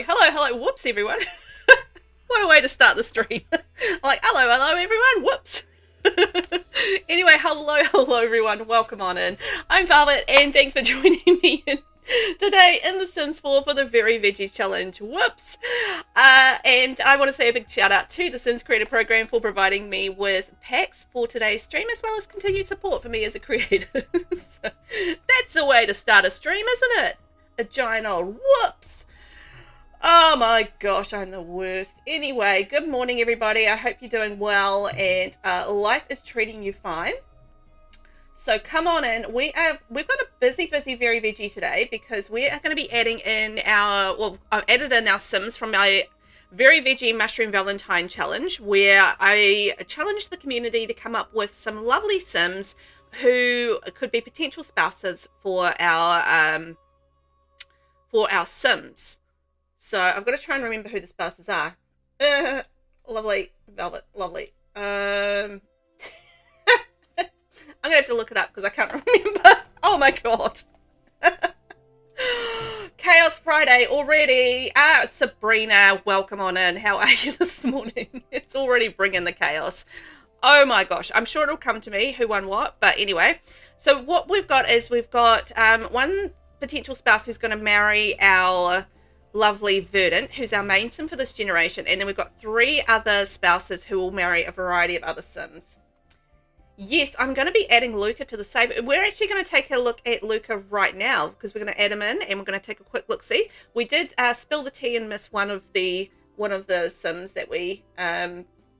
like, hello, whoops, everyone. What a way to start the stream. I'm like, hello, everyone, whoops. Anyway, hello, everyone. Welcome on in. I'm Velvet, and thanks for joining me today in The Sims 4 for the Very Veggie Challenge. Whoops. And I want to say a big shout out to the Sims Creator Program for providing me with packs for today's stream, as well as continued support for me as a creator. So, that's a way to start a stream, isn't it? A giant old whoops. Oh my gosh, I'm the worst. Anyway, good morning, everybody. I hope you're doing well and life is treating you fine. So come on in. We've got a busy Very Veggie today because we are going to be adding in I've added in our Sims from my Very Veggie Mushroom Valentine Challenge, where I challenged the community to come up with some lovely Sims who could be potential spouses for our Sims. So I've got to try and remember who the spouses are. Lovely, Velvet, lovely. I'm going to have to look it up because I can't remember. Oh my god. Chaos Friday already. It's Sabrina. Welcome on in. How are you this morning? It's already bringing the chaos. Oh my gosh. I'm sure it'll come to me who won what. But anyway. So what we've got is we've got one potential spouse who's going to marry our lovely Verdant, who's our main Sim for this generation. And then we've got 3 other spouses who will marry a variety of other Sims. Yes, I'm going to be adding Luca to the save. We're actually going to take a look at Luca right now because we're going to add him in and we're going to take a quick look-see. We did spill the tea and miss one of the Sims that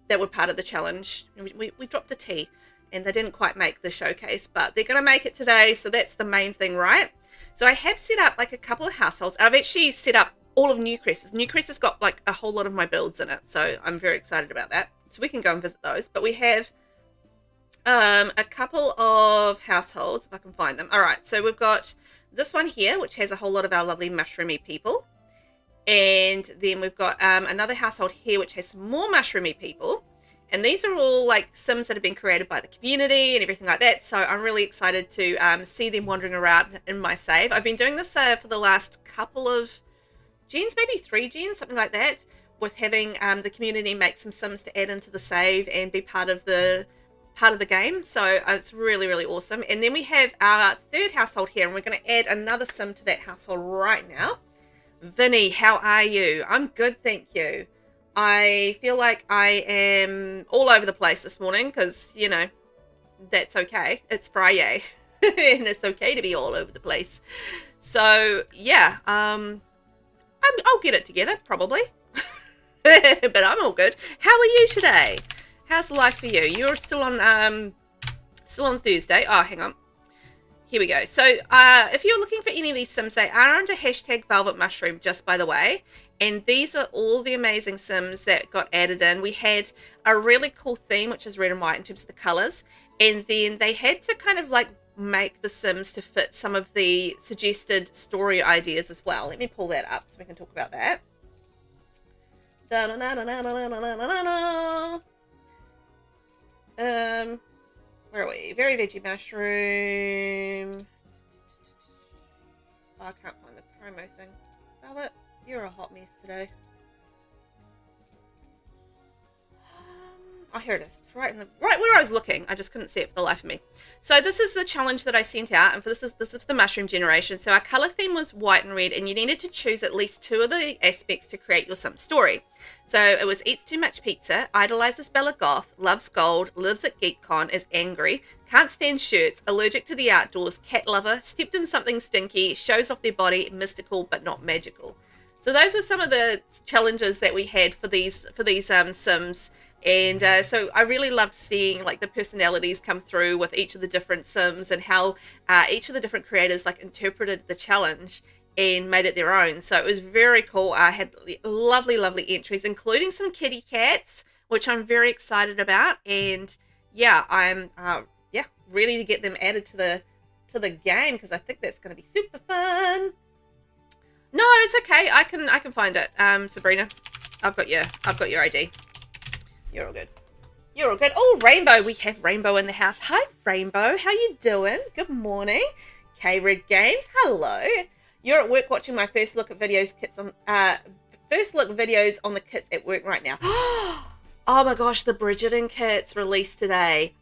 that were part of the challenge. We dropped a tea and they didn't quite make the showcase, but they're going to make it today, so that's the main thing, right? So I have set up like a couple of households. I've actually set up all of Newcrest's. Newcrest has got like a whole lot of my builds in it, so I'm very excited about that. So we can go and visit those. But we have a couple of households, if I can find them. All right, so we've got this one here, which has a whole lot of our lovely mushroomy people. And then we've got another household here, which has some more mushroomy people. And these are all like Sims that have been created by the community and everything like that. So I'm really excited to see them wandering around in my save. I've been doing this for the last couple of gens, maybe 3 gens, something like that, with having the community make some Sims to add into the save and be part of the game. So it's really, really awesome. And then we have our 3rd household here, and we're going to add another Sim to that household right now. Vinny, how are you? I'm good, thank you. I feel like I am all over the place this morning because, you know, that's okay. It's Friday and it's okay to be all over the place. So, yeah, I'll get it together probably, but I'm all good. How are you today? How's life for you? You're still on Thursday. Oh, hang on. Here we go. So if you're looking for any of these Sims, they are under hashtag Velvet Mushroom, just by the way. And these are all the amazing Sims that got added in. We had a really cool theme, which is red and white in terms of the colors. And then they had to kind of like make the Sims to fit some of the suggested story ideas as well. Let me pull that up so we can talk about that. Where are we? Very Veggie Mushroom. Oh, I can't find the promo thing. Velvet, you're a hot mess today. Oh, here it is. It's right where I was looking. I just couldn't see it for the life of me. So this is the challenge that I sent out, and this is the mushroom generation. So our color theme was white and red, and you needed to choose at least 2 of the aspects to create your Sim story. So it was eats too much pizza, idolizes Bella Goth, loves gold, lives at GeekCon, is angry, can't stand shirts, allergic to the outdoors, cat lover, stepped in something stinky, shows off their body, mystical but not magical. So those were some of the challenges that we had for these Sims. And so I really loved seeing like the personalities come through with each of the different Sims and how each of the different creators like interpreted the challenge and made it their own. So it was very cool. I had lovely entries, including some kitty cats, which I'm very excited about. And yeah, I'm ready to get them added to the game because I think that's going to be super fun. No, it's okay. I can find it. Sabrina, I've got your ID. You're all good. You're all good. Oh, Rainbow. We have Rainbow in the house. Hi, Rainbow. How you doing? Good morning. K-Red Games. Hello. You're at work watching my first look at videos kits on First look videos on the kits at work right now. Oh my gosh, the Bridgerton kits released today.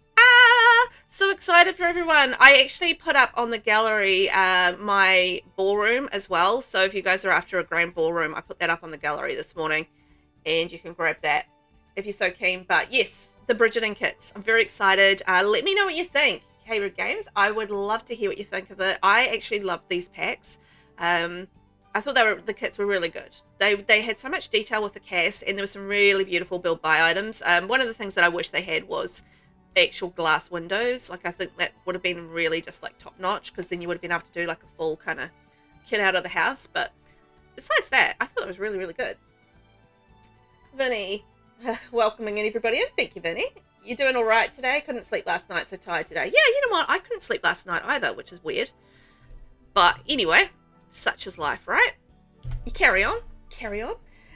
So excited for everyone. I actually put up on the gallery my ballroom as well. So if you guys are after a grand ballroom, I put that up on the gallery this morning and you can grab that if you're so keen. But yes, the Bridgerton kits. I'm very excited. Let me know what you think. Hayward Games, I would love to hear what you think of it. I actually love these packs. I thought the kits were really good. They had so much detail with the cast, and there were some really beautiful build buy items. One of the things that I wish they had was actual glass windows. Like, I think that would have been really just like top notch, because then you would have been able to do like a full kind of kit out of the house. But besides that, I thought it was really, really good. Vinny, welcoming everybody in. Thank you, Vinny. You doing all right today? Couldn't sleep last night, so tired today. Yeah, you know what? I couldn't sleep last night either, which is weird. But anyway, such is life, right? You carry on. Carry on.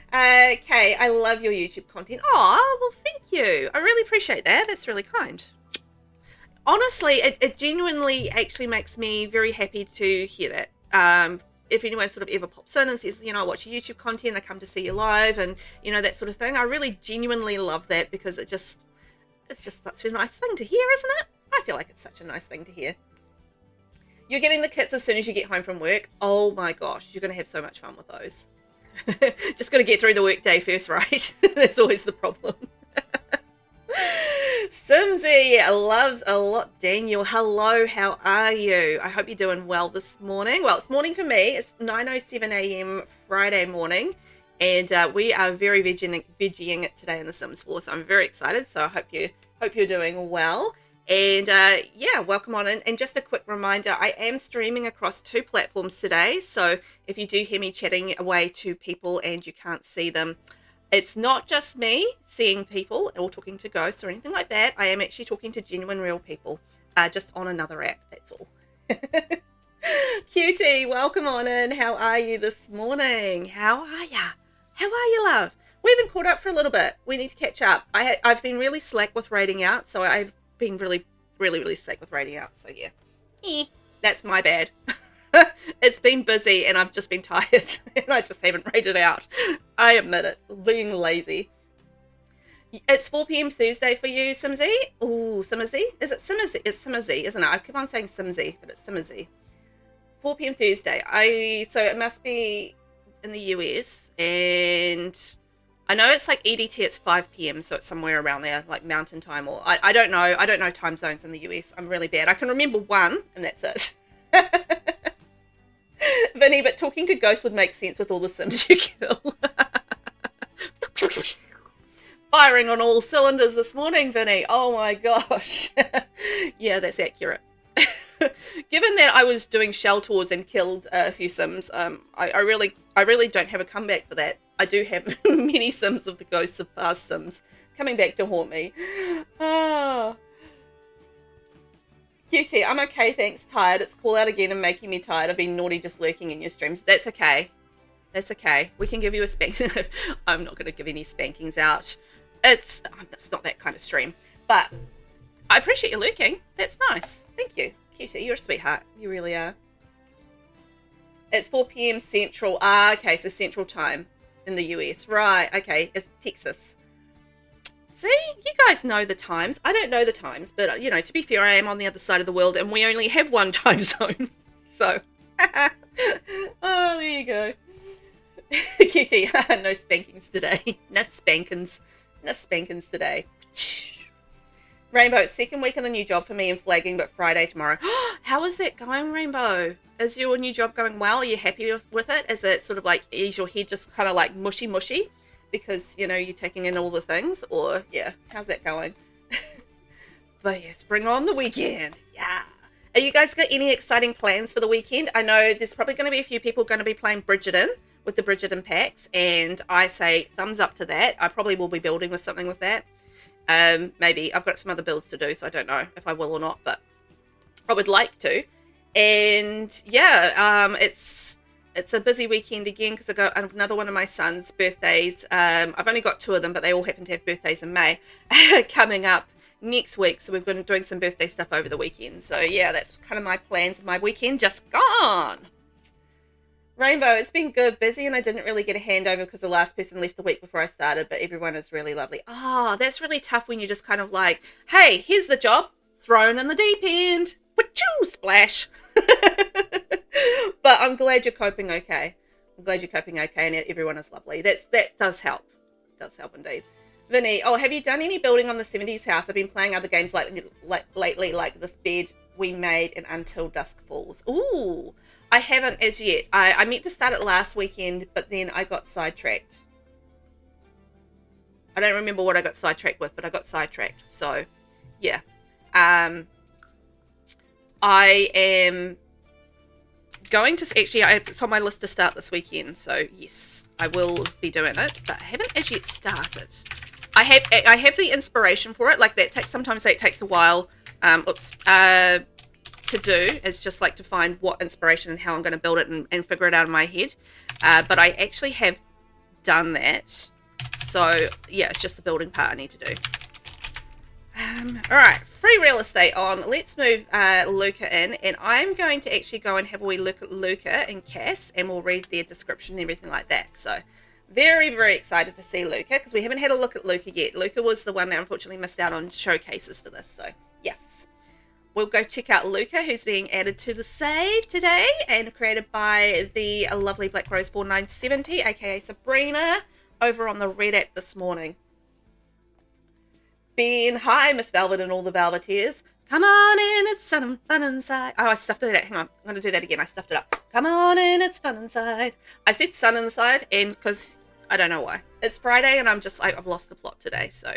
Okay, I love your YouTube content. Oh, well, thank you. I really appreciate that. That's really kind. Honestly, it genuinely actually makes me very happy to hear that. If anyone sort of ever pops in and says, you know, I watch your YouTube content, I come to see you live, and, you know, that sort of thing, I really genuinely love that, because it's just such a nice thing to hear, isn't it? I feel like it's such a nice thing to hear. You're getting the kits as soon as you get home from work. Oh my gosh, you're going to have so much fun with those. Just got to get through the work day first, right? That's always the problem. Simsie loves a lot. Daniel, hello, how are you? I hope you're doing well this morning. Well, it's morning for me. It's 9:07 a.m. Friday morning, and we are very veggieing it today in the Sims 4, so I'm very excited. So I hope you're doing well. And yeah, welcome on in. And just a quick reminder, I am streaming across 2 platforms today. So if you do hear me chatting away to people and you can't see them, it's not just me seeing people or talking to ghosts or anything like that. I am actually talking to genuine real people, just on another app, that's all. Cutie, welcome on in. How are you this morning? How are ya? How are you, love? We haven't caught up for a little bit. We need to catch up. I've been really slack with rating out, so I've been really slack with rating out, so yeah. That's my bad. It's been busy and I've just been tired and I just haven't rated out. I admit it, being lazy. It's 4 p.m. Thursday for you, Simsie. Ooh, Simsie? Is it Simsie? It's Simsie, isn't it? I keep on saying Simsie, but it's Simsie. 4 p.m. Thursday. So it must be in the US, and I know it's like EDT, it's 5 p.m, so it's somewhere around there, like mountain time, or I don't know. I don't know time zones in the US. I'm really bad. I can remember one, and that's it. Vinny, but talking to ghosts would make sense with all the Sims you kill. Firing on all cylinders this morning, Vinny. Oh my gosh. Yeah, that's accurate. Given that I was doing shell tours and killed a few Sims, I really don't have a comeback for that. I do have many Sims of the ghosts of past Sims coming back to haunt me. Ah. Cutie, I'm okay, thanks. Tired. It's call out again and making me tired. I've been naughty just lurking in your streams. That's okay. That's okay. We can give you a spanking. I'm not going to give any spankings out. It's not that kind of stream. But I appreciate you lurking. That's nice. Thank you. Cutie, you're a sweetheart. You really are. It's 4 p.m. Central. Ah, okay, so Central Time in the US. Right, okay. It's Texas. See, you guys know the times. I don't know the times, but, you know, to be fair, I am on the other side of the world, and we only have one time zone. So, oh, there you go. Cutie, no spankings today. No spankings. No spankings today. Rainbow, 2nd week in the new job for me in flagging, but Friday tomorrow. How is that going, Rainbow? Is your new job going well? Are you happy with it? Is it sort of like, is your head just kind of like mushy? Because, you know, you're taking in all the things, or, yeah, how's that going? But yes, bring on the weekend. Yeah. Are you guys got any exciting plans for the weekend? I know there's probably going to be a few people going to be playing Bridgerton with the Bridgerton packs, and I say thumbs up to that. I probably will be building with something with that. Maybe. I've got some other builds to do, so I don't know if I will or not, but I would like to. And, yeah, it's a busy weekend again because I got another one of my son's birthdays. I've only got 2 of them, but they all happen to have birthdays in May coming up next week. So we've been doing some birthday stuff over the weekend. So yeah, that's kind of my plans of my weekend just gone. Rainbow, it's been good, busy, and I didn't really get a handover because the last person left the week before I started, but everyone is really lovely. Oh, that's really tough when you're just kind of like, hey, here's the job, thrown in the deep end. Wachoo, splash. But I'm glad you're coping okay. I'm glad you're coping okay, and everyone is lovely. That does help. It does help indeed. Vinny, oh, have you done any building on the 70s house? I've been playing other games lately, like this bed we made in Until Dusk Falls. Ooh, I haven't as yet. I meant to start it last weekend, but then I got sidetracked. I don't remember what I got sidetracked with, but I got sidetracked. So, yeah. I am going to actually, it's on my list to start this weekend. So yes, I will be doing it, but I haven't as yet started. I have the inspiration for it. Like sometimes that takes a while. To do. It's just like to find what inspiration and how I'm going to build it and figure it out in my head. But I actually have done that. So yeah, it's just the building part I need to do. All right, free real estate on. Let's move Luca in, and I'm going to actually go and have a wee look at Luca and Cass, and we'll read their description and everything like that. So very, very excited to see Luca because we haven't had a look at Luca yet. Luca was the one that unfortunately missed out on showcases for this. So yes, we'll go check out Luca, who's being added to the save today and created by the lovely Black Rose 4970, aka Sabrina, over on the Red app this morning. Ben, hi, Miss Velvet and all the Velveteers. Come on in, it's fun inside. Oh, I stuffed it out. Hang on, I'm going to do that again. I stuffed it up. Come on in, it's fun inside. I said sun inside, and because I don't know why. It's Friday, and I've lost the plot today, so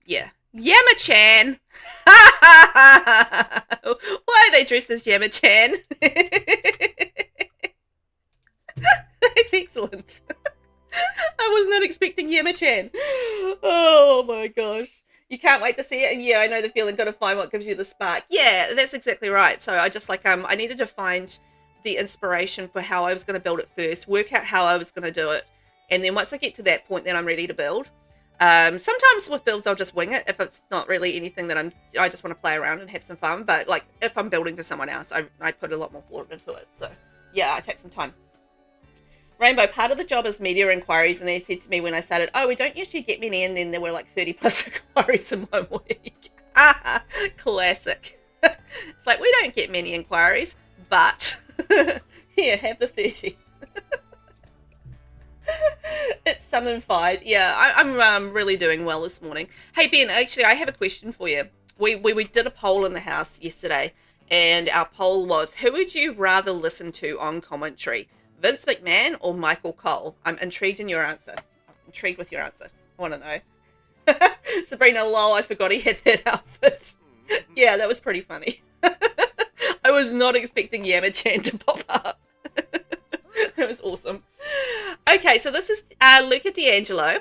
yeah. Yammer-chan! Why are they dressed as Yammer-chan? That's excellent. I was not expecting Yammer-chan. Oh my gosh. You can't wait to see it, and yeah, I know the feeling. Got to find what gives you the spark. Yeah, that's exactly right. So I just I needed to find the inspiration for how I was going to build it first, work out how I was going to do it, and then once I get to that point, then I'm ready to build. Sometimes with builds I'll just wing it if it's not really anything that I just want to play around and have some fun. But like if I'm building for someone else, I put a lot more thought into it. So yeah, I take some time. Rainbow, part of the job is media inquiries, and they said to me when I started, oh, we don't usually get many, and then there were like 30 plus inquiries in 1 week. Classic. It's like, we don't get many inquiries, but here, have the 30. It's sun and fired. Yeah, I'm really doing well this morning. Hey, Ben, actually, I have a question for you. We did a poll in the house yesterday, and our poll was, who would you rather listen to on commentary? Vince McMahon or Michael Cole? I'm intrigued in your answer. I'm intrigued with your answer. I want to know. Sabrina, lol, I forgot he had that outfit. Yeah, that was pretty funny. I was not expecting Yammer-chan to pop up. That was awesome. Okay, so this is Luca D'Angelo,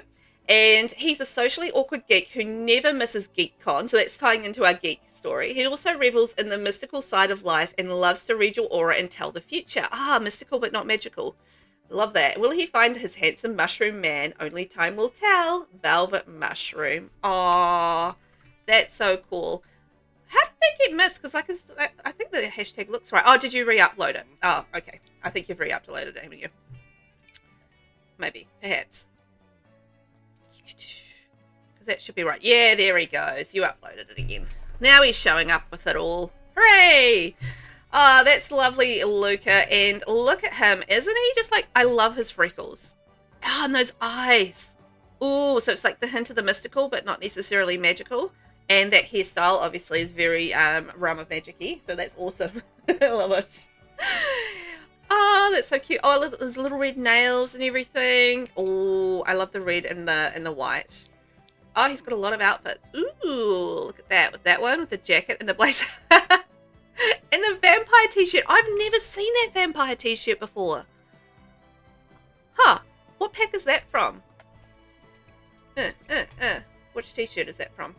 and he's a socially awkward geek who never misses GeekCon, so that's tying into our geek story. He also revels in the mystical side of life and loves to read your aura and tell the future. Ah, mystical but not magical. Love that. Will he find his handsome mushroom man? Only time will tell. Velvet Mushroom. Aww, that's so cool. How did they get missed? Because I think the hashtag looks right. Oh, did you re-upload it? Oh, okay. I think you've re-uploaded it, haven't you? Maybe, perhaps. Because that should be right. Yeah, there he goes. You uploaded it again. Now he's showing up with it all. Hooray! Oh, that's lovely, Luca. And look at him. Isn't he just like, I love his freckles. Oh, and those eyes. Oh, so it's like the hint of the mystical, but not necessarily magical. And that hairstyle, obviously, is very realm of magic-y. So that's awesome. I love it. Oh, that's so cute. Oh, look, there's little red nails and everything. Oh, I love the red and the white. Oh, he's got a lot of outfits. Ooh, look at that. With that one, with the jacket and the blazer. And the vampire t-shirt. I've never seen that vampire t-shirt before. Huh. What pack is that from? Which t-shirt is that from?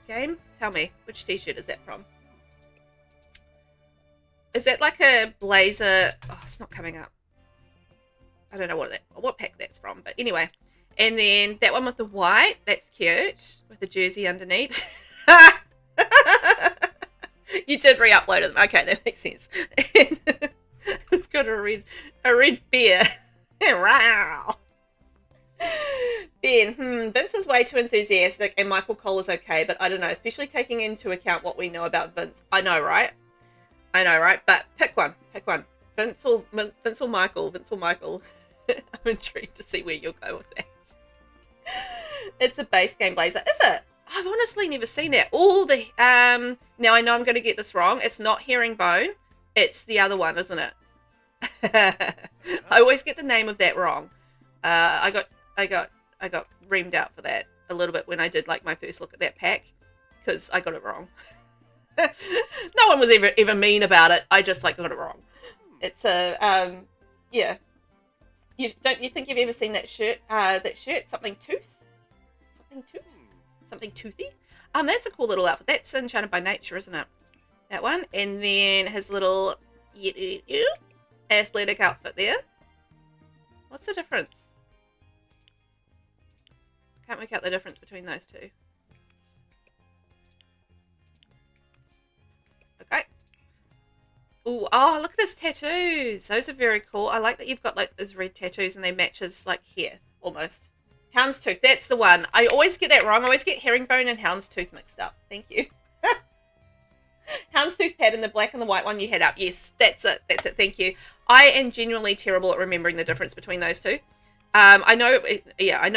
Game? Tell me. Which t-shirt is that from? Is that like a blazer? Oh, it's not coming up. I don't know what pack that's from. But anyway. And then that one with the white, that's cute, with the jersey underneath. You did re-upload them. Okay, that makes sense. We've got a red bear. Wow. Ben, Vince was way too enthusiastic and Michael Cole is okay, but I don't know, especially taking into account what we know about Vince. I know, right? But pick one. Vince or Michael. I'm intrigued to see where you'll go with that. It's a base game blazer. Is it? I've honestly never seen that. All the now I know I'm going to get this wrong. It's not herringbone. It's the other one, isn't it? I always get the name of that wrong. I got reamed out for that a little bit when I did like my first look at that pack because I got it wrong. No one was ever mean about it. I just like got it wrong. It's a yeah. You think you've ever seen that shirt? Something toothy. That's a cool little outfit. That's Enchanted by Nature, isn't it? That one. And then his little athletic outfit there. What's the difference? Can't work out the difference between those two. Okay. Ooh, oh, look at his tattoos. Those are very cool. I like that you've got like those red tattoos and they match his like hair almost. Houndstooth, that's the one. I always get that wrong. I always get herringbone and houndstooth mixed up. Thank you. Houndstooth pattern, the black and the white one you had up. Yes, that's it. Thank you. I am genuinely terrible at remembering the difference between those two. I know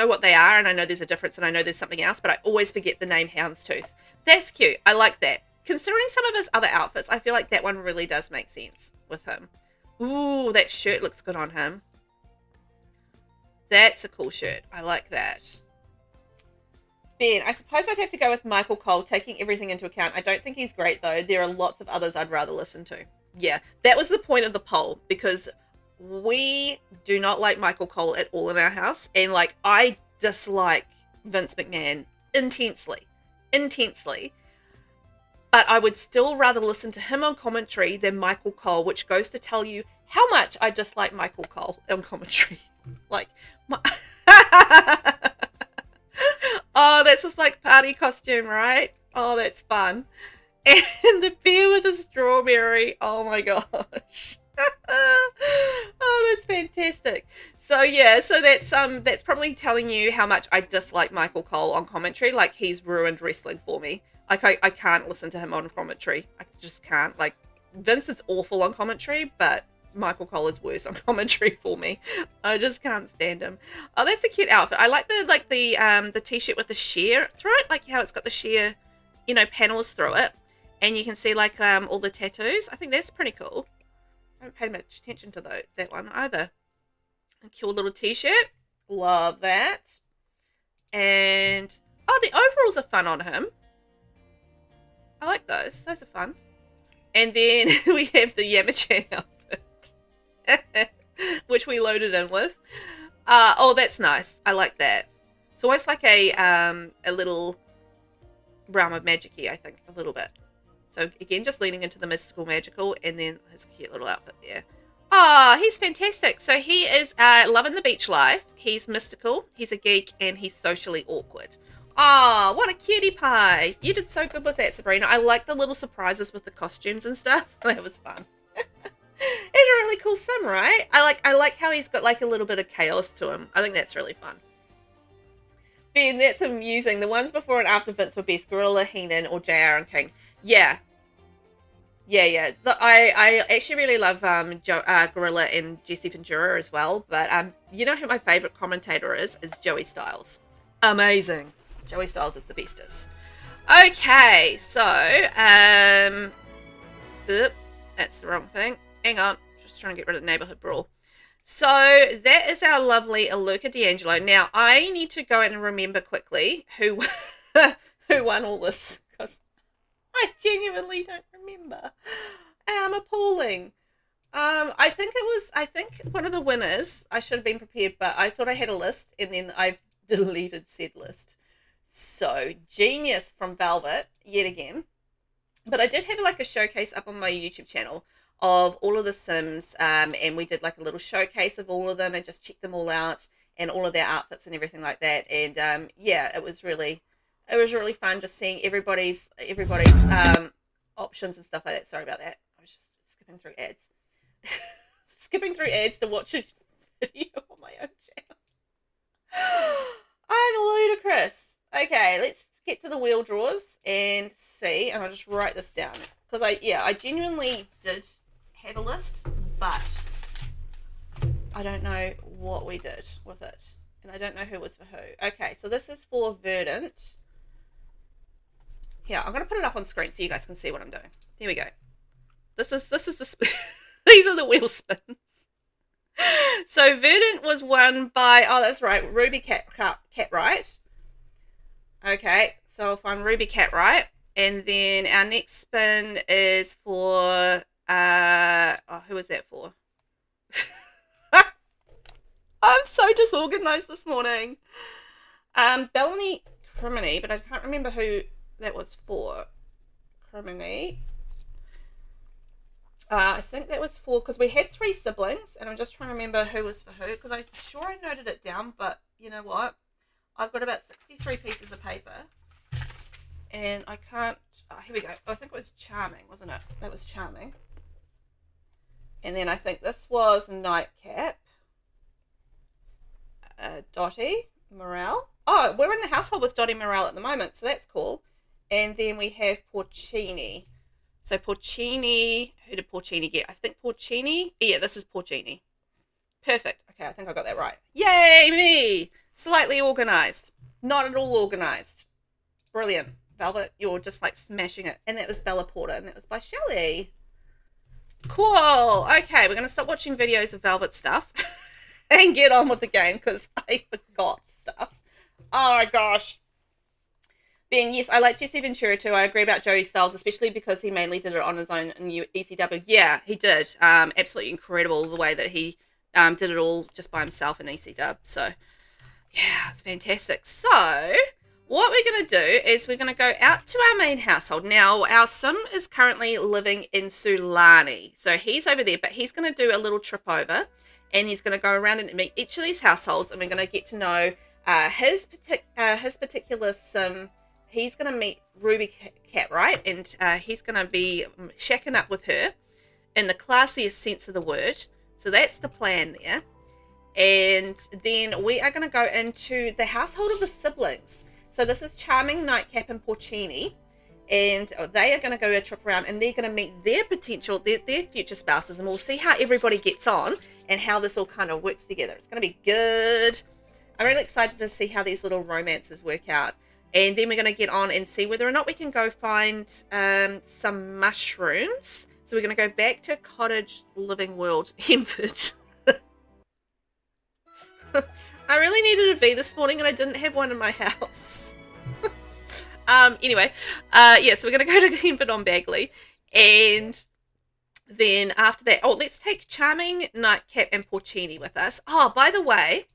what they are, and I know there's a difference, and I know there's something else, but I always forget the name Houndstooth. That's cute. I like that. Considering some of his other outfits, I feel like that one really does make sense with him. Ooh, that shirt looks good on him. That's a cool shirt. I like that. Ben, I suppose I'd have to go with Michael Cole, taking everything into account. I don't think he's great, though. There are lots of others I'd rather listen to. Yeah, that was the point of the poll, because we do not like Michael Cole at all in our house. And, like, I dislike Vince McMahon intensely. But I would still rather listen to him on commentary than Michael Cole, which goes to tell you how much I dislike Michael Cole on commentary. Like, oh, that's just like party costume, right? Oh, that's fun. And the bear with a strawberry. Oh my gosh. Oh, that's fantastic. So yeah, so that's probably telling you how much I dislike Michael Cole on commentary. Like, he's ruined wrestling for me. Like, I can't listen to him on commentary. I just can't. Like, Vince is awful on commentary, but Michael Cole is worse on commentary for me. I just can't stand him. Oh, that's a cute outfit. I like the t-shirt with the sheer through it, like how it's got the sheer, panels through it, and you can see like all the tattoos. I think that's pretty cool. I haven't paid much attention to that one either. A cool little t-shirt. Love that. And oh, the overalls are fun on him. I like those. Those are fun. And then we have the Yamachan outfit, which we loaded in with. Oh, that's nice. I like that. It's almost like a little realm of magic-y, I think, a little bit. So again, just leaning into the mystical, magical, and then his cute little outfit there. Oh, he's fantastic. So he is loving the beach life. He's mystical. He's a geek, and he's socially awkward. Oh, what a cutie pie. You did so good with that, Sabrina. I like the little surprises with the costumes and stuff. That was fun. It's a really cool sim, right? I like how he's got like a little bit of chaos to him. I think that's really fun. Ben, that's amusing. The ones before and after Vince were best. Gorilla, Heenan, or JR and King. Yeah. I actually really love Gorilla and Jesse Ventura as well. But you know who my favorite commentator is Joey Styles. Amazing. Joey Styles is the bestest. Okay, so that's the wrong thing. Hang on, just trying to get rid of Neighborhood Brawl. So that is our lovely Aluka D'Angelo. Now I need to go and remember quickly who won all this, because I genuinely don't remember. I'm appalling. I think one of the winners. I should have been prepared, but I thought I had a list, and then I've deleted said list. So genius from Velvet yet again. But I did have like a showcase up on my YouTube channel of all of the Sims, and we did like a little showcase of all of them and just checked them all out and all of their outfits and everything like that. And yeah, it was really fun just seeing everybody's options and stuff like that. Sorry about that. I was just skipping through ads. skipping through ads to watch a video on my own channel. I'm ludicrous. Okay, let's get to the wheel drawers and see. And I'll just write this down because I genuinely did have a list, but I don't know what we did with it, and I don't know who was for who. Okay, so this is for Verdant. Here, I'm gonna put it up on screen so you guys can see what I'm doing. Here we go. This is the these are the wheel spins. So Verdant was won by, oh that's right, Ruby Cartwright. Okay, so if I'm Ruby Cartwright, and then our next spin is for who was that for? I'm so disorganized this morning. Bellany Criminy, but I can't remember who that was for. Criminy. I think that was for, because we had 3 siblings, and I'm just trying to remember who was for who, because I'm sure I noted it down, but you know what? I've got about 63 pieces of paper, and I can't, here we go. I think it was Charming, wasn't it? That was Charming. And then I think this was Nightcap. Dottie Morale. Oh, we're in the household with Dottie Morale at the moment, so that's cool. And then we have Porcini. So Porcini, who did Porcini get? I think Porcini, yeah, this is Porcini. Perfect. Okay, I think I got that right. Yay, me! Slightly organized. Not at all organized. Brilliant. Velvet, you're just like smashing it. And that was Bella Porter, and that was by Shelley. Cool. Okay, we're going to stop watching videos of Velvet stuff and get on with the game because I forgot stuff. Oh my gosh. Ben, yes, I like Jesse Ventura too. I agree about Joey Styles, especially because he mainly did it on his own in ECW. Yeah, he did. Absolutely incredible the way that he did it all just by himself in ECW. So, yeah, it's fantastic. So, what we're going to do is we're going to go out to our main household. Now, our Sim is currently living in Sulani. So, he's over there, but he's going to do a little trip over, and he's going to go around and meet each of these households, and we're going to get to know his particular Sim. He's going to meet Ruby Cartwright, and he's going to be shacking up with her in the classiest sense of the word. So that's the plan there. And then we are going to go into the household of the siblings. So this is Charming, Nightcap, and Porcini. And they are going to go a trip around, and they're going to meet their potential, their future spouses. And we'll see how everybody gets on and how this all kind of works together. It's going to be good. I'm really excited to see how these little romances work out. And then we're going to get on and see whether or not we can go find some mushrooms. So we're going to go back to Cottage Living World, Henford. I really needed a V this morning and I didn't have one in my house. Anyway, yeah, so we're going to go to Henford on Bagley. And then after that, oh, let's take Charming, Nightcap, and Porcini with us. Oh, by the way,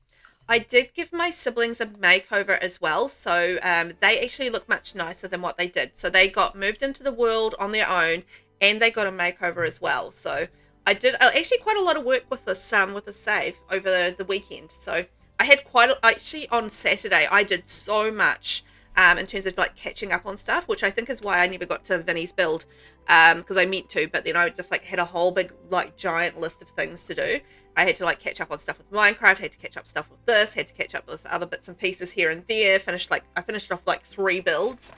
I did give my siblings a makeover as well, so they actually look much nicer than what they did. So they got moved into the world on their own, and they got a makeover as well. So I did actually quite a lot of work with this with the save over the weekend. So I had actually on Saturday I did so much in terms of like catching up on stuff, which I think is why I never got to Vinny's build because I meant to, but then I just like had a whole big like giant list of things to do. I had to like catch up on stuff with Minecraft, had to catch up stuff with this, had to catch up with other bits and pieces here and there. I finished off like 3 builds,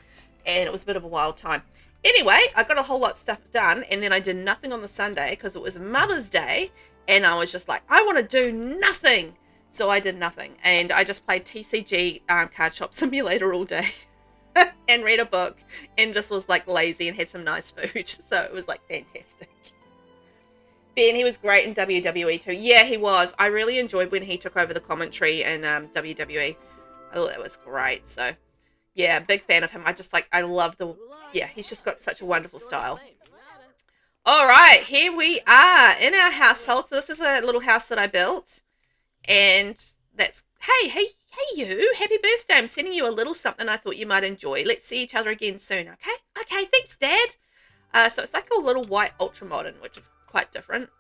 and it was a bit of a wild time. Anyway, I got a whole lot of stuff done, and then I did nothing on the Sunday because it was Mother's Day, and I was just like, I want to do nothing. So I did nothing, and I just played TCG Card Shop Simulator all day and read a book and just was like lazy and had some nice food. So it was like fantastic. Ben, he was great in WWE too. Yeah, he was. I really enjoyed when he took over the commentary in WWE. I thought that was great. So, yeah, big fan of him. I love yeah, he's just got such a wonderful style. All right, here we are in our household. So this is a little house that I built. And that's, hey, you. Happy birthday. I'm sending you a little something I thought you might enjoy. Let's see each other again soon, okay? Okay, thanks, Dad. So it's like a little white ultra modern, which is quite different.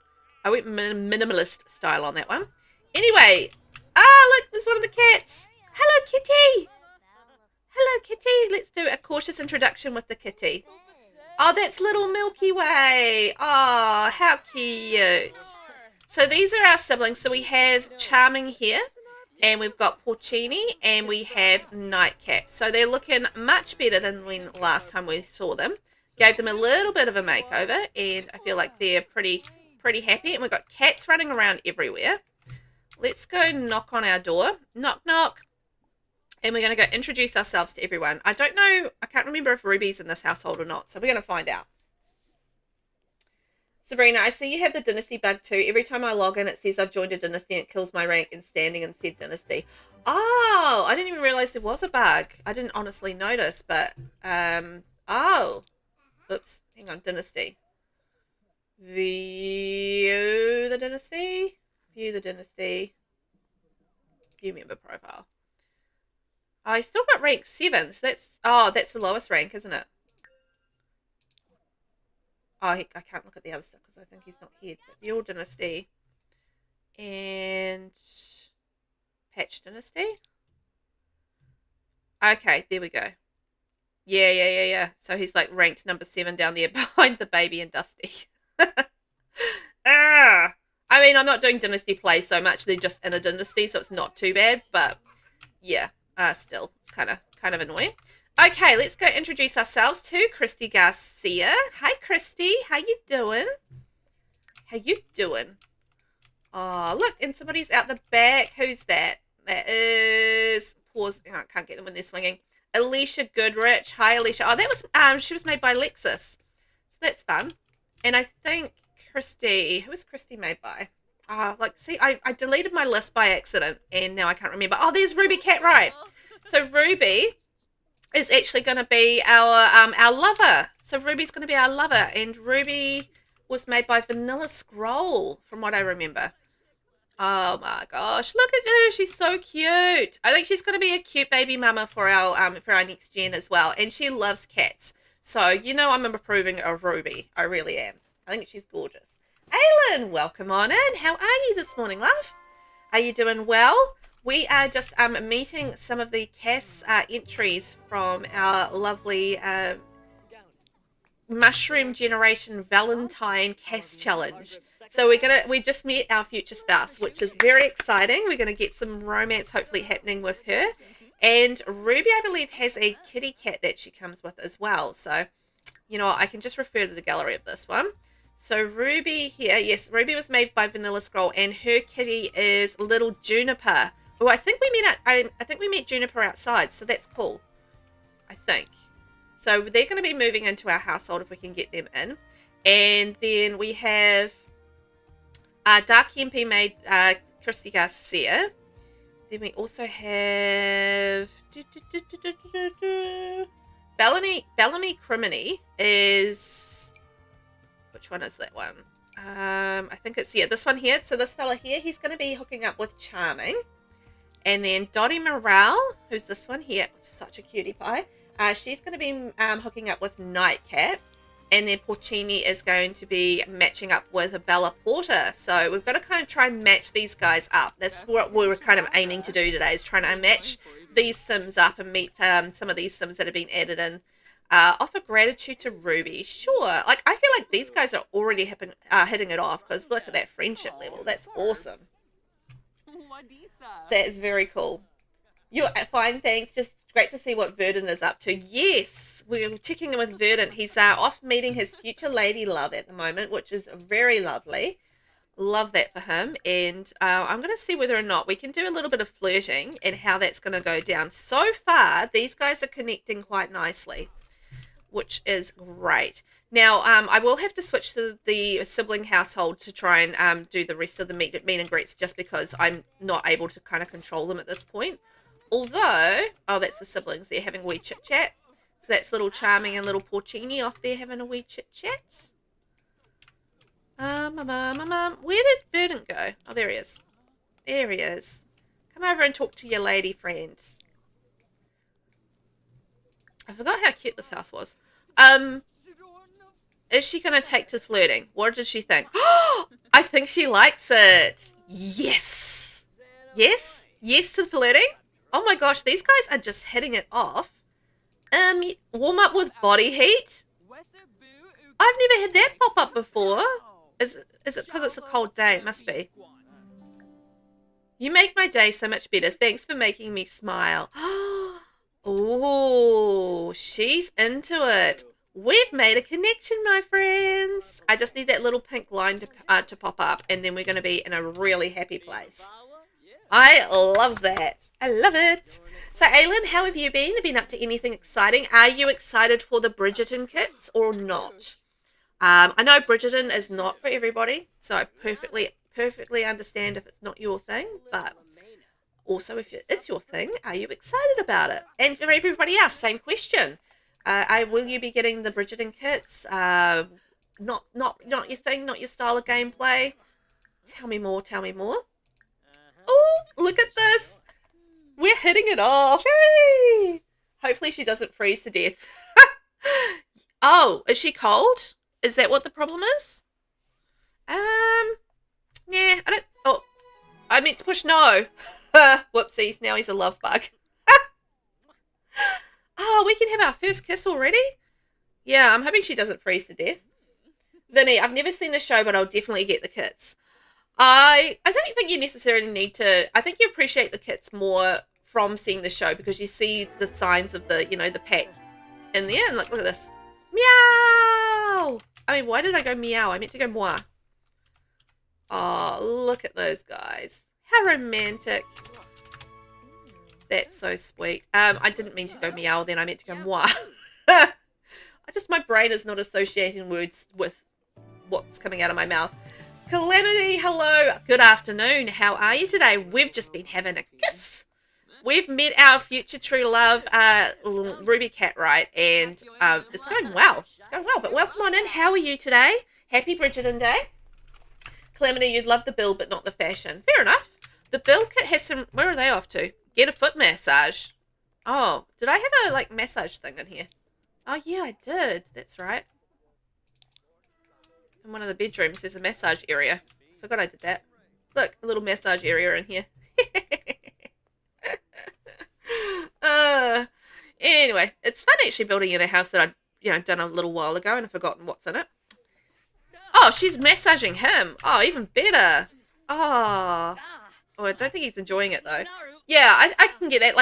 I went minimalist style on that one. Anyway, look, there's one of the cats. Hello, kitty. Hello, kitty. Let's do a cautious introduction with the kitty. Oh, that's little Milky Way. Oh, how cute. So these are our siblings. So we have Charming here, and we've got Porcini, and we have Nightcap. So they're looking much better than when last time we saw them. Gave them a little bit of a makeover, and I feel like they're pretty happy. And we've got cats running around everywhere. Let's go knock on our door. Knock, knock. And we're going to go introduce ourselves to everyone. I don't know, I can't remember if Ruby's in this household or not, so we're going to find out. Sabrina, I see you have the dynasty bug too. Every time I log in, it says I've joined a dynasty and it kills my rank in standing and said dynasty. Oh, I didn't even realize there was a bug. I didn't honestly notice, but, oh. Oops, hang on, dynasty. View the dynasty. View the dynasty. View member profile. Oh, he's still got rank 7, so that's the lowest rank, isn't it? Oh, I can't look at the other stuff because I think he's not here. But View Dynasty and Patch Dynasty. Okay, there we go. Yeah. So he's like ranked number 7 down there behind the baby and Dusty. I mean, I'm not doing Dynasty play so much. They're just in a Dynasty, so it's not too bad. But yeah. Still, it's kind of annoying. Okay, let's go introduce ourselves to Christy Garcia. Hi, Christy. How you doing? How you doing? Oh, look, and somebody's out the back. Who's that? That is... Pause. Oh, I can't get them when they're swinging. Alicia Goodrich. Hi, Alicia. Oh, that was... she was made by Lexus. So that's fun. And I think Christy... Who was Christy made by? See, I deleted my list by accident, and now I can't remember. Oh, there's Ruby Cartwright. So Ruby is actually going to be our lover. So Ruby's going to be our lover, and Ruby was made by Vanilla Scroll, from what I remember. Oh my gosh, look at her. She's so cute. I think she's going to be a cute baby mama for our next gen as well, and she loves cats. So, you know, I'm approving of Ruby. I really am. I think she's gorgeous. Aylin, welcome on in. How are you this morning, love? Are you doing well? We are just meeting some of the CAS entries from our lovely Mushroom Generation Valentine CAS challenge. So we just met our future spouse, which is very exciting. We're gonna get some romance hopefully happening with her. And Ruby, I believe, has a kitty cat that she comes with as well. So, you know, I can just refer to the gallery of this one. So Ruby here, yes, Ruby was made by Vanilla Scroll, and her kitty is Little Juniper. Oh, I think we met Juniper outside, so that's cool. I think. So they're going to be moving into our household if we can get them in. And then we have Dark MP made Christy Garcia. Then we also have Bellamy Criminy is... Which one is that one? I think it's, yeah, this one here. So this fella here, he's going to be hooking up with Charming. And then Dottie Morale, who's this one here, such a cutie pie. She's going to be hooking up with Nightcap. And then Porcini is going to be matching up with Bella Porter. So we've got to kind of try and match these guys up. That's what we were kind of aiming to do today, is trying to match these Sims up and meet some of these Sims that have been added in. Offer gratitude to Ruby. Sure. Like, I feel like these guys are already hitting it off, because look at that friendship level. That's awesome. That is very cool. You're fine, thanks. Just great to see what Verdant is up to. Yes, we're checking in with Verdant. He's off meeting his future lady love at the moment, which is very lovely. Love that for him. And I'm going to see whether or not we can do a little bit of flirting and how that's going to go down. So far, these guys are connecting quite nicely, which is great. Now, I will have to switch to the sibling household to try and do the rest of the meet and greets, just because I'm not able to kind of control them at this point. Although, oh, that's the siblings. They're having a wee chit-chat. So that's little Charming and little Porcini off there having a wee chit-chat. Where did Verdant go? Oh, there he is. There he is. Come over and talk to your lady friend. I forgot how cute this house was. Is she going to take to flirting? What does she think? I think she likes it. Yes. Yes. Yes to flirting. Oh my gosh, these guys are just hitting it off. Warm up with body heat. I've never had that pop up before. Is it because it's a cold day? It must be. You make my day so much better. Thanks for making me smile. Oh, she's into it. We've made a connection, my friends. I just need that little pink line to pop up, and then we're going to be in a really happy place. I love that. I love it. So, Aylin, how have you been? Have you been up to anything exciting? Are you excited for the Bridgerton kits or not? I know Bridgerton is not for everybody, so I perfectly understand if it's not your thing, but also if it's your thing, are you excited about it? And for everybody else, same question. Will you be getting the Bridgerton kits? Not your thing, not your style of gameplay. Tell me more. Tell me more. Oh, look at this. We're hitting it off. Hey! Hopefully she doesn't freeze to death. Oh, is she cold? Is that what the problem is? Yeah, I don't. Oh, I meant to push no. Whoopsies. Now he's a love bug. Oh, we can have our first kiss already? Yeah, I'm hoping she doesn't freeze to death. Vinny, I've never seen the show, but I'll definitely get the kits. I don't think you necessarily need to. I think you appreciate the kits more from seeing the show because you see the signs of the, the pack in there. And look at this. Meow! I mean, why did I go meow? I meant to go moi. Oh, look at those guys. How romantic. That's so sweet. I didn't mean to go meow then. I meant to go moi. My brain is not associating words with what's coming out of my mouth. Calamity, hello. Good afternoon. How are you today? We've just been having a kiss. We've met our future true love, Ruby Cartwright, and it's going well. It's going well. But welcome on in. How are you today? Happy Bridgerton Day. Calamity, you'd love the build, but not the fashion. Fair enough. The build kit has some... Where are they off to? Get a foot massage. Oh, did I have a, massage thing in here? Oh, yeah, I did. That's right. In one of the bedrooms, there's a massage area. Forgot I did that. Look, a little massage area in here. Anyway, it's fun actually building in a house that I'd done a little while ago and I've forgotten what's in it. Oh, she's massaging him. Oh, even better. Oh, I don't think he's enjoying it though. Yeah, I can get that.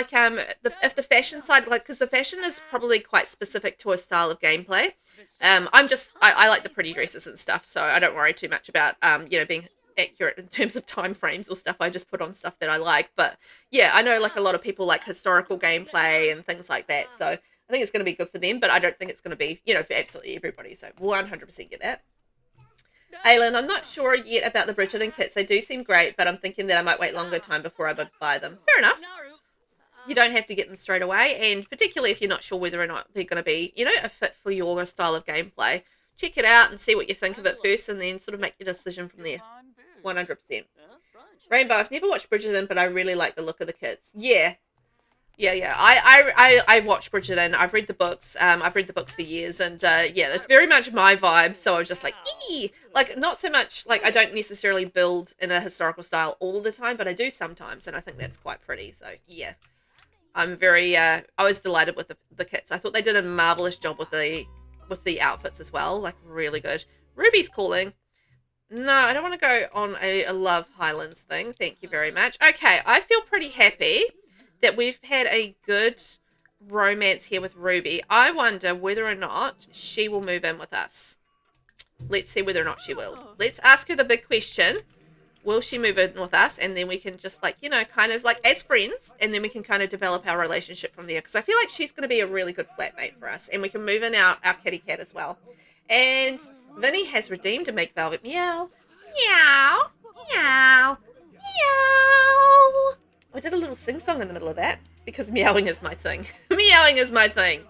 If the fashion side, because the fashion is probably quite specific to a style of gameplay. I like the pretty dresses and stuff, so I don't worry too much about being accurate in terms of time frames or stuff. I just put on stuff that I like. But yeah, I know a lot of people like historical gameplay and things like that. So I think it's going to be good for them, but I don't think it's going to be for absolutely everybody. So 100% get that. Aylin, I'm not sure yet about the Bridgerton kits. They do seem great, but I'm thinking that I might wait longer time before I buy them. Fair enough. You don't have to get them straight away, and particularly if you're not sure whether or not they're going to be, a fit for your style of gameplay, check it out and see what you think of it first, and then sort of make your decision from there. 100%. Rainbow, I've never watched Bridgerton, but I really like the look of the kits. Yeah. I watch Bridgerton. I've read the books. I've read the books for years, and it's very much my vibe. So I was just like, ee! Not so much I don't necessarily build in a historical style all the time, but I do sometimes, and I think that's quite pretty. So yeah, I'm very. I was delighted with the kits. I thought they did a marvelous job with the outfits as well. Really good. Ruby's calling. No, I don't want to go on a Love Highlands thing. Thank you very much. Okay, I feel pretty happy that we've had a good romance here with Ruby. I wonder whether or not she will move in with us. Let's see whether or not she will. Let's ask her the big question. Will she move in with us? And then we can just kind of as friends, and then we can kind of develop our relationship from there. Because I feel like she's going to be a really good flatmate for us. And we can move in our kitty cat as well. And Vinny has redeemed to make Velvet meow. Meow. Meow. Meow. I did a little sing-song in the middle of that because meowing is my thing. Meowing is my thing.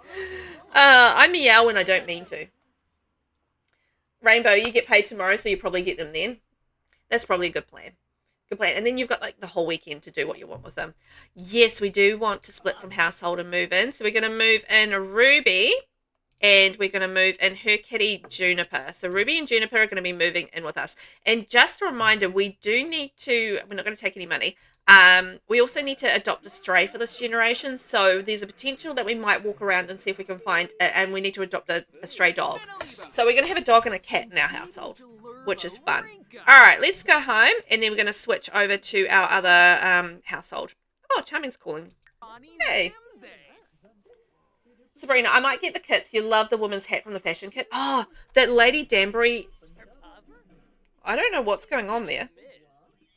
I meow when I don't mean to. Rainbow, you get paid tomorrow, so you probably get them then. That's probably a good plan. Good plan. And then you've got the whole weekend to do what you want with them. Yes, we do want to split from household and move in. So we're going to move in Ruby And we're going to move in her kitty, Juniper. So Ruby and Juniper are going to be moving in with us. And just a reminder, we do need to, we're not going to take any money. We also need to adopt a stray for this generation. So there's a potential that we might walk around and see if we can find, and we need to adopt a stray dog. So we're going to have a dog and a cat in our household, which is fun. All right, let's go home. And then we're going to switch over to our other household. Oh, Charming's calling. Hey. Sabrina, I might get the kits. You love the woman's hat from the fashion kit. Oh, that Lady Danbury. I don't know what's going on there.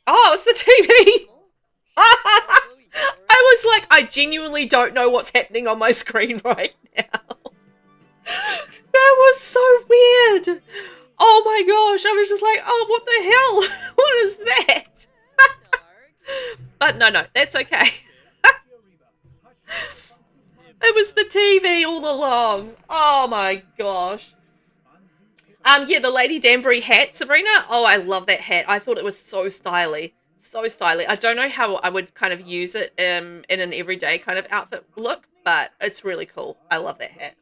Oh, it's the TV. I was like, I genuinely don't know what's happening on my screen right now. That was so weird. Oh my gosh. I was just like, oh, what the hell? What is that? But no, that's okay. It was the TV all along. Oh my gosh. Yeah, the Lady Danbury hat, Sabrina. Oh, I love that hat. I thought it was so stylish. So stylish. I don't know how I would kind of use it in an everyday kind of outfit look, but it's really cool. I love that hat.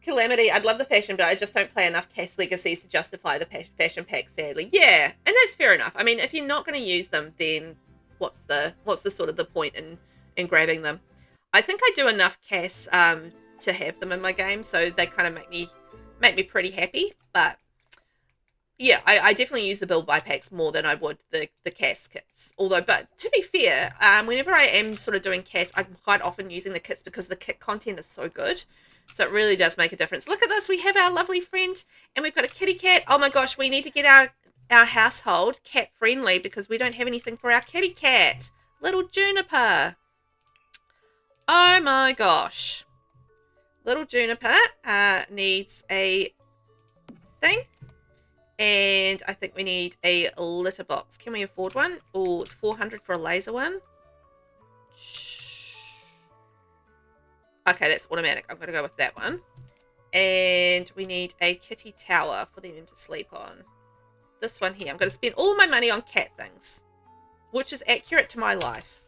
Calamity, I'd love the fashion, but I just don't play enough Cast Legacies to justify the fashion pack, sadly. Yeah, and that's fair enough. I mean, if you're not going to use them, then what's the sort of the point in grabbing them? I think I do enough Cass to have them in my game, so they kind of make me pretty happy. But yeah, I definitely use the build buy packs more than I would the Cass kits. Although, but to be fair, whenever I am sort of doing Cass, I'm quite often using the kits because the kit content is so good. So it really does make a difference. Look at this. We have our lovely friend, and we've got a kitty cat. Oh my gosh, we need to get our household cat friendly because we don't have anything for our kitty cat, little Juniper. Oh my gosh. Little Juniper needs a thing. And I think we need a litter box. Can we afford one? Oh, it's 400 for a laser one. Okay, that's automatic. I'm going to go with that one. And we need a kitty tower for them to sleep on. This one here. I'm going to spend all my money on cat things, which is accurate to my life.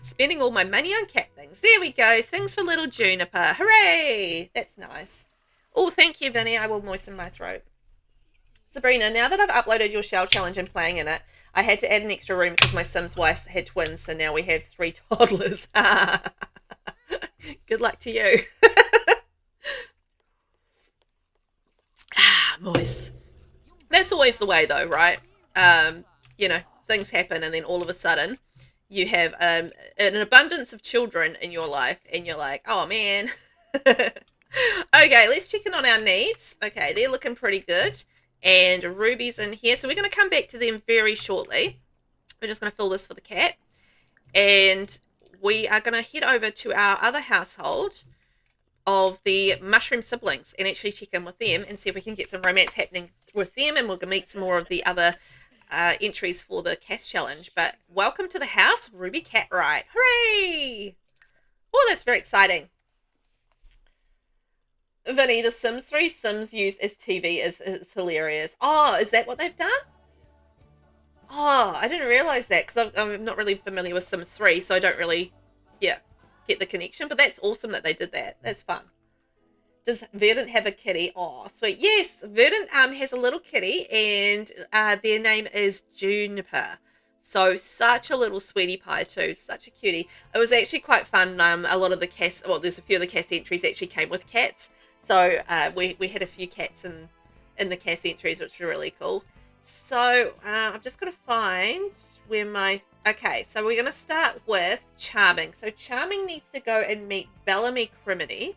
Spending all my money on cat things. There we go. Things for little Juniper. Hooray! That's nice. Oh, thank you, Vinny. I will moisten my throat. Sabrina, now that I've uploaded your shell challenge and playing in it, I had to add an extra room because my Sims wife had twins, so now we have 3 toddlers. Good luck to you. Moist. That's always the way, though, right? You know, things happen, and then all of a sudden, you have an abundance of children in your life, and you're like, oh, man. Okay, let's check in on our needs. Okay, they're looking pretty good. And Ruby's in here. So we're going to come back to them very shortly. We're just going to fill this for the cat. And we are going to head over to our other household of the mushroom siblings and actually check in with them and see if we can get some romance happening with them. And we'll meet some more of the other entries for the cast challenge. But welcome to the house, Ruby Catwright. Hooray! Oh, that's very exciting. Vinny, the Sims 3 Sims use as TV is hilarious. Oh, is that what they've done? Oh, I didn't realize that because I'm not really familiar with Sims 3, so I don't really, get the connection. But that's awesome that they did that. That's fun. Does Verdant have a kitty? Oh, sweet. Yes, Verdant has a little kitty, and their name is Juniper. So such a little sweetie pie too. Such a cutie. It was actually quite fun. A lot of the cast, well, there's a few of the cast entries actually came with cats. So we had a few cats in the cast entries, which were really cool. So I've just got to find where my... Okay, so we're going to start with Charming. So Charming needs to go and meet Bellamy Criminy.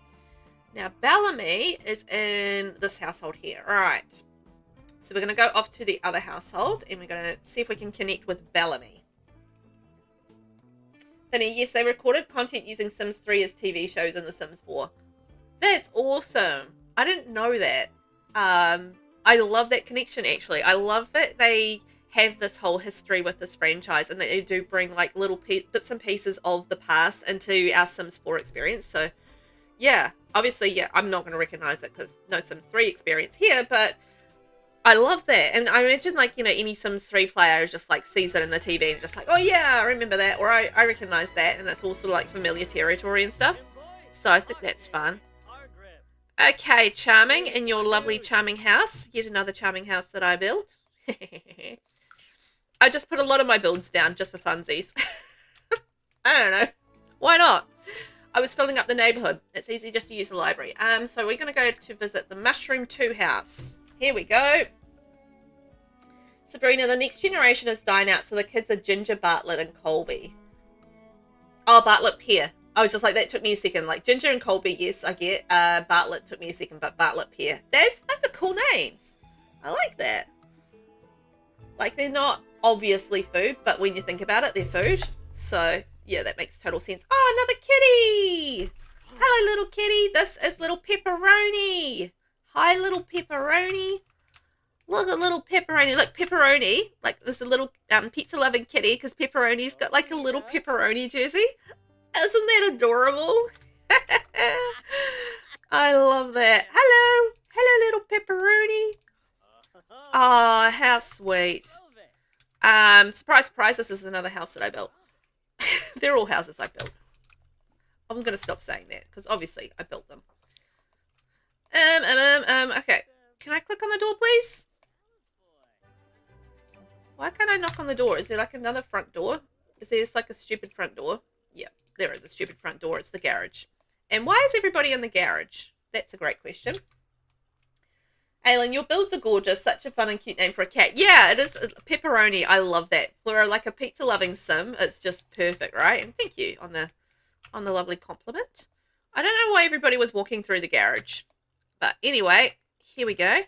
Now, Bellamy is in this household here. All right. So we're going to go off to the other household, and we're going to see if we can connect with Bellamy. Vinny, yes, they recorded content using Sims 3 as TV shows in The Sims 4. That's awesome. I didn't know that. I love that connection, actually. I love that they have this whole history with this franchise and that they do bring like little bits and pieces of the past into our Sims 4 experience. So, yeah, obviously, yeah, I'm not going to recognize it because no Sims 3 experience here, but I love that. And I imagine, like, you know, any Sims 3 player is just like sees it in the TV and just like, oh, yeah, I remember that, or I recognize that, and it's all sort of like familiar territory and stuff. So I think that's fun. Okay, Charming, in your lovely charming house. Yet another charming house that I built. I just put a lot of my builds down just for funsies. I don't know. Why not? I was filling up the neighborhood. It's easy just to use the library. So we're going to go to visit the Mushroom 2 house. Here we go. Sabrina, the next generation is dying out, so the kids are Ginger, Bartlett, and Colby. Oh, Bartlett Pear. I was just like, that took me a second. Like, Ginger and Colby, yes, I get. Bartlett took me a second, but Bartlett Pear. Those are cool names. I like that. Like, they're not obviously food, but when you think about it, they're food. So, yeah, that makes total sense. Oh, another kitty! Hello, little kitty. This is little Pepperoni. Hi, little Pepperoni. Look at little Pepperoni. Look, Pepperoni. Like, there's a little pizza-loving kitty because Pepperoni's got, like, a little Pepperoni jersey. Isn't that adorable? I love that. Hello. Hello, little Pepperoni. Oh, how sweet. Surprise, surprise, this is another house that I built. They're all houses I built. I'm going to stop saying that because obviously I built them. Okay. Can I click on the door, please? Why can't I knock on the door? Is there like another front door? Is there like a stupid front door? Yeah, there is a stupid front door. It's the garage. And why is everybody in the garage? That's a great question. Aylin, your builds are gorgeous. Such a fun and cute name for a cat. Yeah, it is. Pepperoni. I love that. For like a pizza-loving sim, it's just perfect, right? And thank you on the lovely compliment. I don't know why everybody was walking through the garage. But anyway, here we go.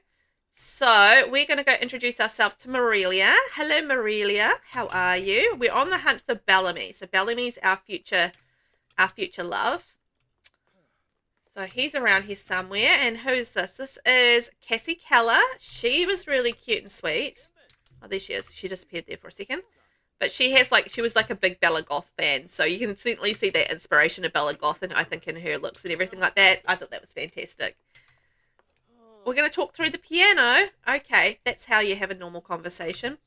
So we're going to go introduce ourselves to Morelia. Hello, Morelia. How are you? We're on the hunt for Bellamy. So Bellamy's our future love. So he's around here somewhere. And who's this? This is Cassie Keller. She was really cute and sweet. Oh, there she is. She disappeared there for a second. But she was like a big Bella Goth fan. So you can certainly see that inspiration of Bella Goth, and I think in her looks and everything like that. I thought that was fantastic. We're going to talk through the piano. Okay, that's how you have a normal conversation.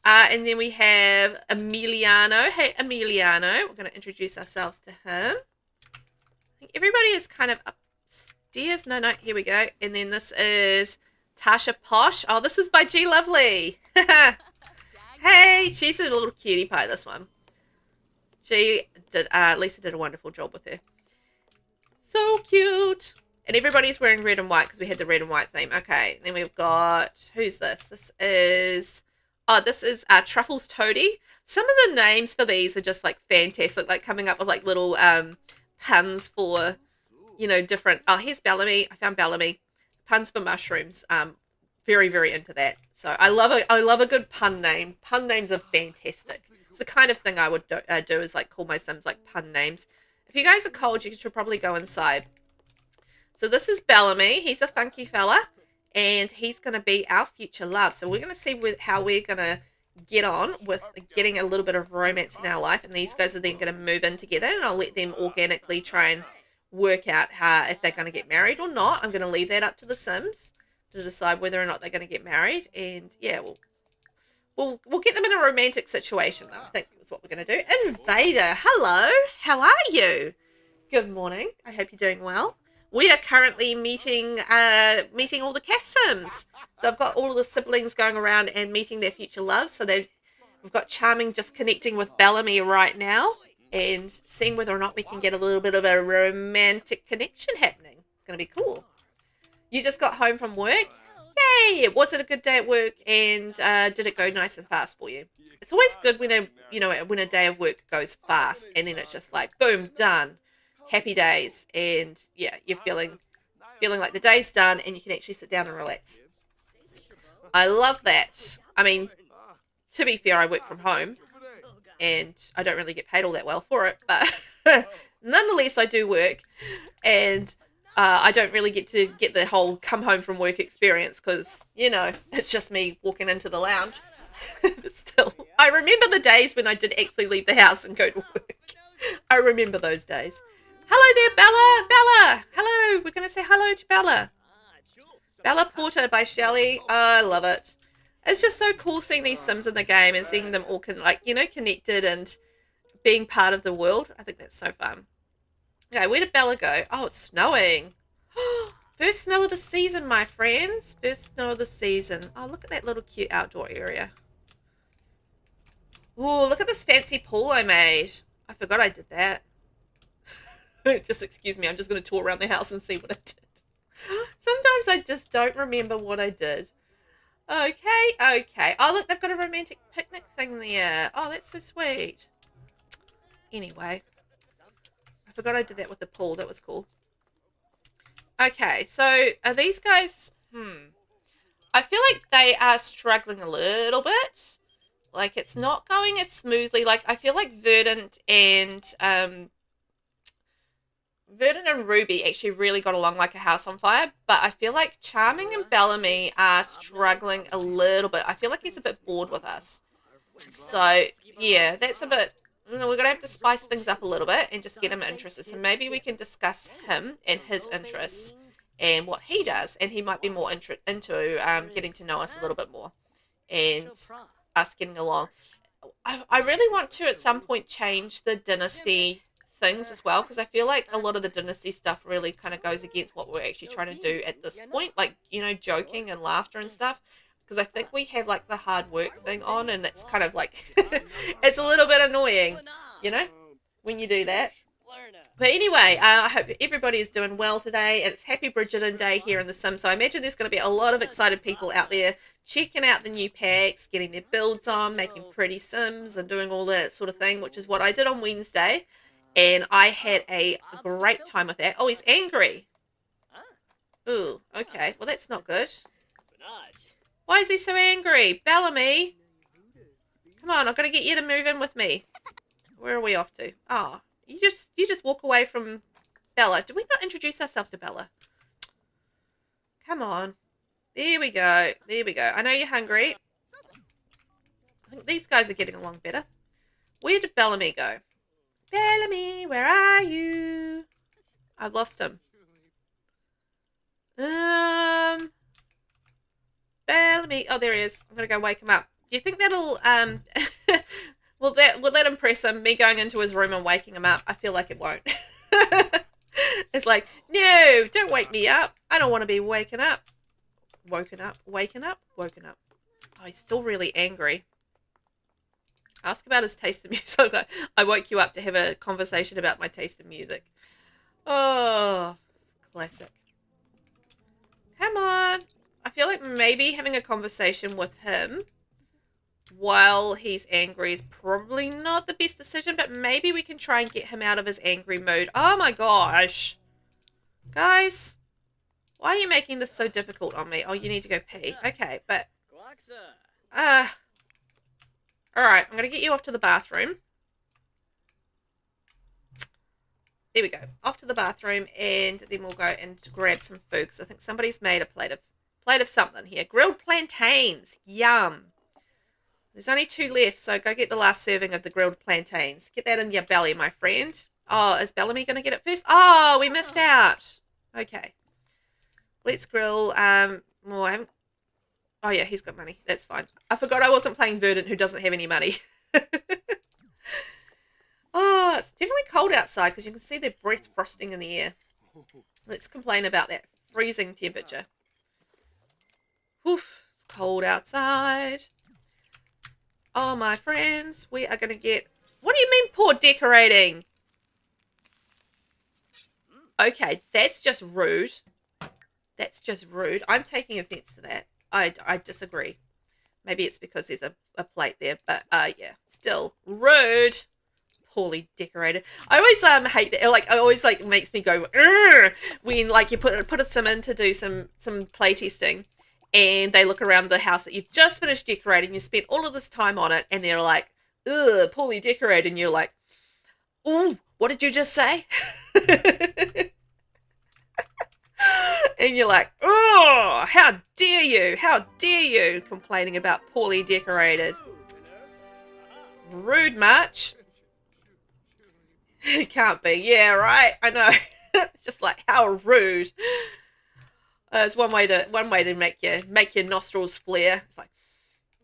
And then we have Emiliano. Hey, Emiliano. We're going to introduce ourselves to him. I think everybody is kind of upstairs. No, here we go. And then this is Tasha Posh. Oh, this is by G Lovely. Hey, she's a little cutie pie, this one. Lisa did a wonderful job with her. So cute. And everybody's wearing red and white because we had the red and white theme. Okay, and then we've got, who's this? This is Truffles Toady. Some of the names for these are just like fantastic, like coming up with like little puns for, different. Oh, here's Bellamy. I found Bellamy. Puns for mushrooms. Very, very into that. So I love a good pun name. Pun names are fantastic. It's the kind of thing I would do is like call my Sims like pun names. If you guys are cold, you should probably go inside. So this is Bellamy. He's a funky fella, and he's going to be our future love. So we're going to see how we're going to get on with getting a little bit of romance in our life, and these guys are then going to move in together, and I'll let them organically try and work out if they're going to get married or not. I'm going to leave that up to the Sims to decide whether or not they're going to get married, and yeah, we'll get them in a romantic situation, though. I think is what we're going to do. Invader, hello. How are you? Good morning. I hope you're doing well. We are currently meeting all the cast Sims. So I've got all of the siblings going around and meeting their future loves. So we've got Charming just connecting with Bellamy right now and seeing whether or not we can get a little bit of a romantic connection happening. It's going to be cool. You just got home from work? Yay! Was it a good day at work, and did it go nice and fast for you? It's always good when a day of work goes fast, and then it's just like, boom, done. Happy days, and yeah, you're feeling like the day's done and you can actually sit down and relax. I love that. I mean, to be fair, I work from home and I don't really get paid all that well for it, but nonetheless I do work, and I don't really get to get the whole come home from work experience because, it's just me walking into the lounge. But still, I remember the days when I did actually leave the house and go to work. I remember those days. Hello there, Bella. Bella. Hello. We're going to say hello to Bella. Bella Porter by Shelley. I love it. It's just so cool seeing these Sims in the game and seeing them all connected and being part of the world. I think that's so fun. Okay, where did Bella go? Oh, it's snowing. First snow of the season, my friends. First snow of the season. Oh, look at that little cute outdoor area. Oh, look at this fancy pool I made. I forgot I did that. Just excuse me. I'm just going to tour around the house and see what I did. Sometimes I just don't remember what I did. Okay, okay. Oh, look, they've got a romantic picnic thing there. Oh, that's so sweet. Anyway, I forgot I did that with the pool. That was cool. Okay, so are these guys... I feel like they are struggling a little bit. Like, it's not going as smoothly. Like, I feel like Verdant and Ruby actually really got along like a house on fire, but I feel like Charming and Bellamy are struggling a little bit. I feel like he's a bit bored with us. So, yeah, that's a bit... We're going to have to spice things up a little bit and just get him interested. So maybe we can discuss him and his interests and what he does, and he might be more into getting to know us a little bit more and us getting along. I really want to at some point change the dynasty things as well, because I feel like a lot of the dynasty stuff really kind of goes against what we're actually trying to do at this point, like, you know, joking and laughter and stuff, because I think we have like the hard work thing on, and it's kind of like it's a little bit annoying, you know, when you do that. But anyway, I hope everybody is doing well today. It's Happy Bridgerton Day here in The Sims, so I imagine there's going to be a lot of excited people out there checking out the new packs, getting their builds on, making pretty Sims and doing all that sort of thing, which is what I did on Wednesday, and I had a great time with that. Oh, he's angry. Ooh, okay. Well, that's not good. Why is he so angry? Bellamy! Come on, I've got to get you to move in with me. Where are we off to? Oh, you just walk away from Bella. Did we not introduce ourselves to Bella? Come on. There we go. There we go. I know you're hungry. I think these guys are getting along better. Where did Bellamy go? Bellamy, where are you? I've lost him. Bellamy. Oh, there he is. I'm gonna go wake him up. Do you think that'll will that impress him? Me going into his room and waking him up? I feel like it won't. It's like, no, don't wake me up. I don't want to be waken up. Woken up. Waken up. Woken up. Oh, he's still really angry. Ask about his taste in music. I woke you up to have a conversation about my taste in music. Oh, classic. Come on. I feel like maybe having a conversation with him while he's angry is probably not the best decision, but maybe we can try and get him out of his angry mood. Oh my gosh. Guys, why are you making this so difficult on me? Oh, you need to go pee. Okay, but... Alright, I'm going to get you off to the bathroom. There we go. Off to the bathroom, and then we'll go and grab some food, because I think somebody's made a plate of something here. Grilled plantains. Yum. There's only 2 left, so go get the last serving of the grilled plantains. Get that in your belly, my friend. Oh, is Bellamy going to get it first? Oh, we missed out. Okay. Let's grill. Oh, yeah, he's got money. That's fine. I forgot I wasn't playing Verdant, who doesn't have any money. Oh, it's definitely cold outside, because you can see the breath frosting in the air. Let's complain about that freezing temperature. Oof, it's cold outside. Oh, my friends, we are going to get... What do you mean poor decorating? Okay, that's just rude. That's just rude. I'm taking offense to that. I disagree. Maybe it's because there's a plate there, but yeah, still rude. Poorly decorated. I always hate that. Like, it always like makes me go when like you put some in to do some play testing, and they look around the house that you've just finished decorating. You spent all of this time on it, and they're like, ugh, poorly decorated, and you're like, ooh, what did you just say? And you're like, oh, how dare you? How dare you complaining about poorly decorated? Rude much? It can't be. Yeah, right. I know. It's just like, how rude. It's one way to make your nostrils flare. It's like,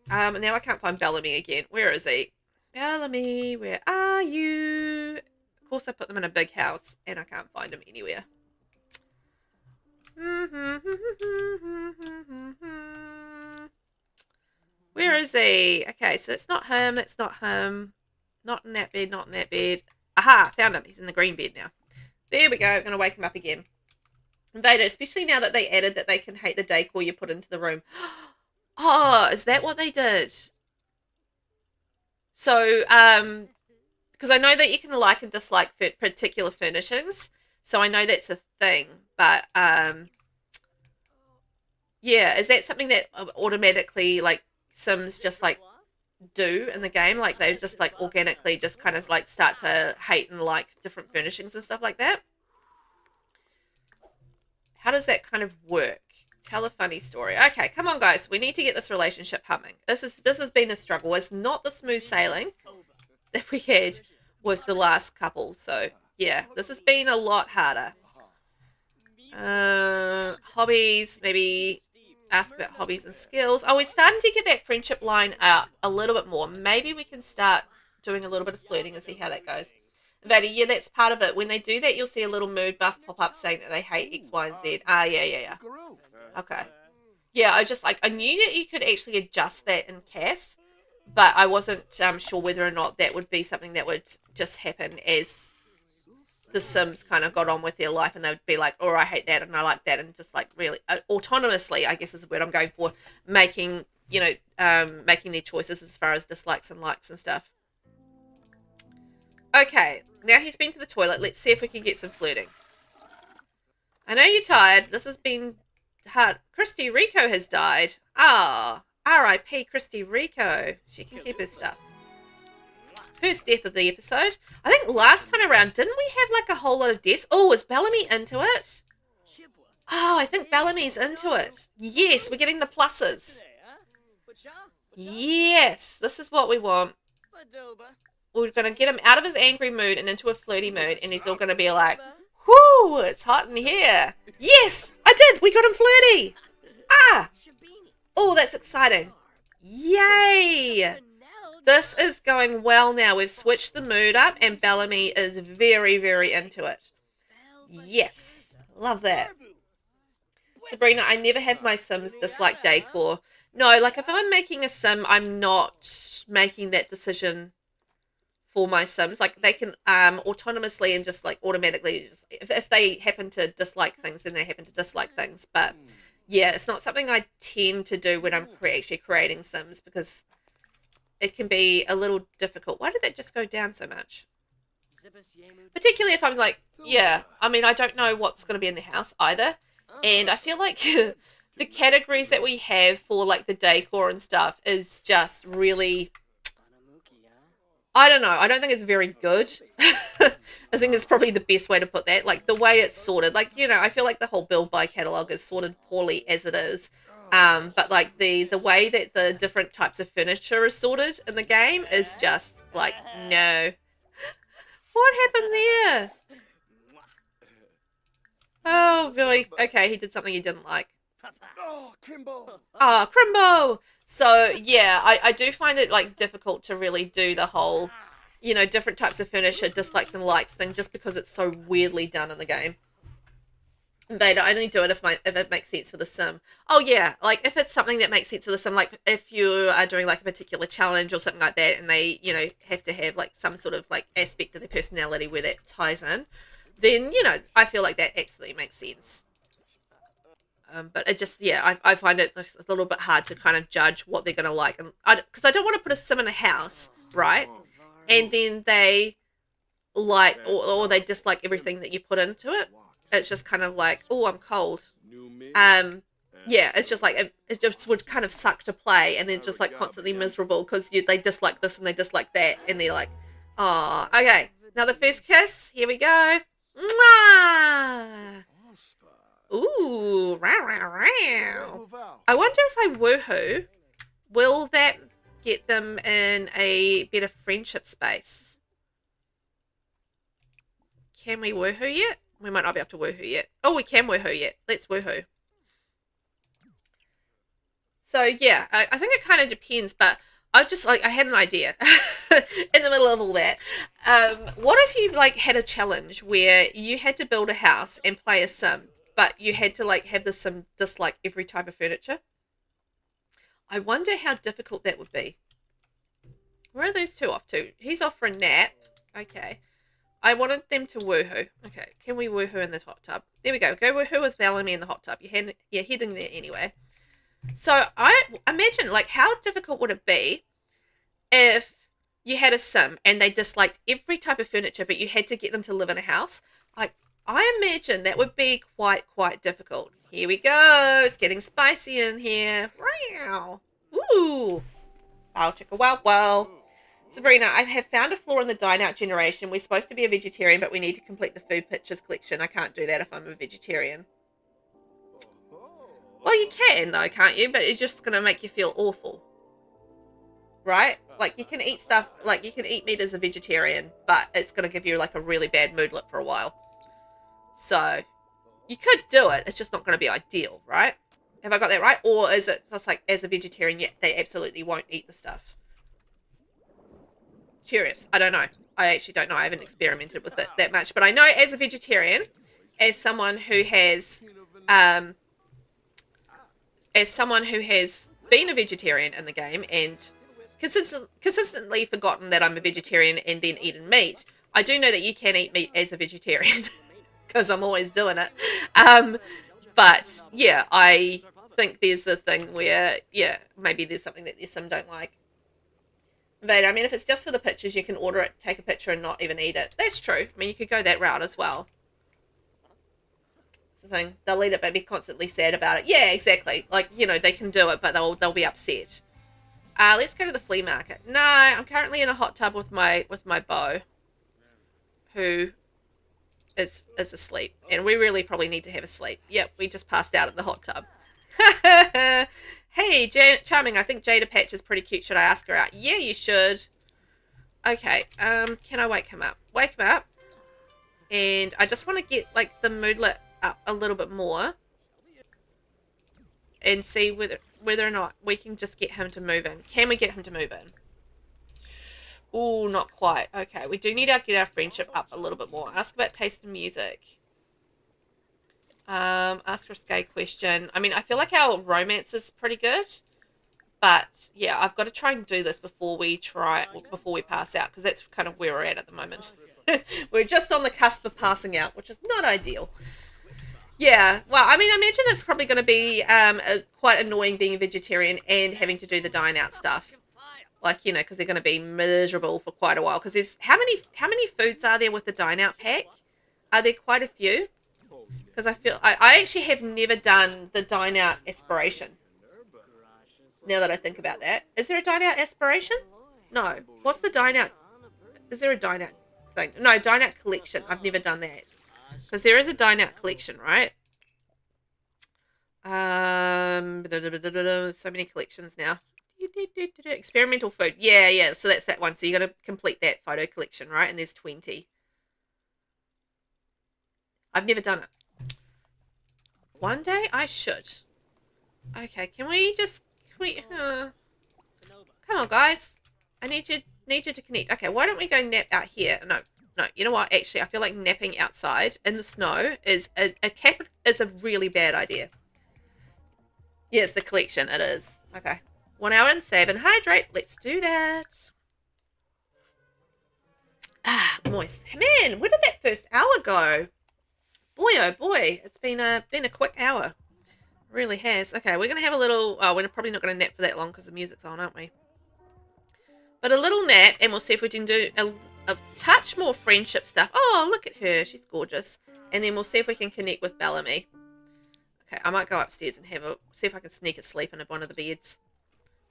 now I can't find Bellamy again. Where is he? Bellamy, where are you? Of course I put them in a big house and I can't find them anywhere. Where is he? Okay, so it's not him. It's not him. Not in that bed. Not in that bed. Aha! Found him. He's in the green bed now. There we go. I'm going to wake him up again. Vader, especially now that they added that they can hate the decor you put into the room. Oh, is that what they did? So, because I know that you can like and dislike particular furnishings. So I know that's a thing. But, yeah, is that something that automatically, like, Sims just, like, do in the game? Like, they just, like, organically just kind of, like, start to hate and like different furnishings and stuff like that? How does that kind of work? Tell a funny story. Okay, come on, guys. We need to get this relationship humming. This has been a struggle. It's not the smooth sailing that we had with the last couple. So, yeah, this has been a lot harder. Hobbies, maybe ask about hobbies and skills. Oh, we're starting to get that friendship line up a little bit more. Maybe we can start doing a little bit of flirting and see how that goes. Vader, yeah, that's part of it. When they do that, you'll see a little mood buff pop up saying that they hate X, Y, and Z. Ah, yeah. Okay. Yeah, I knew that you could actually adjust that in CAS, but I wasn't sure whether or not that would be something that would just happen as the Sims kind of got on with their life, and they would be like, oh, I hate that and I like that, and just like really autonomously, I guess is the word I'm going for, making, you know, making their choices as far as dislikes and likes and stuff. Okay, now he's been to the toilet. Let's see if we can get some flirting. I know you're tired. This has been hard. Christy Rico has died. Ah, R.I.P. Christy Rico. She can keep her stuff. First death of the episode. I think last time around, didn't we have like a whole lot of deaths? Oh, is Bellamy into it? Oh, I think Bellamy's into it. Yes, we're getting the pluses. Yes, this is what we want. We're going to get him out of his angry mood and into a flirty mood, and he's all going to be like, whoo, it's hot in here. Yes, I did. We got him flirty. Ah. Oh, that's exciting. Yay. This is going well now. We've switched the mood up, and Bellamy is very, very into it. Yes. Love that. Sabrina, I never have my Sims dislike decor. No, like if I'm making a Sim, I'm not making that decision for my Sims. Like they can autonomously and just like automatically, just, if they happen to dislike things, then they happen to dislike things. But yeah, it's not something I tend to do when I'm actually creating Sims, because it can be a little difficult. Why did that just go down so much? Particularly if I'm like, yeah, I mean, I don't know what's going to be in the house either. And I feel like the categories that we have for like the decor and stuff is just really, I don't know. I don't think it's very good. I think it's probably the best way to put that. Like the way it's sorted, like, you know, I feel like the whole build by catalog is sorted poorly as it is. But like the way that the different types of furniture is sorted in the game is just like, no. What happened there? Oh, really? Okay, he did something he didn't like. Oh, Crimbo. Ah, Crimbo! So, yeah, I do find it, like, difficult to really do the whole, you know, different types of furniture, dislikes and likes thing, just because it's so weirdly done in the game. But I only do it if it makes sense for the Sim. Oh, yeah, like, if it's something that makes sense for the Sim, like, if you are doing, like, a particular challenge or something like that, and they, you know, have to have, like, some sort of, like, aspect of their personality where that ties in, then, you know, I feel like that absolutely makes sense. But it just, yeah, I find it a little bit hard to kind of judge what they're going to like. Because I don't want to put a Sim in a house, right? And then they like, or they dislike everything that you put into it. It's just kind of like, oh, I'm cold. Yeah, it's just like, it just would kind of suck to play, and then just like constantly miserable because they dislike this and they dislike that. And they're like, oh, okay. Now the first kiss, here we go. Mwah! Ooh, row, row, row. I wonder if I woohoo, will that get them in a better friendship space? Can we woohoo yet? We might not be able to woohoo yet. Oh, we can woohoo yet. Let's woohoo. So, yeah, I think it kind of depends, but I had an idea in the middle of all that. What if you like had a challenge where you had to build a house and play a sim, but you had to like have the sim dislike every type of furniture? I wonder how difficult that would be. Where are those two off to? He's off for a nap. Okay. I wanted them to woohoo. Okay, can we woohoo in the hot tub? There we go. Go woohoo with VelvettB in the hot tub. You're heading there anyway. So I imagine, like, how difficult would it be if you had a sim and they disliked every type of furniture, but you had to get them to live in a house? Like, I imagine that would be quite difficult. Here we go. It's getting spicy in here. Wow. Ooh. Wow, chicka wow wow. Sabrina, I have found a flaw in the dine out generation. We're supposed to be a vegetarian, but we need to complete the food pictures collection. I can't do that if I'm a vegetarian. Well, you can though, can't you? But it's just going to make you feel awful. Right? Like, you can eat stuff, like, you can eat meat as a vegetarian, but it's going to give you, like, a really bad moodlet for a while. So, you could do it. It's just not going to be ideal, right? Have I got that right? Or is it just like, as a vegetarian, yeah, they absolutely won't eat the stuff? Curious. I don't know. I actually don't know. I haven't experimented with it that much. But I know as a vegetarian, as someone who has been a vegetarian in the game and consistently forgotten that I'm a vegetarian and then eaten meat, I do know that you can eat meat as a vegetarian because I'm always doing it. But yeah, I think there's the thing where, yeah, maybe there's something that your sim don't like. But I mean, if it's just for the pictures, you can order it, take a picture, and not even eat it. That's true. I mean, you could go that route as well. It's the thing. They'll eat it, but be constantly sad about it. Yeah, exactly. Like, you know, they can do it, but they'll be upset. Let's go to the flea market. No, I'm currently in a hot tub with my beau, who is asleep, and we really probably need to have a sleep. Yep, we just passed out in the hot tub. Hey, Charming, I think Jada Patch is pretty cute. Should I ask her out? Yeah, you should. Okay, can I wake him up? Wake him up. And I just want to get, like, the moodlet up a little bit more. And see whether or not we can just get him to move in. Can we get him to move in? Oh, not quite. Okay, we do need to get our friendship up a little bit more. Ask about taste in music. Ask her a skate question. I mean, I feel like our romance is pretty good, but yeah, I've got to try and do this before we pass out, because that's kind of where we're at the moment. We're just on the cusp of passing out, which is not ideal. Yeah, well, I mean, I imagine it's probably going to be quite annoying being a vegetarian and having to do the dine out stuff. Like, you know, because they're going to be miserable for quite a while. Because there's how many foods are there with the dine out pack? Are there quite a few? Because I feel I actually have never done the dine out aspiration. Now that I think about that, is there a dine out aspiration? No. What's the dine out? Is there a dine out thing? No, dine out collection. I've never done that. Because there is a dine out collection, right? So many collections now. Experimental food. Yeah. So that's that one. So you got to complete that photo collection, right? And there's 20. I've never done it. One day I should. Okay, come on, guys. I need you to connect. Okay, why don't we go nap out here? No, you know what? Actually, I feel like napping outside in the snow is a really bad idea. Yes, the collection, it is. Okay. 1 hour and save and hydrate. Let's do that. Ah, moist. Man, where did that first hour go? Boy, oh boy, it's been a quick hour. It really has. Okay, we're going to have a little... Oh, we're probably not going to nap for that long because the music's on, aren't we? But a little nap, and we'll see if we can do a touch more friendship stuff. Oh, look at her. She's gorgeous. And then we'll see if we can connect with VelvettB. Okay, I might go upstairs and see if I can sneak a sleep in one of the beds.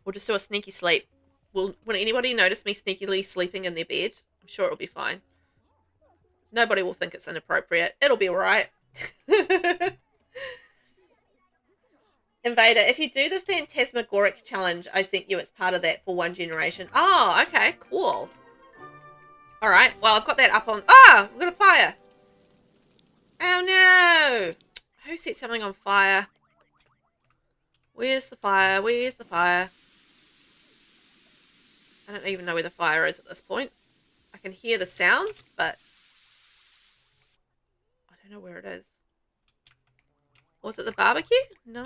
We'll just do a sneaky sleep. Will anybody notice me sneakily sleeping in their bed? I'm sure it'll be fine. Nobody will think it's inappropriate. It'll be alright. Invader, if you do the Phantasmagoric challenge, I sent you, it's part of that for one generation. Oh, okay, cool. Alright, well, I've got that up on... Oh, we've got a fire. Oh, no. Who set something on fire? Where's the fire? Where's the fire? I don't even know where the fire is at this point. I can hear the sounds, but I don't know where it is. Was it the barbecue? No.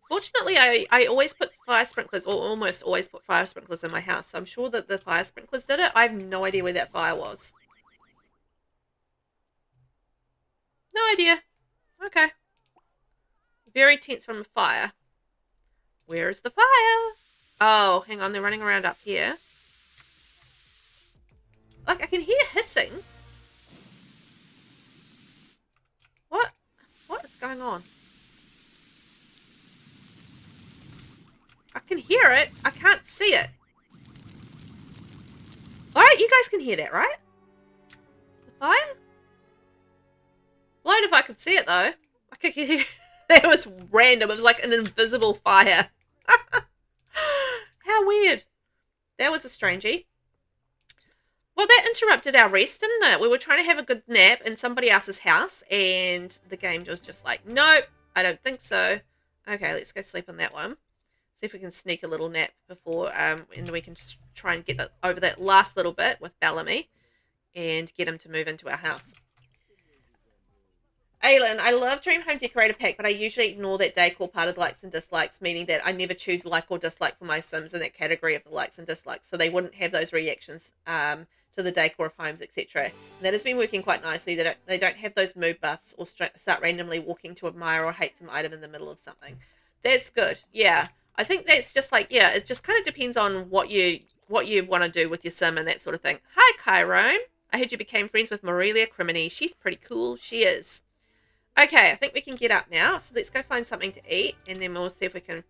Fortunately, I always put fire sprinklers, or almost always put fire sprinklers in my house. So I'm sure that the fire sprinklers did it. I have no idea where that fire was. No idea. Okay. Very tense from a fire. Where is the fire? Oh, hang on. They're running around up here. Like, I can hear hissing. What? What is going on? I can hear it. I can't see it. Alright, you guys can hear that, right? The fire? Blown if I could see it, though. I could hear that was random. It was like an invisible fire. How weird. That was a strangey. Well, that interrupted our rest, didn't it? We were trying to have a good nap in somebody else's house, and the game was just like, nope, I don't think so. Okay, let's go sleep on that one. See if we can sneak a little nap before, and we can just try and get over that last little bit with Bellamy and get him to move into our house. Aylin, I love Dream Home Decorator Pack, but I usually ignore that decor part of the likes and dislikes, meaning that I never choose like or dislike for my Sims in that category of the likes and dislikes, so they wouldn't have those reactions to the decor of homes, etc. That has been working quite nicely. They don't have those mood buffs or start randomly walking to admire or hate some item in the middle of something. That's good. Yeah, I think that's just like, yeah, it just kind of depends on what you want to do with your Sim and that sort of thing. Hi, Chiron. I heard you became friends with Morelia Crimini. She's pretty cool. She is. Okay, I think we can get up now. So let's go find something to eat, and then we'll see if we can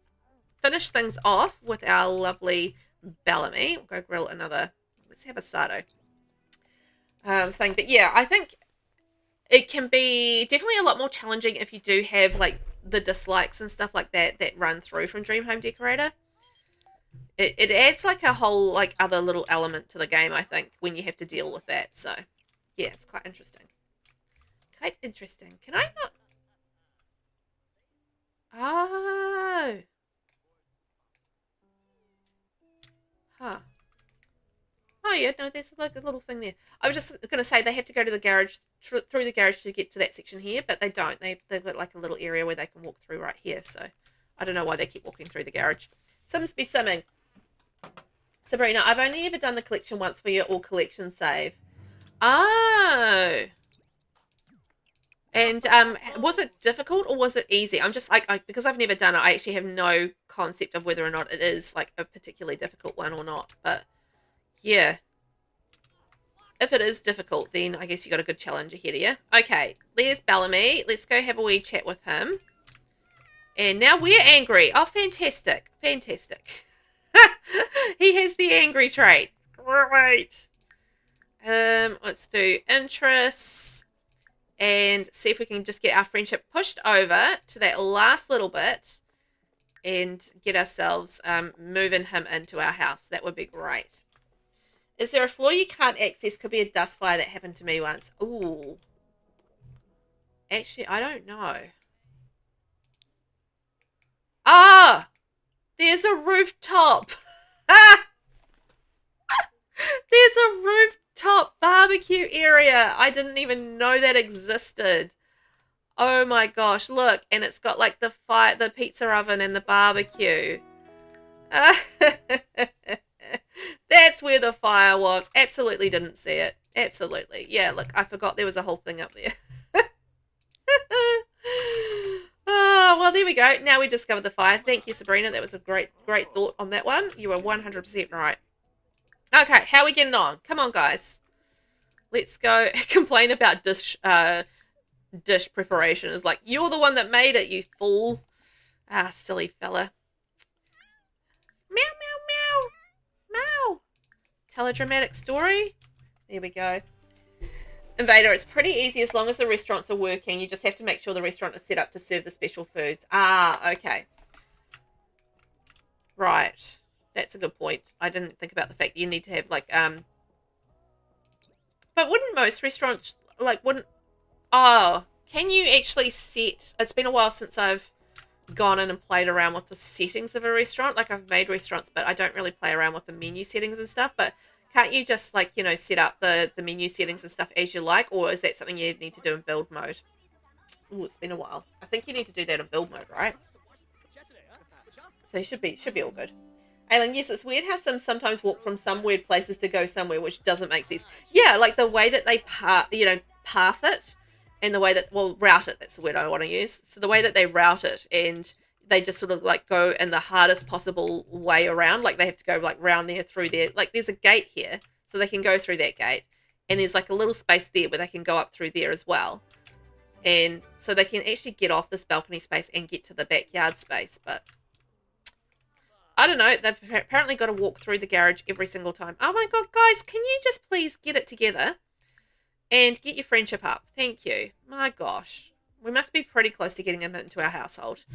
finish things off with our lovely Bellamy. We'll go grill another. Let's have a Sato thing. But yeah, I think it can be definitely a lot more challenging if you do have like the dislikes and stuff like that run through from Dream Home Decorator. It adds like a whole like other little element to the game, I think, when you have to deal with that. So yeah, it's quite interesting. Quite interesting. Can I not? Oh. Huh. Oh, yeah, no, there's like a little thing there. I was just going to say they have to go to the garage, through the garage to get to that section here, but they don't. They've got like a little area where they can walk through right here, so I don't know why they keep walking through the garage. Sims be simming. Sabrina, I've only ever done the collection once for your all collection save. Oh. And was it difficult or was it easy? I'm just like, because I've never done it, I actually have no concept of whether or not it is like a particularly difficult one or not. But yeah, if it is difficult, then I guess you got a good challenge ahead of you. Okay, there's Bellamy. Let's go have a wee chat with him. And now we're angry. Oh, fantastic. Fantastic. He has the angry trait. Great. Let's do interests. And see if we can just get our friendship pushed over to that last little bit and get ourselves moving him into our house. That would be great. Is there a floor you can't access? Could be a dust fire that happened to me once. Ooh. Actually, I don't know. Ah! There's a rooftop. Ah! There's a rooftop barbecue area. I didn't even know that existed. Oh my gosh, look. And it's got like the pizza oven and the barbecue. That's where the fire was. Absolutely didn't see it. Absolutely. Yeah, look, I forgot there was a whole thing up there. Oh, well, there we go. Now we discovered the fire. Thank you, Sabrina. That was a great thought on that one. You were 100% right. Okay, how are we getting on? Come on, guys. Let's go complain about dish preparation. It's like, you're the one that made it, you fool. Ah, silly fella. Meow, meow, meow. Meow. Tell a dramatic story. There we go. Invader, it's pretty easy as long as the restaurants are working. You just have to make sure the restaurant is set up to serve the special foods. Ah, okay. Right. That's a good point. I didn't think about the fact that you need to have, like, But wouldn't most restaurants, like, Oh, can you actually set... It's been a while since I've gone in and played around with the settings of a restaurant. Like, I've made restaurants, but I don't really play around with the menu settings and stuff. But can't you just, like, you know, set up the menu settings and stuff as you like? Or is that something you need to do in build mode? Oh, it's been a while. I think you need to do that in build mode, right? So you should be all good. Aileen, yes, it's weird how Sims sometimes walk from some weird places to go somewhere, which doesn't make sense. Yeah, like the way that they path it, and the way that, well, route it, that's the word I want to use. So the way that they route it, and they just sort of like go in the hardest possible way around. Like they have to go like round there, through there. Like there's a gate here, so they can go through that gate. And there's like a little space there where they can go up through there as well. And so they can actually get off this balcony space and get to the backyard space. But I don't know. They've apparently got to walk through the garage every single time. Oh my God, guys, can you just please get it together and get your friendship up? Thank you. My gosh. We must be pretty close to getting them into our household.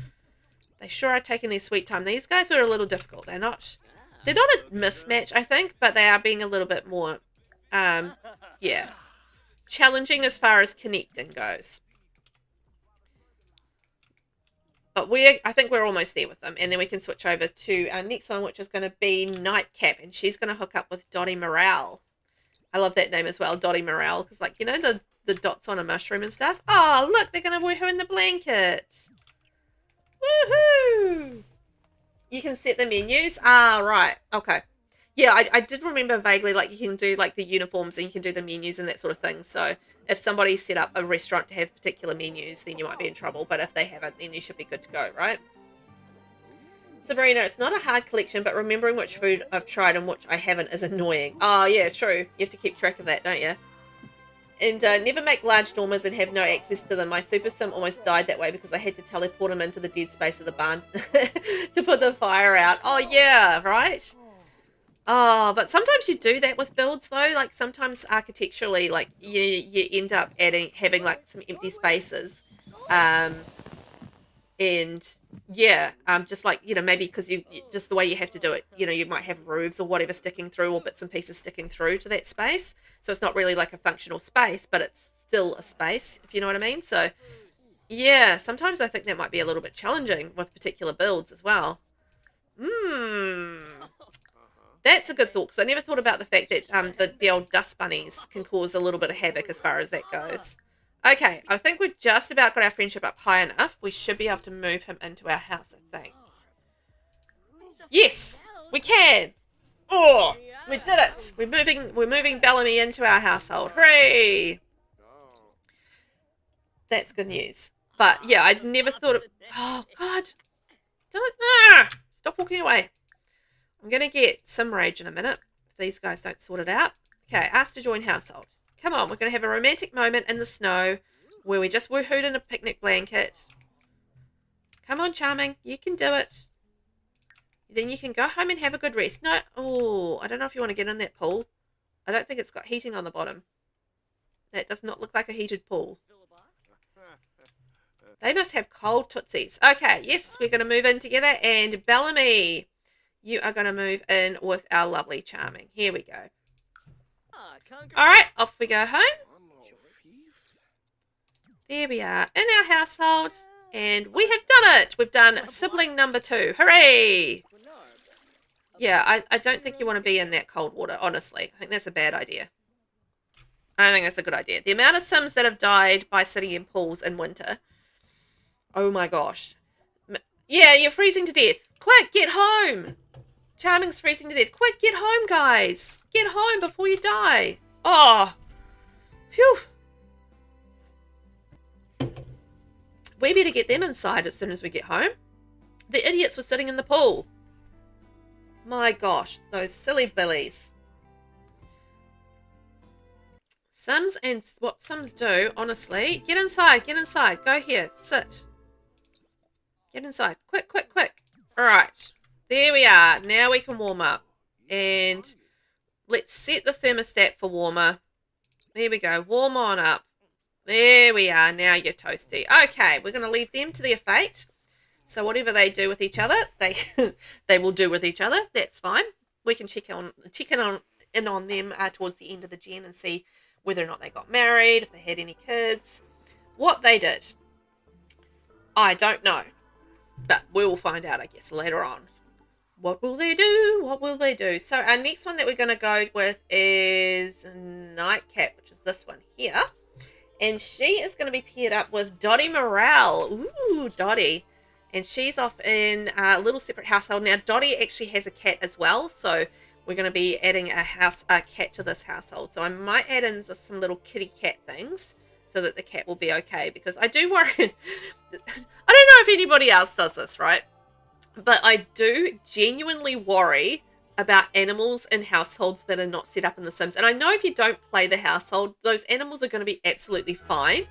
They sure are taking their sweet time. These guys are a little difficult. They're not a mismatch, I think, but they are being a little bit more, yeah, challenging as far as connecting goes. But I think we're almost there with them. And then we can switch over to our next one, which is going to be Nightcap. And she's going to hook up with Dottie Morale. I love that name as well, Dottie Morale. Because, like, you know, the dots on a mushroom and stuff. Oh, look, they're going to woohoo in the blanket. Woohoo! You can set the menus. Ah, right. Okay. Yeah, I did remember vaguely, like, you can do, like, the uniforms and you can do the menus and that sort of thing. So if somebody set up a restaurant to have particular menus, then you might be in trouble. But if they haven't, then you should be good to go, right? Sabrina, it's not a hard collection, but remembering which food I've tried and which I haven't is annoying. Oh, yeah, true. You have to keep track of that, don't you? And never make large dormers and have no access to them. My Super Sim almost died that way because I had to teleport him into the dead space of the barn to put the fire out. Oh, yeah, right? Oh, but sometimes you do that with builds, though. Like, sometimes architecturally, like, you end up having, like, some empty spaces. And, yeah, just, like, you know, maybe because just the way you have to do it, you know, you might have roofs or whatever sticking through or bits and pieces sticking through to that space. So it's not really like a functional space, but it's still a space, if you know what I mean. So, yeah, sometimes I think that might be a little bit challenging with particular builds as well. That's a good thought, because I never thought about the fact that the old dust bunnies can cause a little bit of havoc as far as that goes. Okay, I think we've just about got our friendship up high enough. We should be able to move him into our house, I think. Yes, we can. Oh, we did it. We're moving Bellamy into our household. Hooray! That's good news. But yeah, I'd never thought of. Oh God! Don't stop walking away. I'm gonna get some rage in a minute if these guys don't sort it out. Okay, asked to join household. Come on, we're going to have a romantic moment in the snow where we just woohooed in a picnic blanket. Come on, Charming. You can do it. Then you can go home and have a good rest. No, oh, I don't know if you want to get in that pool. I don't think it's got heating on the bottom. That does not look like a heated pool. They must have cold tootsies. Okay, yes, we're going to move in together. And Bellamy, you are going to move in with our lovely Charming. Here we go. All right, off we go home. There we are in our household, and we have done it. We've done sibling number 2. Hooray! Yeah, I don't think you want to be in that cold water, honestly. I think that's a bad idea. I don't think that's a good idea. The amount of Sims that have died by sitting in pools in winter. Oh my gosh. Yeah, you're freezing to death. Quick, get home. Charming's freezing to death. Quick, get home, guys. Get home before you die. Oh. Phew. We better get them inside as soon as we get home. The idiots were sitting in the pool. My gosh, those silly billies. Sims and what Sims do, honestly. Get inside, get inside. Go here, sit. Get inside. Quick, quick, quick. All right. There we are. Now we can warm up. And let's set the thermostat for warmer. There we go. Warm on up. There we are. Now you're toasty. Okay, we're going to leave them to their fate. So whatever they do with each other, they will do with each other. That's fine. We can check in on them towards the end of the gen and see whether or not they got married, if they had any kids, what they did. I don't know. But we will find out, I guess, later on. What will they do? What will they do? So our next one that we're going to go with is Nightcap, which is this one here. And she is going to be paired up with Dottie Morale. Ooh, Dottie. And she's off in a little separate household. Now, Dottie actually has a cat as well. So we're going to be adding a cat to this household. So I might add in some little kitty cat things so that the cat will be okay. Because I do worry. I don't know if anybody else does this, right? But I do genuinely worry about animals in households that are not set up in The Sims. And I know if you don't play the household, those animals are going to be absolutely fine.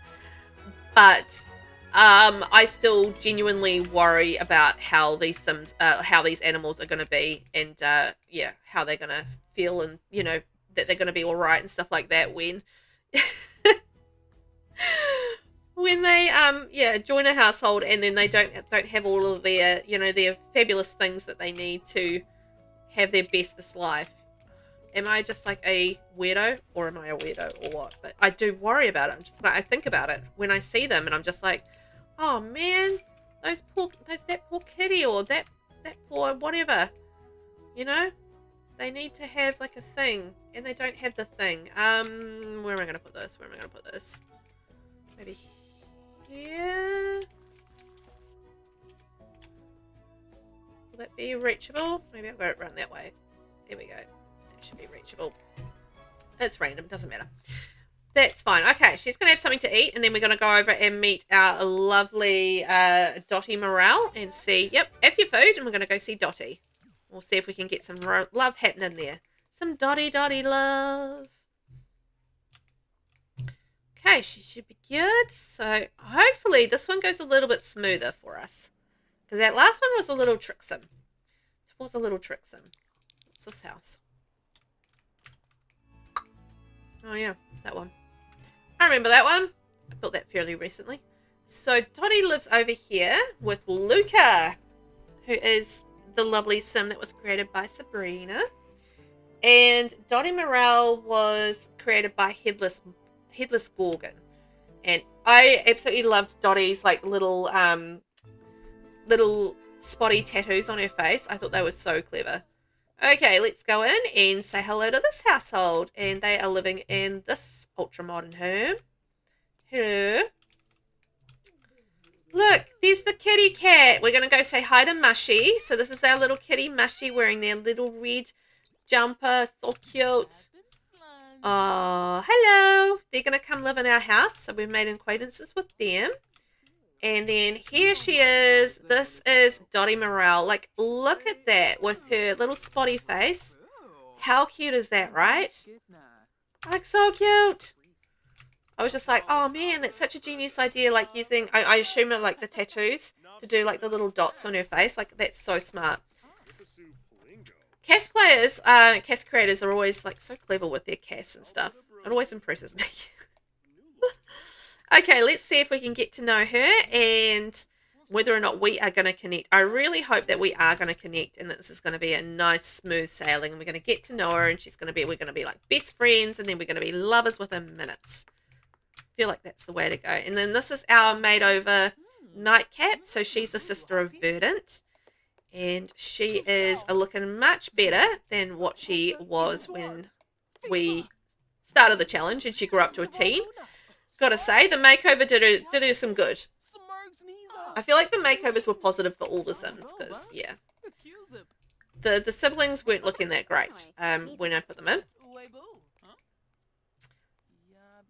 But I still genuinely worry about how these animals are going to be, and yeah, how they're going to feel, and you know that they're going to be all right and stuff like that when when they join a household, and then they don't have all of their their fabulous things that they need to have their bestest life. Am I just like a weirdo, or am I a weirdo, or what? But I do worry about it. I'm just like, I think about it when I see them, and I'm just like, oh man, that poor kitty, or that poor whatever, they need to have like a thing, and they don't have the thing. Where am I gonna put this? Maybe here. Will that be reachable? Maybe I'll go around that way. There we go. That should be reachable. It's random, doesn't matter. That's fine. Okay, she's going to have something to eat, and then we're going to go over and meet our lovely Dottie Morale and see, yep, have your food, and we're going to go see Dottie. We'll see if we can get some love happening there. Some Dottie love. Okay, she should be good. So hopefully this one goes a little bit smoother for us. Because that last one was a little tricksome. What's this house? Oh yeah, that one. I remember that one. I built that fairly recently. So Dottie lives over here with Luca, who is the lovely sim that was created by Sabrina. And Dottie Morale was created by Headless Gorgon. And I absolutely loved Dottie's like little spotty tattoos on her face. I thought they were so clever. Okay, let's go in and say hello to this household. And they are living in this ultra modern home. Hello. Look, there's the kitty cat. We're going to go say hi to Mushy. So this is our little kitty Mushy wearing their little red jumper. So cute. Oh, hello. They're going to come live in our house. So we've made acquaintances with them. And then here she is. This is Dottie Morale. Like, look at that with her little spotty face. How cute is that, right? Like, so cute. I was just like, oh man, that's such a genius idea. Like using, I assume like the tattoos to do like the little dots on her face. Like, that's so smart. CAS players, CAS creators are always like so clever with their CAS and stuff. It always impresses me. Okay, let's see if we can get to know her and whether or not we are going to connect. I really hope that we are going to connect and that this is going to be a nice, smooth sailing. And we're going to get to know her, and we're going to be like best friends, and then we're going to be lovers within minutes. I feel like that's the way to go. And then this is our made over Nightcap. So she's the sister of Verdant. And she is looking much better than what she was when we started the challenge and she grew up to a teen. Gotta say, the makeover did her some good. I feel like the makeovers were positive for all the Sims, because, yeah. The siblings weren't looking that great when I put them in.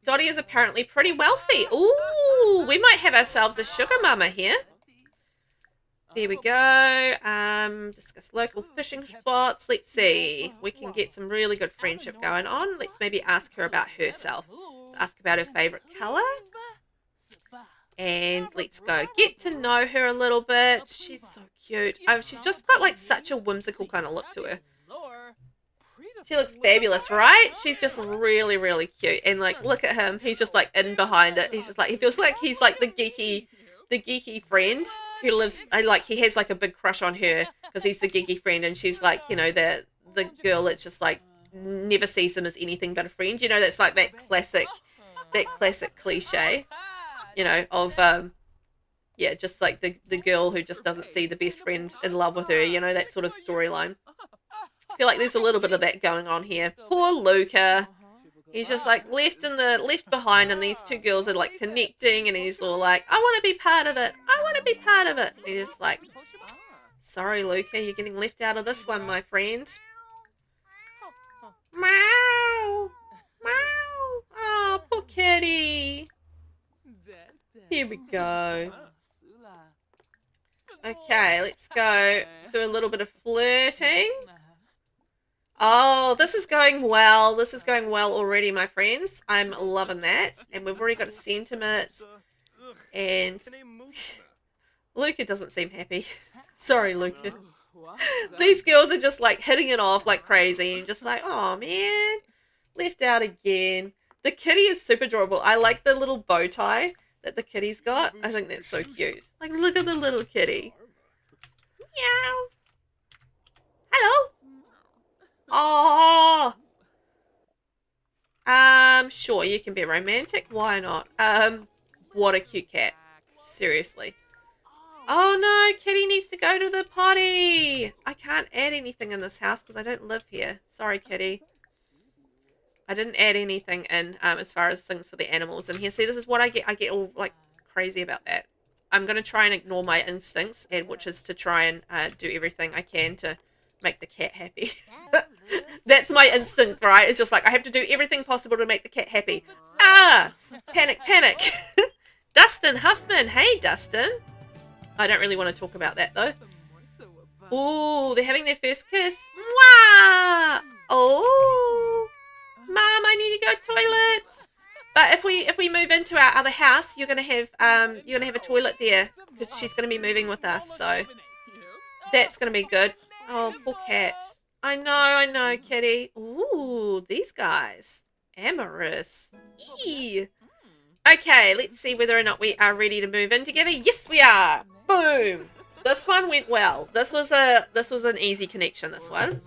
Dottie is apparently pretty wealthy. Ooh, we might have ourselves a sugar mama here. There we go. Discuss local fishing spots. Let's see. We can get some really good friendship going on. Let's maybe ask her about herself. Ask about her favorite color, and let's go get to know her a little bit. She's so cute. She's just got like such a whimsical kind of look to her. She looks fabulous, right? She's just really, really cute. And like, look at him. He's just like in behind it. He's just like, he feels like he's like the geeky friend who lives. He has like a big crush on her because he's the geeky friend, and she's like, the girl that's just like never sees him as anything but a friend. That's like that classic cliche, of yeah, just like the girl who just doesn't see the best friend in love with her, you know, that sort of storyline. I feel like there's a little bit of that going on here. Poor Luca. He's just like left behind, and these two girls are like connecting, and he's all like, I want to be part of it. I want to be part of it. And he's just like, sorry, Luca, you're getting left out of this one, my friend. Meow. Meow. Oh, poor kitty. Here we go. Okay, let's go do a little bit of flirting. Oh, this is going well. This is going well already, my friends. I'm loving that. And we've already got a sentiment. And Luca doesn't seem happy. Sorry, Luca. These girls are just like hitting it off like crazy. And just like, oh man, left out again. The kitty is super adorable. I like the little bow tie that the kitty's got. I think that's so cute. Like, look at the little kitty. Meow. Hello. Oh. Sure, you can be romantic. Why not? What a cute cat. Seriously. Oh no, kitty needs to go to the potty. I can't add anything in this house because I don't live here. Sorry, kitty. I didn't add anything in as far as things for the animals in here. See, this is what I get. I get all like crazy about that. I'm going to try and ignore my instincts, and which is to try and do everything I can to make the cat happy. That's my instinct, right? It's just like I have to do everything possible to make the cat happy. Ah! Panic, panic. Dustin Huffman. Hey, Dustin. I don't really want to talk about that, though. Oh, they're having their first kiss. Mwah! Oh. Mom, I need to go toilet. But if we move into our other house, you're gonna have a toilet there because she's gonna be moving with us. So that's gonna be good. Oh, poor cat. I know, kitty. Ooh, these guys. Amorous. Eee. Okay, let's see whether or not we are ready to move in together. Yes, we are. Boom. This one went well. This was an easy connection, this one.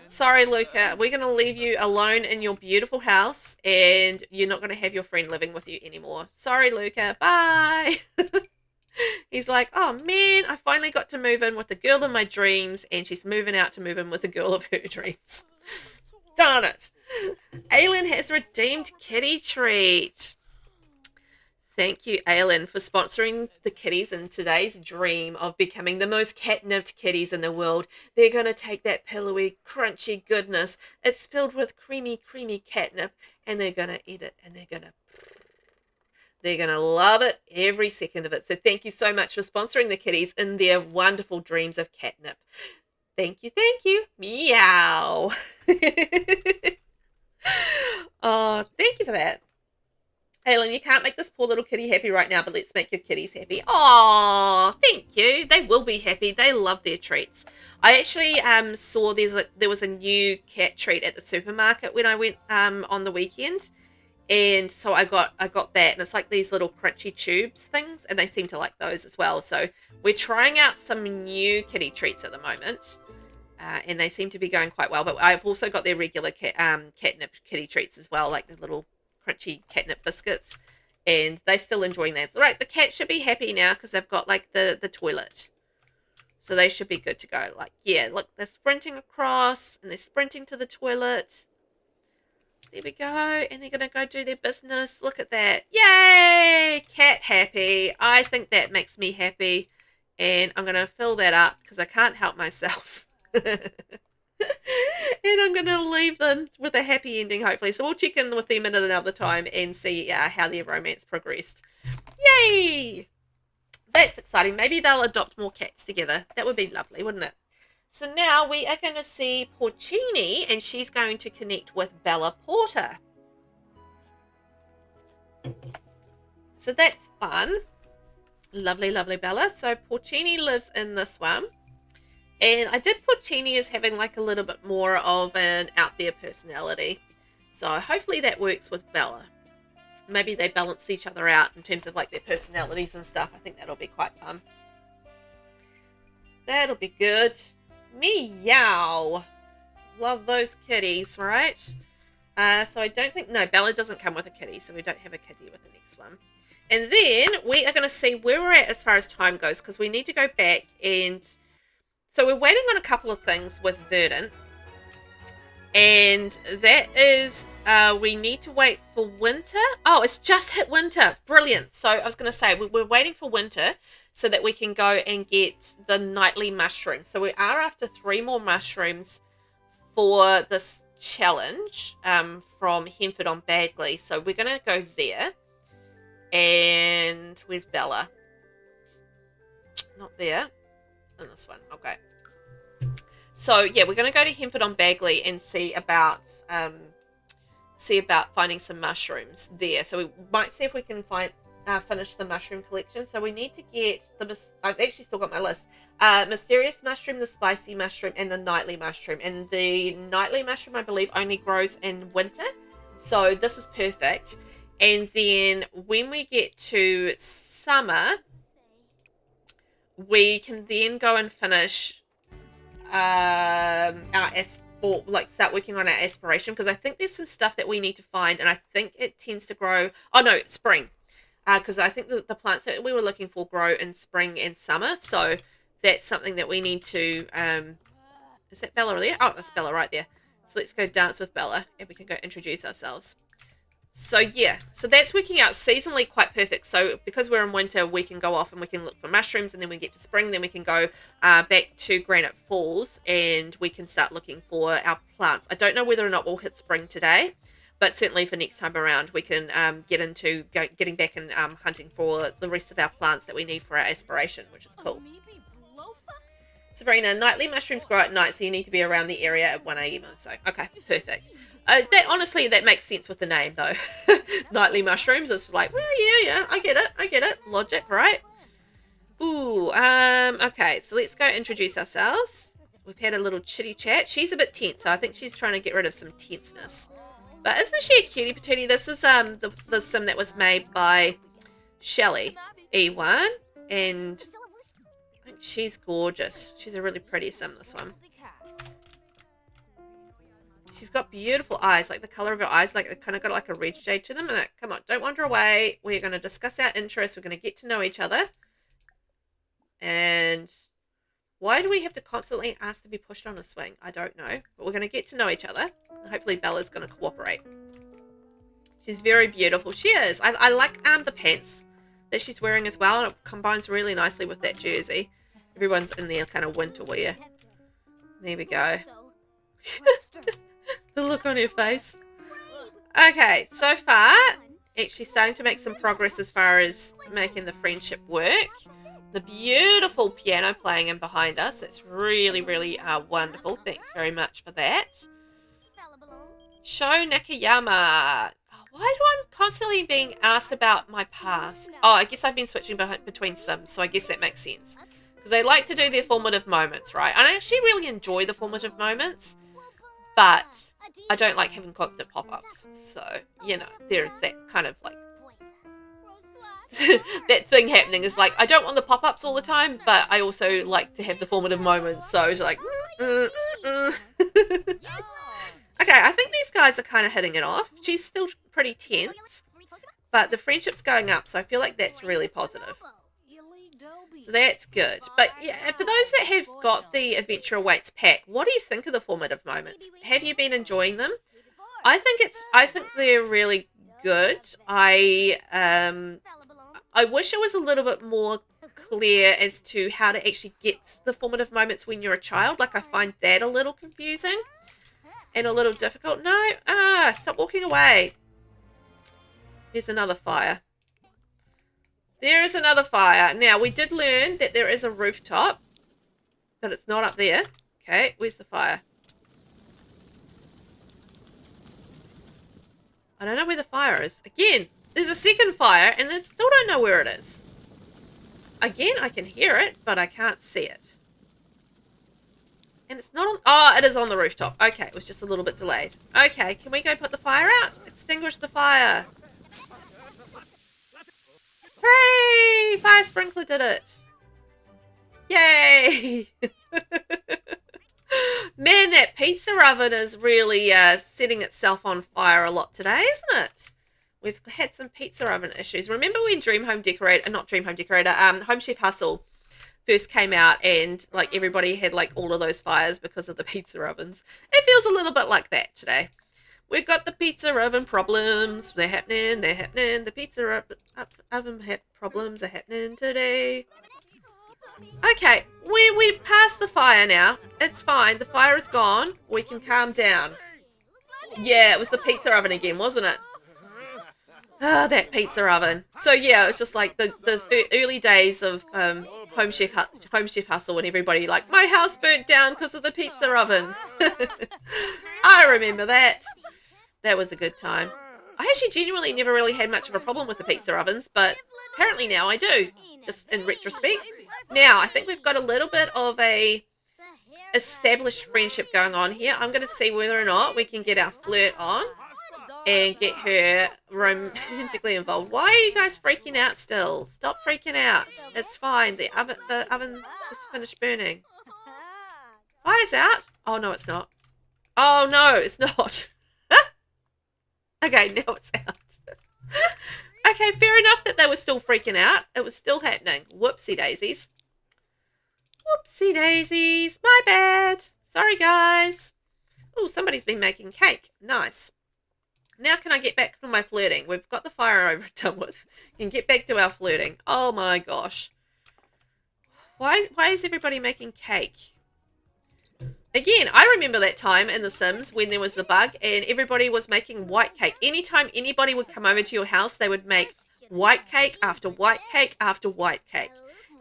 Sorry, Luca. We're going to leave you alone in your beautiful house, and you're not going to have your friend living with you anymore. Sorry, Luca. Bye. He's like, oh, man, I finally got to move in with the girl of my dreams, and she's moving out to move in with the girl of her dreams. Darn it. Aylin has redeemed kitty treat. Thank you, Aylin, for sponsoring the kitties in today's dream of becoming the most catnipped kitties in the world. They're going to take that pillowy, crunchy goodness. It's filled with creamy, creamy catnip, and they're going to eat it, and they're going to love it every second of it. So thank you so much for sponsoring the kitties in their wonderful dreams of catnip. Thank you, thank you. Meow. Oh, thank you for that. Aylin, you can't make this poor little kitty happy right now, but let's make your kitties happy. Oh, thank you. They will be happy. They love their treats. I actually saw there was a new cat treat at the supermarket when I went on the weekend, and so I got that, and it's like these little crunchy tubes things, and they seem to like those as well. So we're trying out some new kitty treats at the moment, and they seem to be going quite well. But I've also got their regular catnip kitty treats as well, like the little crunchy catnip biscuits, and they're still enjoying that. So, right, the cat should be happy now because they've got like the toilet, so they should be good to go. Like, yeah, look, they're sprinting across and they're sprinting to the toilet. There we go, and they're gonna go do their business. Look at that. Yay, cat happy. I think that makes me happy, and I'm gonna fill that up because I can't help myself. And I'm going to leave them with a happy ending, hopefully. So we'll check in with them at another time and see how their romance progressed. Yay! That's exciting. Maybe they'll adopt more cats together. That would be lovely, wouldn't it? So now we are going to see Porcini, and she's going to connect with Bella Porter. So that's fun. Lovely, lovely Bella. So Porcini lives in this one. And I did put Porcini as having like a little bit more of an out there personality. So hopefully that works with Bella. Maybe they balance each other out in terms of like their personalities and stuff. I think that'll be quite fun. That'll be good. Meow. Love those kitties, right? So I don't think, no, Bella doesn't come with a kitty, so we don't have a kitty with the next one. And then we are going to see where we're at as far as time goes, because we need to go back and... So we're waiting on a couple of things with Verdant. And that is, we need to wait for winter. Oh, it's just hit winter. Brilliant. So I was going to say, we're waiting for winter so that we can go and get the nightly mushrooms. So we are after 3 more mushrooms for this challenge from Henford on Bagley. So we're going to go there. And where's Bella? Not there. In this one. Okay. So yeah, we're going to go to Henford on Bagley and see about finding some mushrooms there. So we might see if we can finish the mushroom collection. So we need to get I've actually still got my list. Mysterious mushroom, the spicy mushroom, and the nightly mushroom. And the nightly mushroom, I believe, only grows in winter. So this is perfect. And then when we get to summer, we can then go and finish start working on our aspiration, because I think there's some stuff that we need to find, and I think it tends to grow. Oh no, spring, because I think the plants that we were looking for grow in spring and summer. So that's something that we need to. Is that Bella there? Oh, that's Bella right there. So let's go dance with Bella, and we can go introduce ourselves. So yeah, so that's working out seasonally quite perfect. So because we're in winter, we can go off and we can look for mushrooms, and then we get to spring, then we can go back to Granite Falls and we can start looking for our plants. I don't know whether or not we'll hit spring today, but certainly for next time around, we can get into getting back and hunting for the rest of our plants that we need for our aspiration, which is cool. Sabrina, nightly mushrooms grow at night, so you need to be around the area at 1 a.m. So, okay, perfect. That makes sense with the name, though. Nightly mushrooms. It's like, well, yeah, I get it. Logic, right? Ooh, okay, so let's go introduce ourselves. We've had a little chitty chat. She's a bit tense, so I think she's trying to get rid of some tenseness. But isn't she a cutie patootie? This is the sim that was made by Shelley E1, and I think she's gorgeous. She's a really pretty sim, this one. She's got beautiful eyes, like the color of her eyes, like it kind of got like a red shade to them. And come on, don't wander away. We're going to discuss our interests. We're going to get to know each other. And why do we have to constantly ask to be pushed on a swing? I don't know. But we're going to get to know each other. Hopefully Bella's going to cooperate. She's very beautiful. She is. I like the pants that she's wearing as well. And it combines really nicely with that jersey. Everyone's in their kind of winter wear. There we go. The look on her face. Okay, so far, actually starting to make some progress as far as making the friendship work. The beautiful piano playing in behind us. It's really, really wonderful. Thanks very much for that. Sho Nakayama. Oh, why do I constantly being asked about my past? Oh, I guess I've been switching between Sims, so I guess that makes sense. Because they like to do their formative moments, right? And I actually really enjoy the formative moments. But I don't like having constant pop-ups. So, you know, there's that kind of like... that thing happening is like, I don't want the pop-ups all the time, but I also like to have the formative moments. So it's like... Okay, I think these guys are kind of hitting it off. She's still pretty tense. But the friendship's going up, so I feel like that's really positive. So that's good. But yeah, for those that have got the Adventure Awaits pack, what do you think of the formative moments? Have you been enjoying them? I think they're really good. I wish it was a little bit more clear as to how to actually get the formative moments when you're a child. Like, I find that a little confusing and a little difficult. No, stop walking away. There's another fire. There is another fire. Now, we did learn that there is a rooftop, but it's not up there. Okay, where's the fire? I don't know where the fire is. Again, there's a second fire, and I still don't know where it is. Again, I can hear it, but I can't see it. And it's not on... Oh, it is on the rooftop. Okay, it was just a little bit delayed. Okay, can we go put the fire out? Extinguish the fire. Hooray! Fire sprinkler did it. Yay! Man, that pizza oven is really setting itself on fire a lot today, isn't it? We've had some pizza oven issues. Remember when Home Chef Hustle first came out and like everybody had like all of those fires because of the pizza ovens? It feels a little bit like that today. We've got the pizza oven problems. They're happening. The pizza oven problems are happening today. Okay, we passed the fire now. It's fine. The fire is gone. We can calm down. Yeah, it was the pizza oven again, wasn't it? Ah, that pizza oven. So yeah, it was just like the early days of Home Chef Hustle, when everybody like, my house burnt down because of the pizza oven. I remember that. That was a good time. I actually genuinely never really had much of a problem with the pizza ovens, but apparently now I do, just in retrospect. Now, I think we've got a little bit of a established friendship going on here. I'm going to see whether or not we can get our flirt on and get her romantically involved. Why are you guys freaking out still? Stop freaking out. It's fine. The oven is finished burning. Fire's out? Oh, no, it's not. Oh, no, it's not. Okay, now it's out. Okay, fair enough that they were still freaking out. It was still happening. Whoopsie daisies. Whoopsie daisies. My bad. Sorry, guys. Oh, somebody's been making cake. Nice. Now can I get back to my flirting? We've got the fire over and done with. Can get back to our flirting. Oh my gosh. Why is everybody making cake? Again, I remember that time in The Sims when there was the bug and everybody was making white cake. Anytime anybody would come over to your house, they would make white cake after white cake after white cake.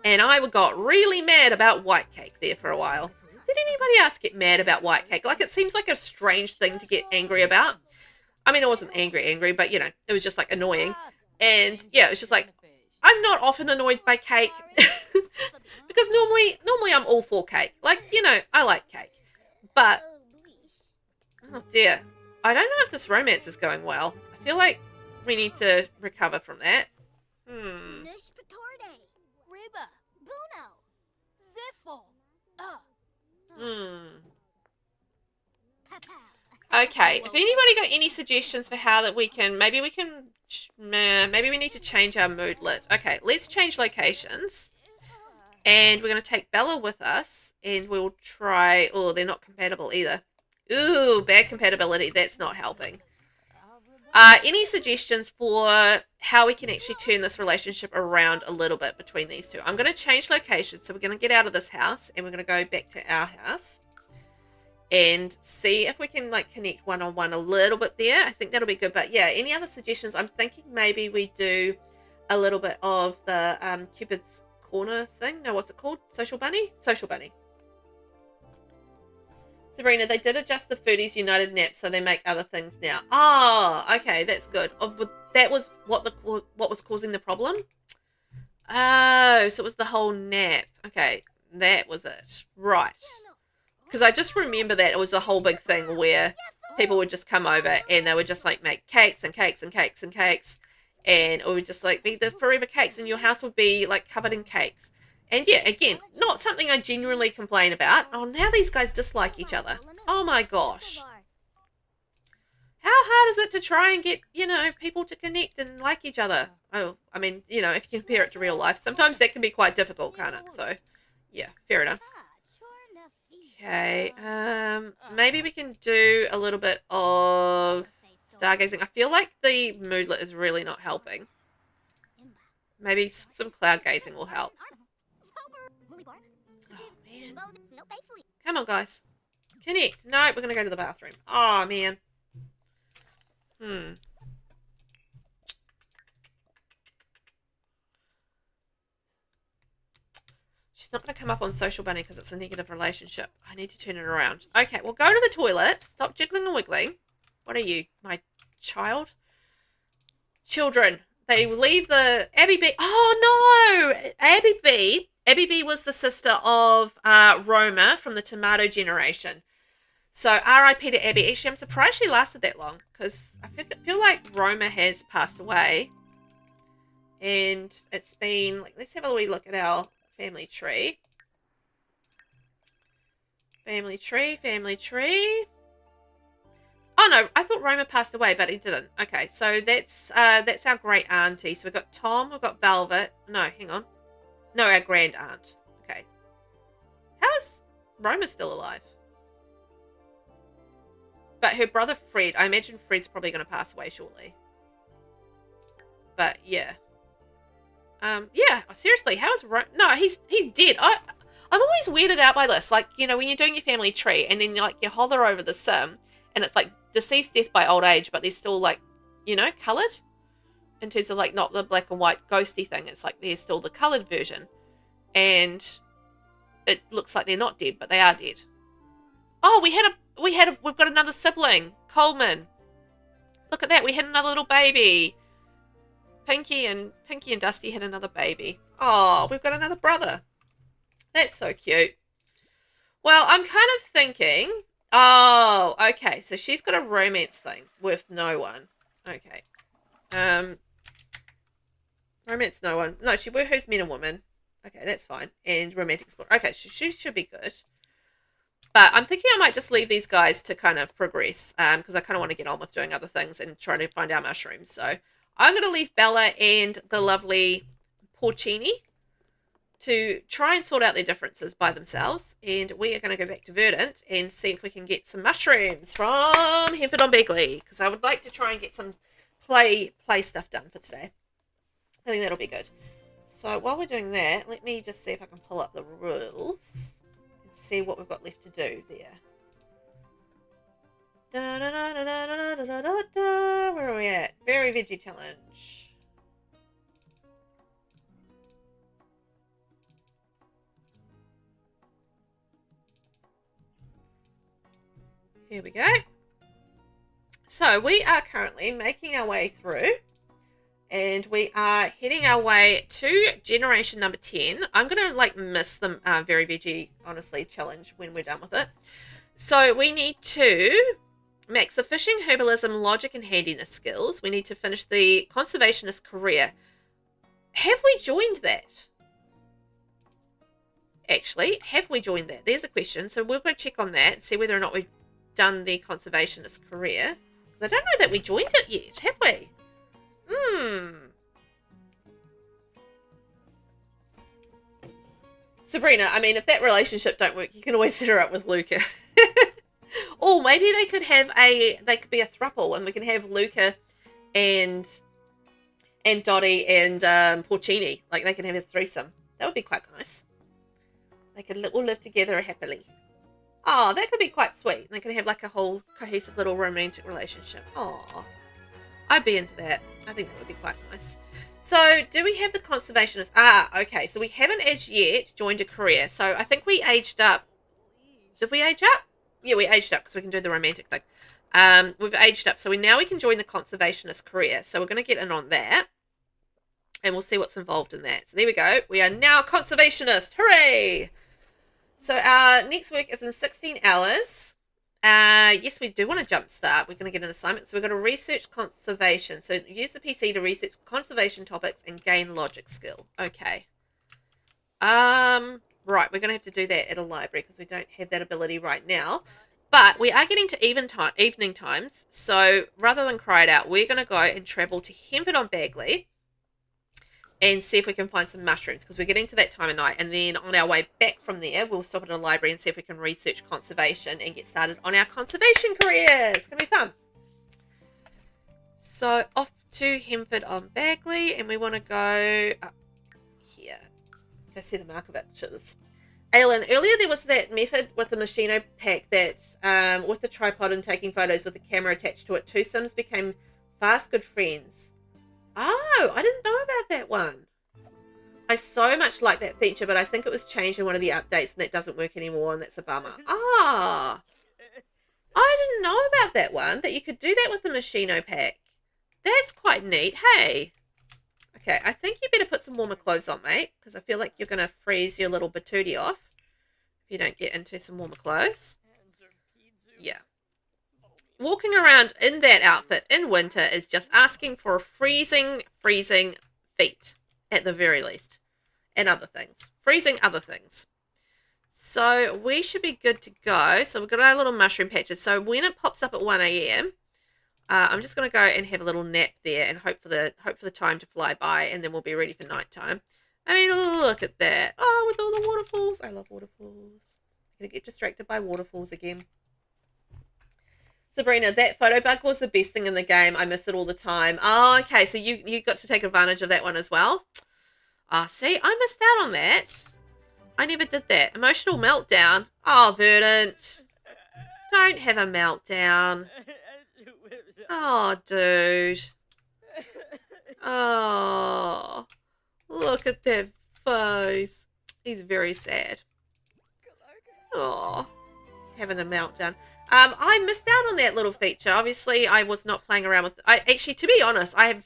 And I got really mad about white cake there for a while. Did anybody else get mad about white cake? Like, it seems like a strange thing to get angry about. I mean, I wasn't angry, but, you know, it was just, like, annoying. And, yeah, it was just like, I'm not often annoyed by cake. Because normally I'm all for cake. Like, you know, I like cake. But, oh dear, I don't know if this romance is going well. I feel like we need to recover from that. Okay, if anybody got any suggestions for how that we can, maybe we need to change our moodlet. Okay, let's change locations. And we're going to take Bella with us, and we'll try... Oh, they're not compatible either. Ooh, bad compatibility. That's not helping. Any suggestions for how we can actually turn this relationship around a little bit between these two? I'm going to change locations, so we're going to get out of this house, and we're going to go back to our house. And see if we can, like, connect one-on-one a little bit there. I think that'll be good. But, yeah, any other suggestions? I'm thinking maybe we do a little bit of the Cupid's Corner thing. No, what's it called? Social Bunny? Social Bunny. Sabrina, they did adjust the Foodies United nap so they make other things now. Oh, okay, that's good. Oh, that was what was causing the problem? Oh, so it was the whole nap. Okay, that was it. Right. Because I just remember that it was a whole big thing where people would just come over and they would just like make cakes and cakes and cakes and cakes. And it would just like be the forever cakes and your house would be like covered in cakes. And yeah, again, not something I genuinely complain about. Oh, now these guys dislike each other. Oh my gosh. How hard is it to try and get, you know, people to connect and like each other? Oh, I mean, you know, if you compare it to real life, sometimes that can be quite difficult, can't it? So, yeah, fair enough. Okay, maybe we can do a little bit of stargazing. I feel like the moodlet is really not helping. Maybe some cloud gazing will help. Oh, man. Come on, guys. Connect. No, we're going to go to the bathroom. Oh, man. She's not going to come up on Social Bunny because it's a negative relationship. I need to turn it around. Okay, well, go to the toilet. Stop jiggling and wiggling. What are you, my child? Children. They leave the... Abby B. Oh, no! Abby B was the sister of Roma from the Tomato generation. So, R.I.P. to Abby. Actually, I'm surprised she lasted that long because I feel like Roma has passed away. And it's been... like, let's have a wee look at our family tree. Family tree. Oh no, I thought Roma passed away, but he didn't. Okay, so that's our great auntie. So we've got Tom, we've got Velvet. No, hang on. No, our grand aunt. Okay. How is Roma still alive? But her brother Fred, I imagine Fred's probably going to pass away shortly. But yeah. Yeah, seriously, how is Roma? No, he's dead. I'm always weirded out by this. Like, you know, when you're doing your family tree and then like you hover over the sim and it's like deceased death by old age, but they're still like, you know, coloured in terms of like not the black and white ghosty thing. It's like they're still the coloured version. And it looks like they're not dead, but they are dead. Oh, we've got another sibling, Coleman. Look at that, we had another little baby. Pinky and Dusty had another baby. Oh, we've got another brother. That's so cute. Well, I'm kind of thinking, oh, okay, so she's got a romance thing with no one. Okay. Romance no one. No, she woohoos men and women. Okay, that's fine. And romantic sport. Okay, she should be good. But I'm thinking I might just leave these guys to kind of progress, because I kind of want to get on with doing other things and trying to find our mushrooms. So I'm going to leave Bella and the lovely Porcini to try and sort out their differences by themselves. And we are going to go back to Verdant and see if we can get some mushrooms from Hempford on Begley, because I would like to try and get some play stuff done for today. I think that'll be good. So while we're doing that, let me just see if I can pull up the rules and see what we've got left to do there. Where are we at? Very Veggie Challenge. Here we go. So we are currently making our way through. And we are heading our way to generation number 10. I'm going to like miss the Very Veggie, honestly, challenge when we're done with it. So we need to max the fishing, herbalism, logic, and handiness skills. We need to finish the conservationist career. Have we joined that? Actually, have we joined that? There's a question. So we'll go check on that and see whether or not we've done the conservationist career. Because I don't know that we joined it yet, have we? Sabrina, I mean, if that relationship don't work, you can always set her up with Luca. Or maybe they could be a throuple, and we can have Luca and Dottie and Porcini. Like, they can have a threesome. That would be quite nice. They could all live together happily. Oh, that could be quite sweet. They could have like a whole cohesive little romantic relationship. Oh, I'd be into that. I think that would be quite nice. So, do we have the conservationist? Okay. So, we haven't as yet joined a career. So, I think we aged up. Did we age up? Yeah, we aged up because we can do the romantic thing. We've aged up. So, now we can join the conservationist career. So, we're going to get in on that. And we'll see what's involved in that. So, there we go. We are now conservationist. Hooray! So, our next work is in 16 hours. Yes, we do want to jumpstart. We're going to get an assignment. So we're going to research conservation. So use the PC to research conservation topics and gain logic skill. Okay. Right. We're going to have to do that at a library because we don't have that ability right now. But we are getting to evening times. So rather than cry it out, we're going to go and travel to Hempford on Begley and see if we can find some mushrooms because we're getting to that time of night. And then on our way back from there, we'll stop at a library and see if we can research conservation and get started on our conservation career. It's going to be fun. So off to Hempford on Bagley, and we want to go up here. Go see the Markovitches. Aylin, earlier there was that method with the Machino pack that with the tripod and taking photos with the camera attached to it, two Sims became fast good friends. Oh, I didn't know about that one. I so much like that feature, but I think it was changed in one of the updates and that doesn't work anymore, and that's a bummer. Ah, I didn't know about that one, that you could do that with the Machino pack. That's quite neat, hey. Okay, I think you better put some warmer clothes on, mate, because I feel like you're going to freeze your little batootie off if you don't get into some warmer clothes. Yeah. Walking around in that outfit in winter is just asking for freezing feet, at the very least. And other things. Freezing other things. So we should be good to go. So we've got our little mushroom patches. So when it pops up at 1 a.m., I'm just going to go and have a little nap there and hope for the time to fly by, and then we'll be ready for nighttime. I mean, look at that. Oh, with all the waterfalls. I love waterfalls. I'm going to get distracted by waterfalls again. Sabrina, that photo bug was the best thing in the game. I miss it all the time. Oh, okay. So you got to take advantage of that one as well. Ah, see, I missed out on that. I never did that. Emotional meltdown. Oh, Verdant. Don't have a meltdown. Oh, dude. Oh, look at that face. He's very sad. Oh, he's having a meltdown. I missed out on that little feature. Obviously, I was not playing around with... Actually, to be honest, I have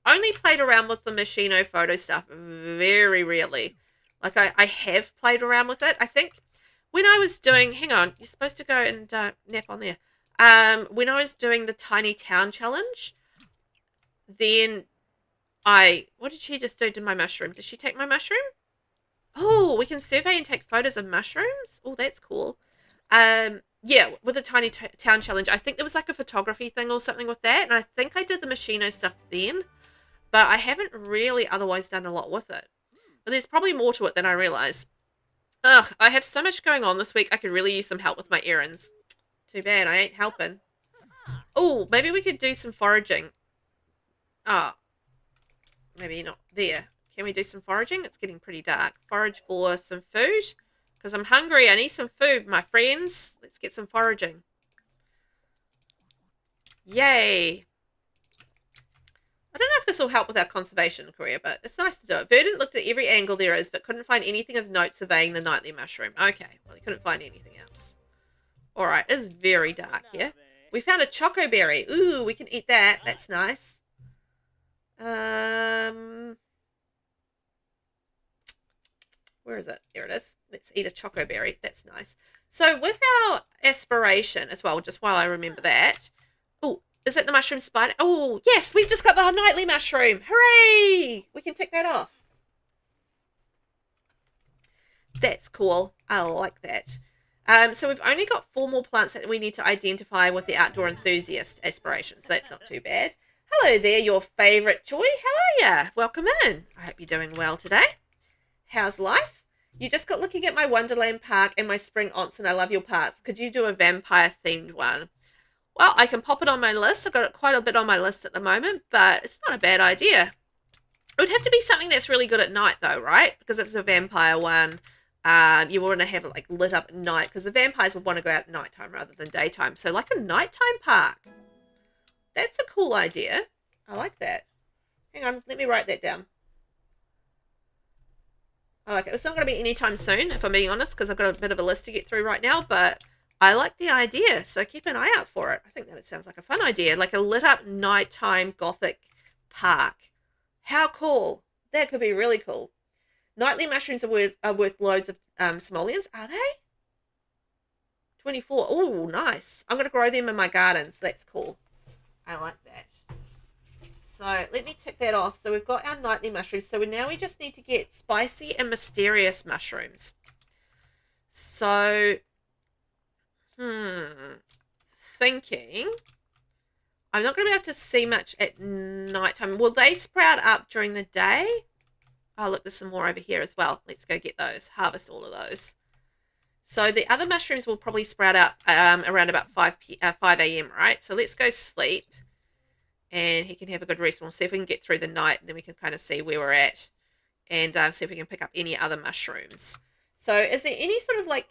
only played around with the Machino photo stuff very rarely. Like, I have played around with it. I think when I was doing... Hang on, you're supposed to go and nap on there. When I was doing the Tiny Town Challenge, then what did she just do to my mushroom? Did she take my mushroom? Oh, we can survey and take photos of mushrooms? Oh, that's cool. Yeah, with the Tiny Town Challenge, I think there was like a photography thing or something with that, and I think I did the Machino stuff then, but I haven't really otherwise done a lot with it. But there's probably more to it than I realize. Ugh, I have so much going on this week, I could really use some help with my errands. Too bad, I ain't helping. Oh, maybe we could do some foraging. Ah, maybe not there. Can we do some foraging? It's getting pretty dark. Forage for some food. Because I'm hungry. I need some food, my friends. Let's get some foraging. Yay. I don't know if this will help with our conservation career, but it's nice to do it. Verdant looked at every angle there is, but couldn't find anything of note surveying the nightly mushroom. Okay, well, he couldn't find anything else. Alright, it is very dark here. We found a choco berry. Ooh, we can eat that. That's nice. Where is it? There it is. Let's eat a choco berry. That's nice. So with our aspiration as well, just while I remember that. Oh, is that the mushroom spider? Oh, yes, we just got the nightly mushroom. Hooray! We can tick that off. That's cool. I like that. So we've only got 4 more plants that we need to identify with the outdoor enthusiast aspiration. So that's not too bad. Hello there, your favourite Joy. How are you? Welcome in. I hope you're doing well today. How's life? You just got looking at my Wonderland Park and my Spring Onsen. I love your parks. Could you do a vampire-themed one? Well, I can pop it on my list. I've got quite a bit on my list at the moment, but it's not a bad idea. It would have to be something that's really good at night, though, right? Because if it's a vampire one, you want to have it like lit up at night, because the vampires would want to go out at nighttime rather than daytime. So like a nighttime park. That's a cool idea. I like that. Hang on, let me write that down. I like it. It's not going to be anytime soon, if I'm being honest, because I've got a bit of a list to get through right now, but I like the idea, so keep an eye out for it. I think that it sounds like a fun idea, like a lit-up nighttime gothic park. How cool. That could be really cool. Nightly mushrooms are worth loads of simoleons. Are they? 24. Oh, nice. I'm going to grow them in my gardens. That's cool. I like that. So let me tick that off. So we've got our nightly mushrooms. So now we just need to get spicy and mysterious mushrooms. So, thinking, I'm not going to be able to see much at nighttime. Will they sprout up during the day? Oh, look, there's some more over here as well. Let's go get those. Harvest all of those. So the other mushrooms will probably sprout up around about 5 a.m., right? So let's go sleep. And he can have a good rest. We'll see if we can get through the night, and then we can kind of see where we're at, and see if we can pick up any other mushrooms. So is there any sort of like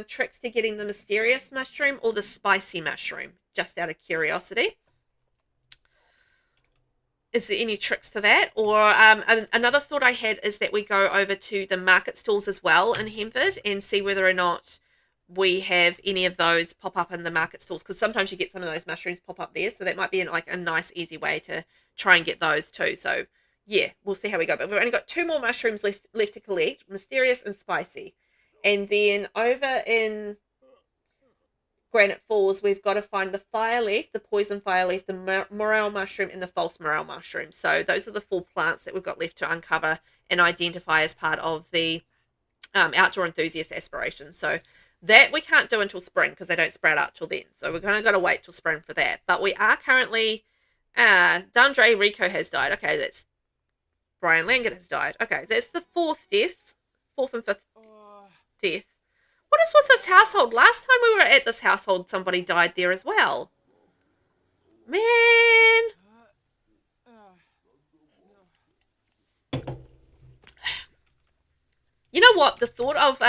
tricks to getting the mysterious mushroom or the spicy mushroom, just out of curiosity? Is there any tricks to that? Or another thought I had is that we go over to the market stalls as well in Hemford and see whether or not we have any of those pop up in the market stalls, because sometimes you get some of those mushrooms pop up there, so that might be like a nice easy way to try and get those too. So yeah, we'll see how we go, but we've only got 2 more mushrooms left to collect, mysterious and spicy. And then over in Granite Falls, we've got to find the fire leaf, the poison fire leaf, the morel mushroom, and the false morel mushroom. So those are the 4 plants that we've got left to uncover and identify as part of the outdoor enthusiast aspirations. So that we can't do until spring because they don't sprout out till then. So we're going to got to wait till spring for that. But we are currently, Dandre Rico has died. Okay, that's Brian Langett has died. Okay, that's the fourth and fifth death. What is with this household? Last time we were at this household, somebody died there as well. Man. You know what? The thought of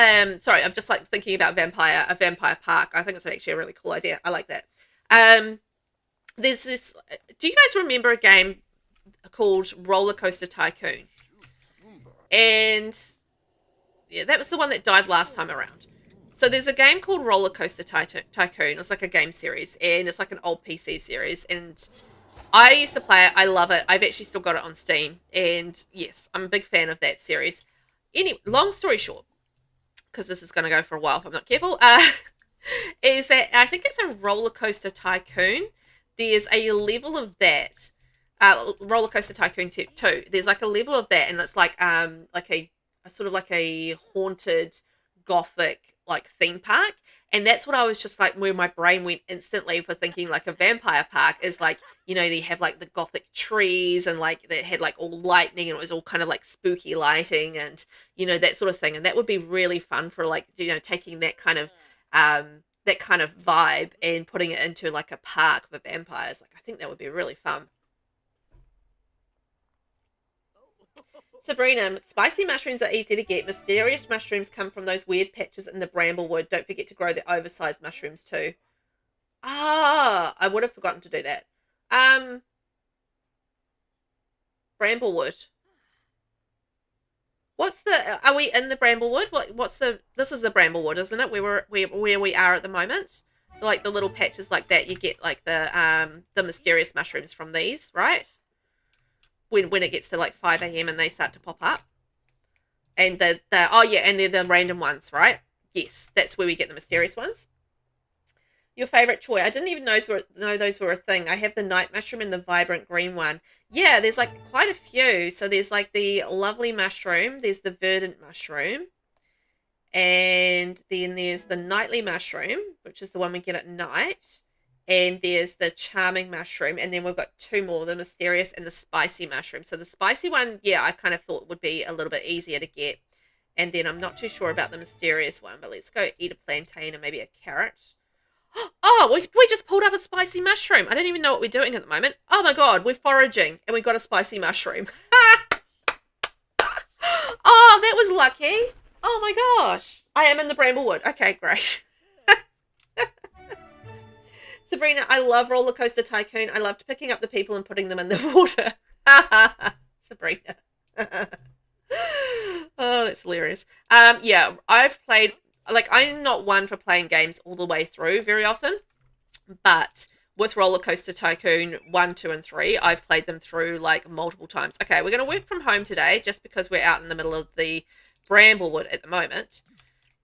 sorry, I'm just like thinking about a vampire park. I think it's actually a really cool idea. I like that. There's this. Do you guys remember a game called Roller Coaster Tycoon? And yeah, that was the one that died last time around. So there's a game called Roller Coaster Tycoon. It's like a game series, and it's like an old PC series. And I used to play it. I love it. I've actually still got it on Steam. And yes, I'm a big fan of that series. Anyway, long story short, because this is going to go for a while if I'm not careful, is that I think it's a Roller Coaster Tycoon. There's a level of that, Roller Coaster Tycoon 2. There's like a level of that, and it's like a sort of like a haunted gothic like theme park. And that's what I was just like, where my brain went instantly for thinking like a vampire park is like, you know, they have like the gothic trees and like they had like all lightning and it was all kind of like spooky lighting and, you know, that sort of thing. And that would be really fun for like, you know, taking that kind of vibe and putting it into like a park for vampires. Like, I think that would be really fun. Sabrina, spicy mushrooms are easy to get. Mysterious mushrooms come from those weird patches in the bramblewood. Don't forget to grow the oversized mushrooms too. Ah, I would have forgotten to do that. Bramblewood. Are we in the bramblewood? This is the bramblewood, isn't it? Where we are at the moment. So like the little patches like that, you get like the mysterious mushrooms from these, right? When it gets to like 5 a.m. and they start to pop up. And and they're the random ones, right? Yes, that's where we get the mysterious ones. Your favorite choy? I didn't even know those were a thing. I have the night mushroom and the vibrant green one. Yeah, there's like quite a few. So there's like the lovely mushroom, there's the verdant mushroom, and then there's the nightly mushroom, which is the one we get at night. And there's the charming mushroom, and then we've got two more, the mysterious and the spicy mushroom. So the spicy one, yeah, I kind of thought would be a little bit easier to get. And then I'm not too sure about the mysterious one, but let's go eat a plantain and maybe a carrot. Oh, we just pulled up a spicy mushroom. I don't even know what we're doing at the moment. Oh my God, we're foraging and we got a spicy mushroom. Oh, that was lucky. Oh my gosh. I am in the bramblewood. Okay, great. Sabrina, I love Roller Coaster Tycoon. I loved picking up the people and putting them in the water. Sabrina. Oh, that's hilarious. Yeah, I've played, like, I'm not one for playing games all the way through very often, but with Roller Coaster Tycoon 1, 2, and 3, I've played them through, like, multiple times. Okay, we're going to work from home today just because we're out in the middle of the bramblewood at the moment,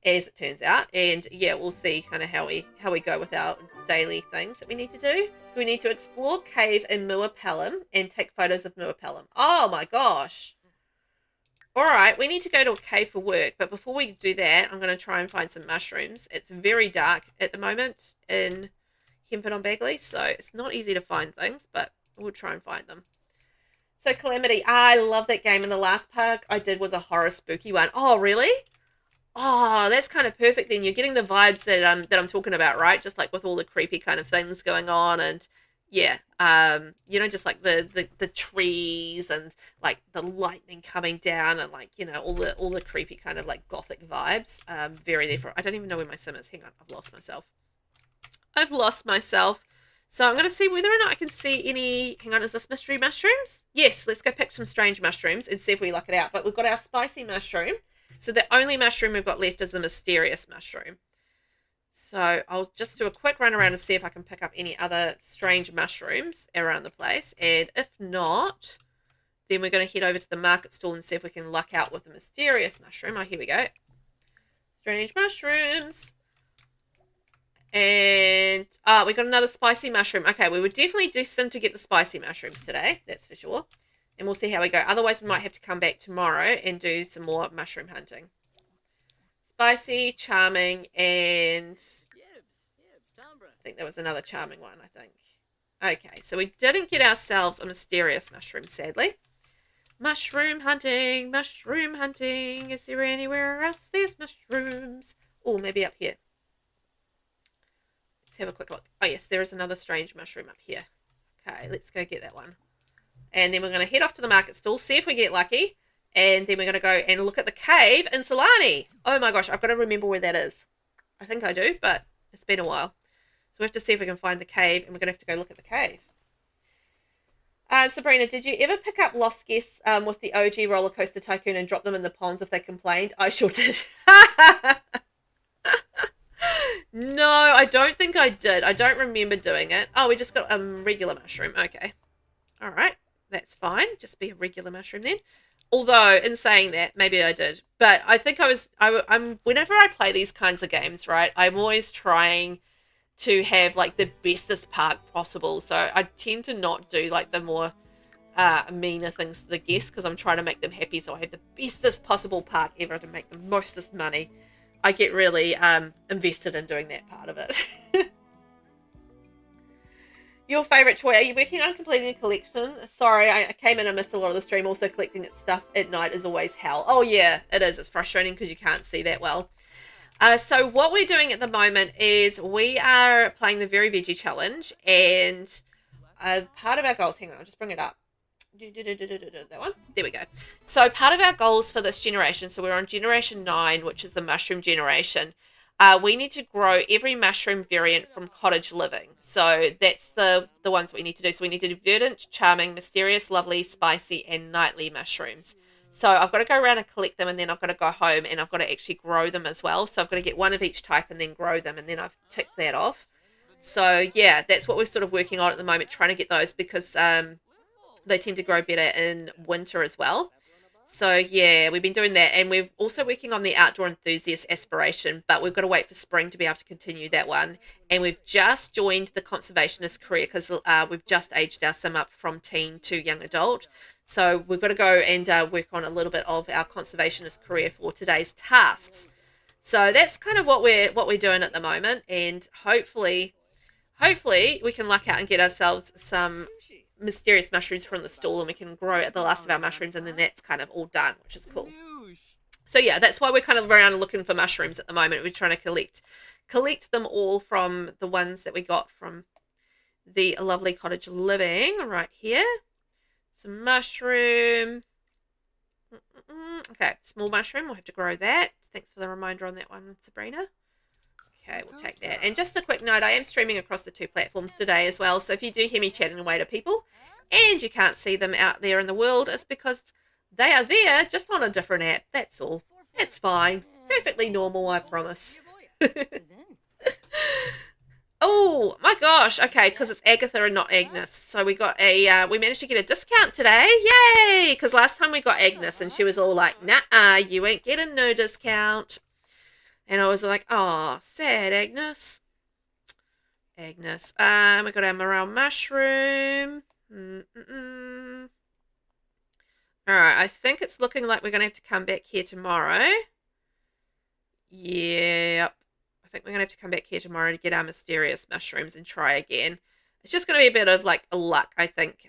as it turns out, and yeah, we'll see kind of how we go with our daily things that we need to do. So we need to explore cave in Muapelum and take photos of Muapelum. Oh my gosh. All right, we need to go to a cave for work, but before we do that, I'm going to try and find some mushrooms. It's very dark at the moment in Hempford on Bagley, so it's not easy to find things, but we'll try and find them. So Calamity, I love that game, and the last park I did was a horror spooky one. Oh, really? Oh, that's kind of perfect then. You're getting the vibes that I'm talking about, right? Just like with all the creepy kind of things going on, and yeah, you know, just like the trees and like the lightning coming down and like, you know, all the creepy kind of like gothic vibes. Very there for. I don't even know where my sim is. Hang on, I've lost myself. So I'm going to see whether or not I can see any. Hang on, is this mystery mushrooms? Yes, let's go pick some strange mushrooms and see if we luck it out. But we've got our spicy mushroom. So the only mushroom we've got left is the mysterious mushroom. So I'll just do a quick run around and see if I can pick up any other strange mushrooms around the place. And if not, then we're going to head over to the market stall and see if we can luck out with the mysterious mushroom. Oh, here we go. Strange mushrooms. And we got another spicy mushroom. Okay, we were definitely destined to get the spicy mushrooms today. That's for sure. And we'll see how we go. Otherwise, we might have to come back tomorrow and do some more mushroom hunting. Spicy, charming, and I think there was another charming one, I think. Okay, so we didn't get ourselves a mysterious mushroom, sadly. Mushroom hunting, mushroom hunting. Is there anywhere else there's mushrooms? Oh, maybe up here. Let's have a quick look. Oh, yes, there is another strange mushroom up here. Okay, let's go get that one. And then we're going to head off to the market stall, see if we get lucky. And then we're going to go and look at the cave in Solani. Oh my gosh, I've got to remember where that is. I think I do, but it's been a while. So we have to see if we can find the cave, and we're going to have to go look at the cave. Sabrina, did you ever pick up lost guests with the OG roller coaster tycoon and drop them in the ponds if they complained? I sure did. No, I don't think I did. I don't remember doing it. Oh, we just got a regular mushroom. Okay. All right. That's fine. Just be a regular mushroom then. Although, in saying that, maybe I did. But I think I'm whenever I play these kinds of games, right, I'm always trying to have, like, the bestest park possible. So I tend to not do, like, the more meaner things to the guests because I'm trying to make them happy. So I have the bestest possible park ever to make the mostest money. I get really invested in doing that part of it. Your favourite toy? Are you working on completing a collection? Sorry, I came in and missed a lot of the stream. Also, collecting its stuff at night is always hell. Oh, yeah, it is. It's frustrating because you can't see that well. So what we're doing at the moment is we are playing the Very Veggie Challenge. And part of our goals... Hang on, I'll just bring it up. That one. There we go. So part of our goals for this generation, so we're on generation 9, which is the mushroom generation. We need to grow every mushroom variant from cottage living. So that's the ones we need to do. So we need to do verdant, charming, mysterious, lovely, spicy, and nightly mushrooms. So I've got to go around and collect them, and then I've got to go home and I've got to actually grow them as well. So I've got to get one of each type and then grow them, and then I've ticked that off. So yeah, that's what we're sort of working on at the moment, trying to get those because they tend to grow better in winter as well. So yeah, we've been doing that, and we're also working on the outdoor enthusiast aspiration, but we've got to wait for spring to be able to continue that one. And we've just joined the conservationist career because we've just aged our sim up from teen to young adult. So we've got to go and work on a little bit of our conservationist career for today's tasks. So that's kind of what we're doing at the moment, and hopefully we can luck out and get ourselves some mysterious mushrooms from the stall, and we can grow the last of our mushrooms, and then that's kind of all done, which is cool. So yeah, that's why we're kind of around looking for mushrooms at the moment. We're trying to collect them all from the ones that we got from the lovely cottage living right here. Some mushroom. Okay, small mushroom, we'll have to grow that. Thanks for the reminder on that one, Sabrina. Okay, we'll take that. And just a quick note, I am streaming across the 2 platforms today as well. So if you do hear me chatting away to people and you can't see them out there in the world, it's because they are there, just on a different app. That's all. It's fine. Perfectly normal, I promise. Oh, my gosh. Okay, because it's Agatha and not Agnes. So we got we managed to get a discount today. Yay! Because last time we got Agnes and she was all like, nah, you ain't getting no discount. And I was like, oh, sad, Agnes. Agnes. We got our morel mushroom. All right, I think it's looking like we're going to have to come back here tomorrow. Yep. I think we're going to have to come back here tomorrow to get our mysterious mushrooms and try again. It's just going to be a bit of, like, luck, I think.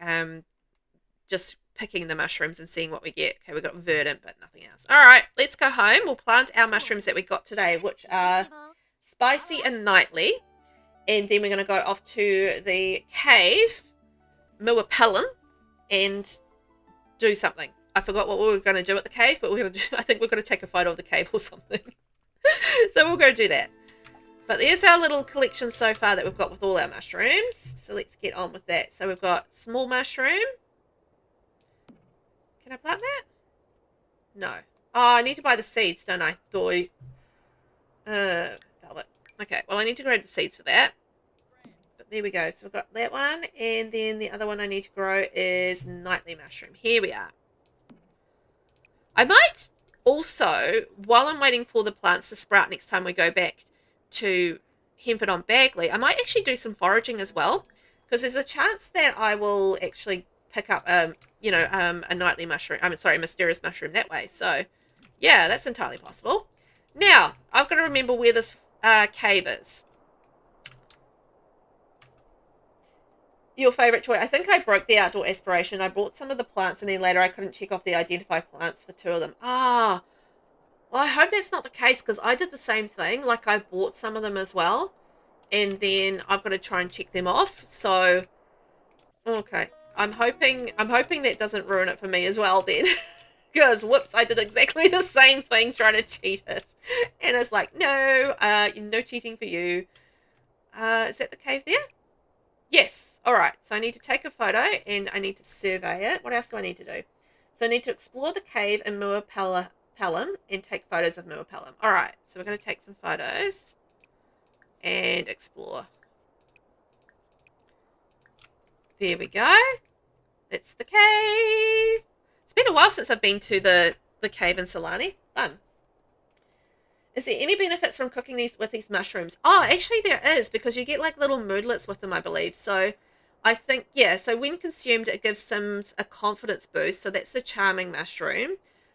Just picking the mushrooms and seeing what we get. Okay, we've got verdant, but nothing else. All right, let's go home. We'll plant our mushrooms that we got today, which are spicy and nightly. And then we're going to go off to the cave, Muapelum, and do something. I forgot what we were going to do at the cave, but I think we're going to take a photo of the cave or something. So we'll go do that. But there's our little collection so far that we've got with all our mushrooms. So let's get on with that. So we've got small mushroom. Can I plant that? No. Oh, I need to buy the seeds, don't I? Doy. Velvet. Okay, well, I need to grow the seeds for that. But there we go. So we've got that one. And then the other one I need to grow is nightly mushroom. Here we are. I might also, while I'm waiting for the plants to sprout next time we go back to Hemford on Bagley, I might actually do some foraging as well. Because there's a chance that I will actually pick up, a nightly mushroom. I'm sorry, a mysterious mushroom that way. So, yeah, that's entirely possible. Now, I've got to remember where this cave is. Your favourite choice. I think I broke the outdoor aspiration. I bought some of the plants and then later I couldn't check off the identify plants for 2 of them. Ah, well, I hope that's not the case because I did the same thing. Like I bought some of them as well. And then I've got to try and check them off. So, okay. I'm hoping that doesn't ruin it for me as well then. Because, whoops, I did exactly the same thing trying to cheat it. And it's like, no, no cheating for you. Is that the cave there? Yes. All right. So I need to take a photo and I need to survey it. What else do I need to do? So I need to explore the cave in Pelham and take photos of Pelham. All right. So we're going to take some photos and explore. There we go. That's the cave. It's been a while since I've been to the cave in Solani. Fun. Is there any benefits from cooking these with these mushrooms? Oh, actually there is, because you get like little moodlets with them, I believe. So I think, yeah, so when consumed, it gives Sims a confidence boost. So that's the charming mushroom.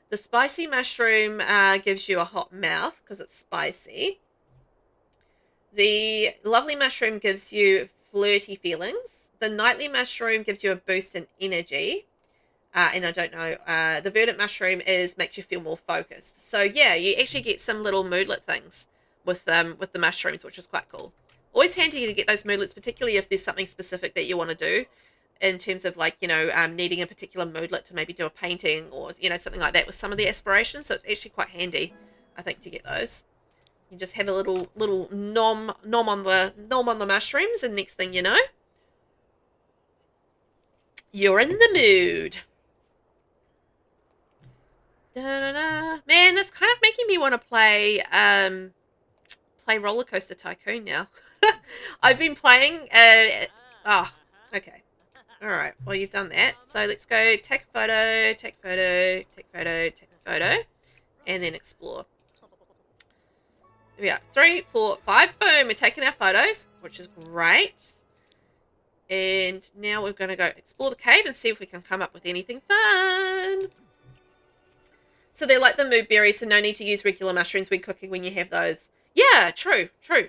The spicy mushroom gives you a hot mouth because it's spicy. The lovely mushroom gives you flirty feelings. The nightly mushroom gives you a boost in energy. And I don't know, the verdant mushroom makes you feel more focused. So yeah, you actually get some little moodlet things with the mushrooms, which is quite cool. Always handy to get those moodlets, particularly if there's something specific that you want to do in terms of like, needing a particular moodlet to maybe do a painting or, something like that with some of the aspirations. So it's actually quite handy, I think, to get those. You just have a little nom on the mushrooms, and next thing you know, you're in the mood. Da-da-da. Man, that's kind of making me want to play Roller Coaster Tycoon now. I've been playing. Okay. All right. Well, you've done that. So let's go take a photo, take photo, take photo, take photo, and then explore. Here we are. 3, 4, 5. Boom. We're taking our photos, which is great. And now we're going to go explore the cave and see if we can come up with anything fun. So they're like the mood berries, so no need to use regular mushrooms when cooking when you have those. Yeah, true. So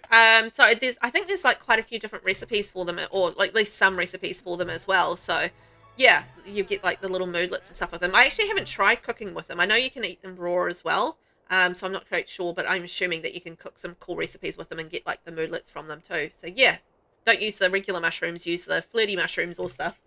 I think there's like quite a few different recipes for them, or like at least some recipes for them as well. So yeah, you get like the little moodlets and stuff with them. I actually haven't tried cooking with them. I know you can eat them raw as well. So I'm not quite sure, but I'm assuming that you can cook some cool recipes with them and get like the moodlets from them too. So yeah, don't use the regular mushrooms, use the flirty mushrooms or stuff.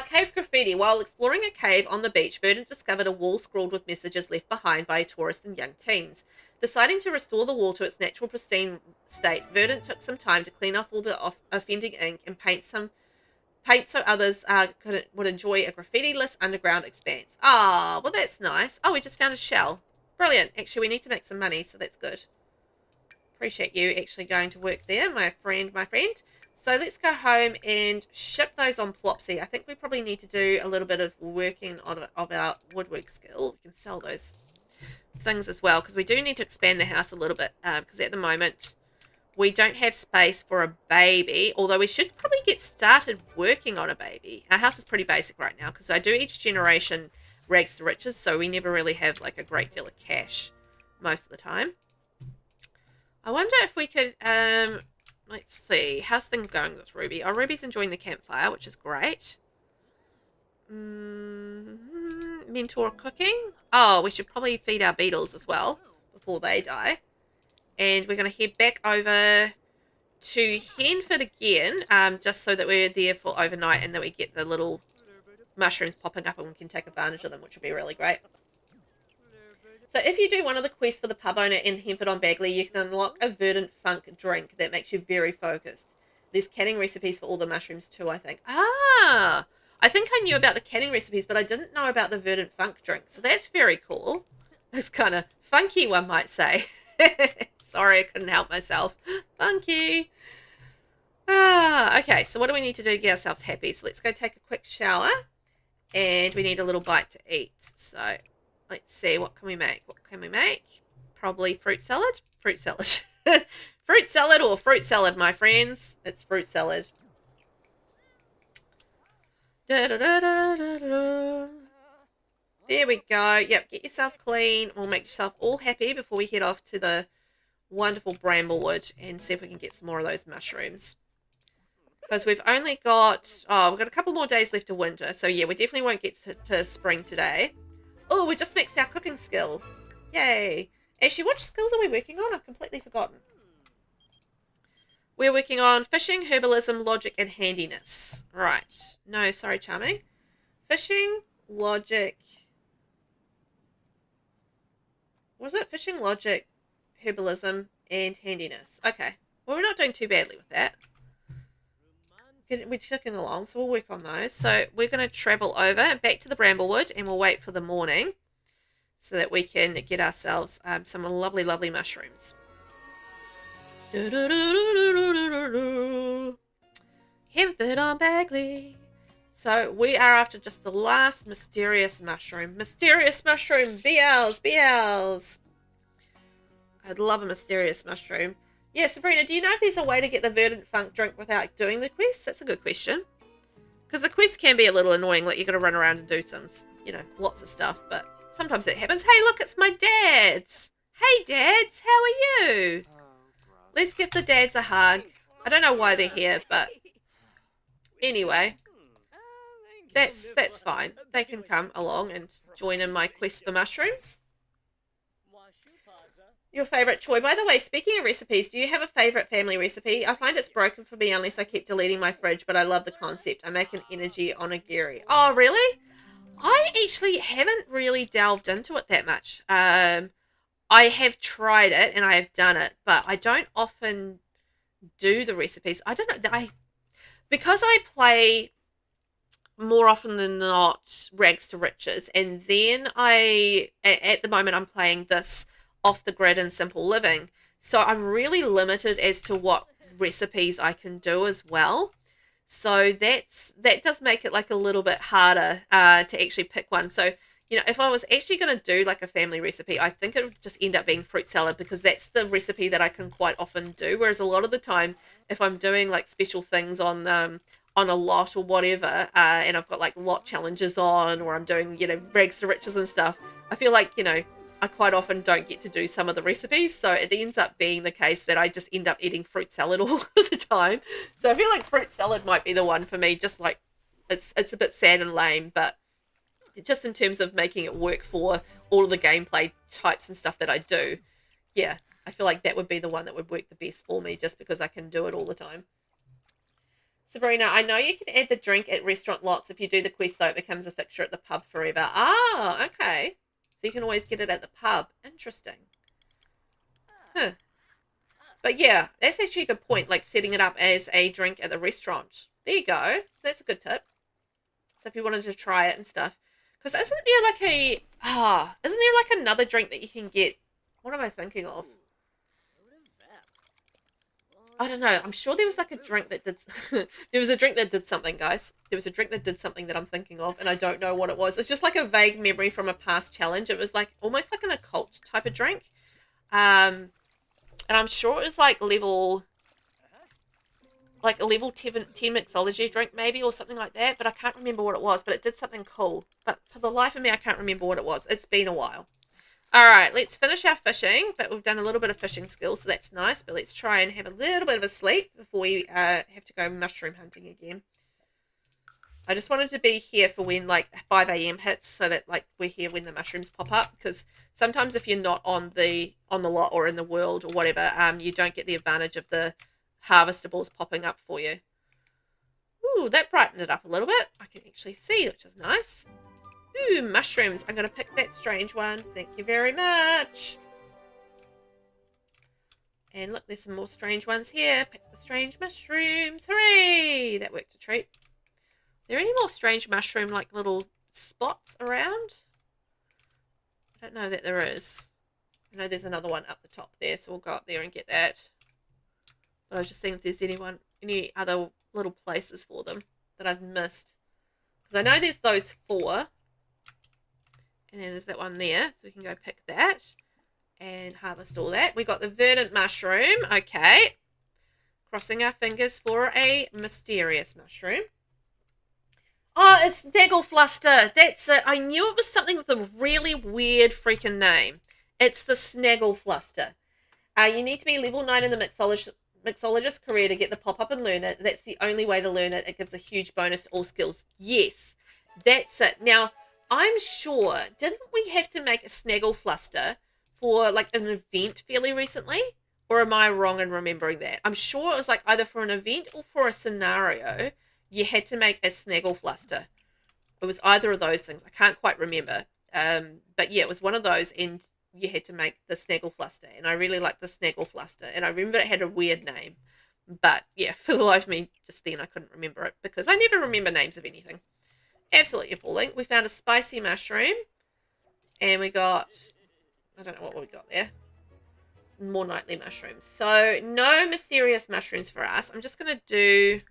Cave graffiti. While exploring a cave on the beach, Verdant discovered a wall scrawled with messages left behind by a tourist and young teens. Deciding to restore the wall to its natural pristine state, Verdant took some time to clean off all the offending ink and paint so others would enjoy a graffiti-less underground expanse. Ah, well that's nice. Oh, we just found a shell. Brilliant. Actually, we need to make some money, so that's good. Appreciate you actually going to work there, my friend. So let's go home and ship those on Plopsy. I think we probably need to do a little bit of working of our woodwork skill. We can sell those things as well, because we do need to expand the house a little bit, because at the moment we don't have space for a baby, although we should probably get started working on a baby. Our house is pretty basic right now, because I do each generation rags to riches, so we never really have like a great deal of cash most of the time. I wonder if we could... let's see. How's things going with Ruby? Oh, Ruby's enjoying the campfire, which is great. Mentor cooking. Oh, we should probably feed our beetles as well before they die. And we're going to head back over to Henford again, just so that we're there for overnight and that we get the little mushrooms popping up and we can take advantage of them, which would be really great. So if you do one of the quests for the pub owner in Henford on Bagley, you can unlock a verdant funk drink that makes you very focused. There's canning recipes for all the mushrooms too, I think. Ah, I think I knew about the canning recipes, but I didn't know about the verdant funk drink. So that's very cool. It's kind of funky, one might say. Sorry, I couldn't help myself. Funky. Okay, so what do we need to do to get ourselves happy? So let's go take a quick shower. And we need a little bite to eat. So... let's see, what can we make? Probably fruit salad? Fruit salad. Fruit salad or fruit salad, my friends. It's fruit salad. Da, da, da, da, da, da. There we go. Yep, get yourself clean. We'll make yourself all happy before we head off to the wonderful Bramblewood and see if we can get some more of those mushrooms. Because we've only got, we've got a couple more days left of winter. So yeah, we definitely won't get to spring today. Oh, we just maxed our cooking skill. Yay. Actually, what skills are we working on? I've completely forgotten. We're working on fishing, herbalism, logic, and handiness. Right. No, sorry, Charming. Fishing, logic. What was it? Fishing, logic, herbalism, and handiness. Okay. Well, we're not doing too badly with that. We're ticking along, so we'll work on those. So we're going to travel over back to the Bramblewood, and we'll wait for the morning so that we can get ourselves some lovely, lovely mushrooms. Hemford on Bagley. So we are after just the last mysterious mushroom. Mysterious mushroom. BLs. I'd love a mysterious mushroom. Yeah, Sabrina, do you know if there's a way to get the verdant funk drink without doing the quest? That's a good question. Because the quest can be a little annoying. Like, you've got to run around and do some, lots of stuff. But sometimes that happens. Hey, look, it's my dads. Hey, dads, how are you? Let's give the dads a hug. I don't know why they're here, but anyway, that's fine. They can come along and join in my quest for mushrooms. Your favourite choy. By the way, speaking of recipes, do you have a favourite family recipe? I find it's broken for me unless I keep deleting my fridge, but I love the concept. I make an energy onigiri. Oh, really? I actually haven't really delved into it that much. I have tried it and I have done it, but I don't often do the recipes. I don't know. Because I play more often than not Rags to Riches, and then at the moment I'm playing this off the grid and simple living, so I'm really limited as to what recipes I can do as well. So that does make it like a little bit harder to actually pick one. So if I was actually going to do like a family recipe, I think it would just end up being fruit salad, because that's the recipe that I can quite often do. Whereas a lot of the time, if I'm doing like special things on a lot or whatever, and I've got like lot challenges on, or I'm doing Rags to Riches and stuff, I feel like I quite often don't get to do some of the recipes, so it ends up being the case that I just end up eating fruit salad all the time. So I feel like fruit salad might be the one for me. Just like it's a bit sad and lame, but just in terms of making it work for all of the gameplay types and stuff that I do, yeah, I feel like that would be the one that would work the best for me, just because I can do it all the time. Sabrina, I know you can add the drink at restaurant lots. If you do the quest, though, it becomes a fixture at the pub forever. Ah, okay. So you can always get it at the pub. Interesting. Huh. But yeah, that's actually a good point, like setting it up as a drink at the restaurant. There you go. So that's a good tip. So if you wanted to try it and stuff. Because isn't there like another drink that you can get? What am I thinking of? I don't know. I'm sure there was like a drink that did... there was a drink that did something, guys. There was a drink that did something that I'm thinking of, and I don't know what it was. It's just like a vague memory from a past challenge. It was like almost like an occult type of drink. And I'm sure it was like a level 10 mixology drink maybe, or something like that. But I can't remember what it was. But it did something cool. But for the life of me, I can't remember what it was. It's been a while. All right, let's finish our fishing, but we've done a little bit of fishing skills, so that's nice. But let's try and have a little bit of a sleep before we have to go mushroom hunting again. I just wanted to be here for when like 5 a.m. hits, so that like we're here when the mushrooms pop up. Because sometimes if you're not on the lot or in the world or whatever, you don't get the advantage of the harvestables popping up for you. Ooh, that brightened it up a little bit. I can actually see, which is nice. Ooh, mushrooms. I'm going to pick that strange one. Thank you very much. And look, there's some more strange ones here. Pick the strange mushrooms. Hooray! That worked a treat. Are there any more strange mushroom, like, little spots around? I don't know that there is. I know there's another one up the top there, so we'll go up there and get that. But I was just seeing if there's any other little places for them that I've missed. Because I know there's those 4. And then there's that one there, so we can go pick that and harvest all that. We got the verdant mushroom. Okay. Crossing our fingers for a mysterious mushroom. Oh, it's Snagglefluster. That's it. I knew it was something with a really weird freaking name. It's the Snagglefluster. You need to be level 9 in the mixologist career to get the pop-up and learn it. That's the only way to learn it. It gives a huge bonus to all skills. Yes, that's it. Now, I'm sure, didn't we have to make a Snagglefluster for like an event fairly recently? Or am I wrong in remembering that? I'm sure it was like either for an event or for a scenario, you had to make a Snagglefluster. It was either of those things. I can't quite remember. But yeah, it was one of those, and you had to make the Snagglefluster, and I really liked the Snagglefluster, and I remember it had a weird name. But yeah, for the life of me, just then I couldn't remember it because I never remember names of anything. Absolutely appalling. We found a spicy mushroom, and we got, I don't know what we got there. More nightly mushrooms. So no mysterious mushrooms for us. I'm just going to do,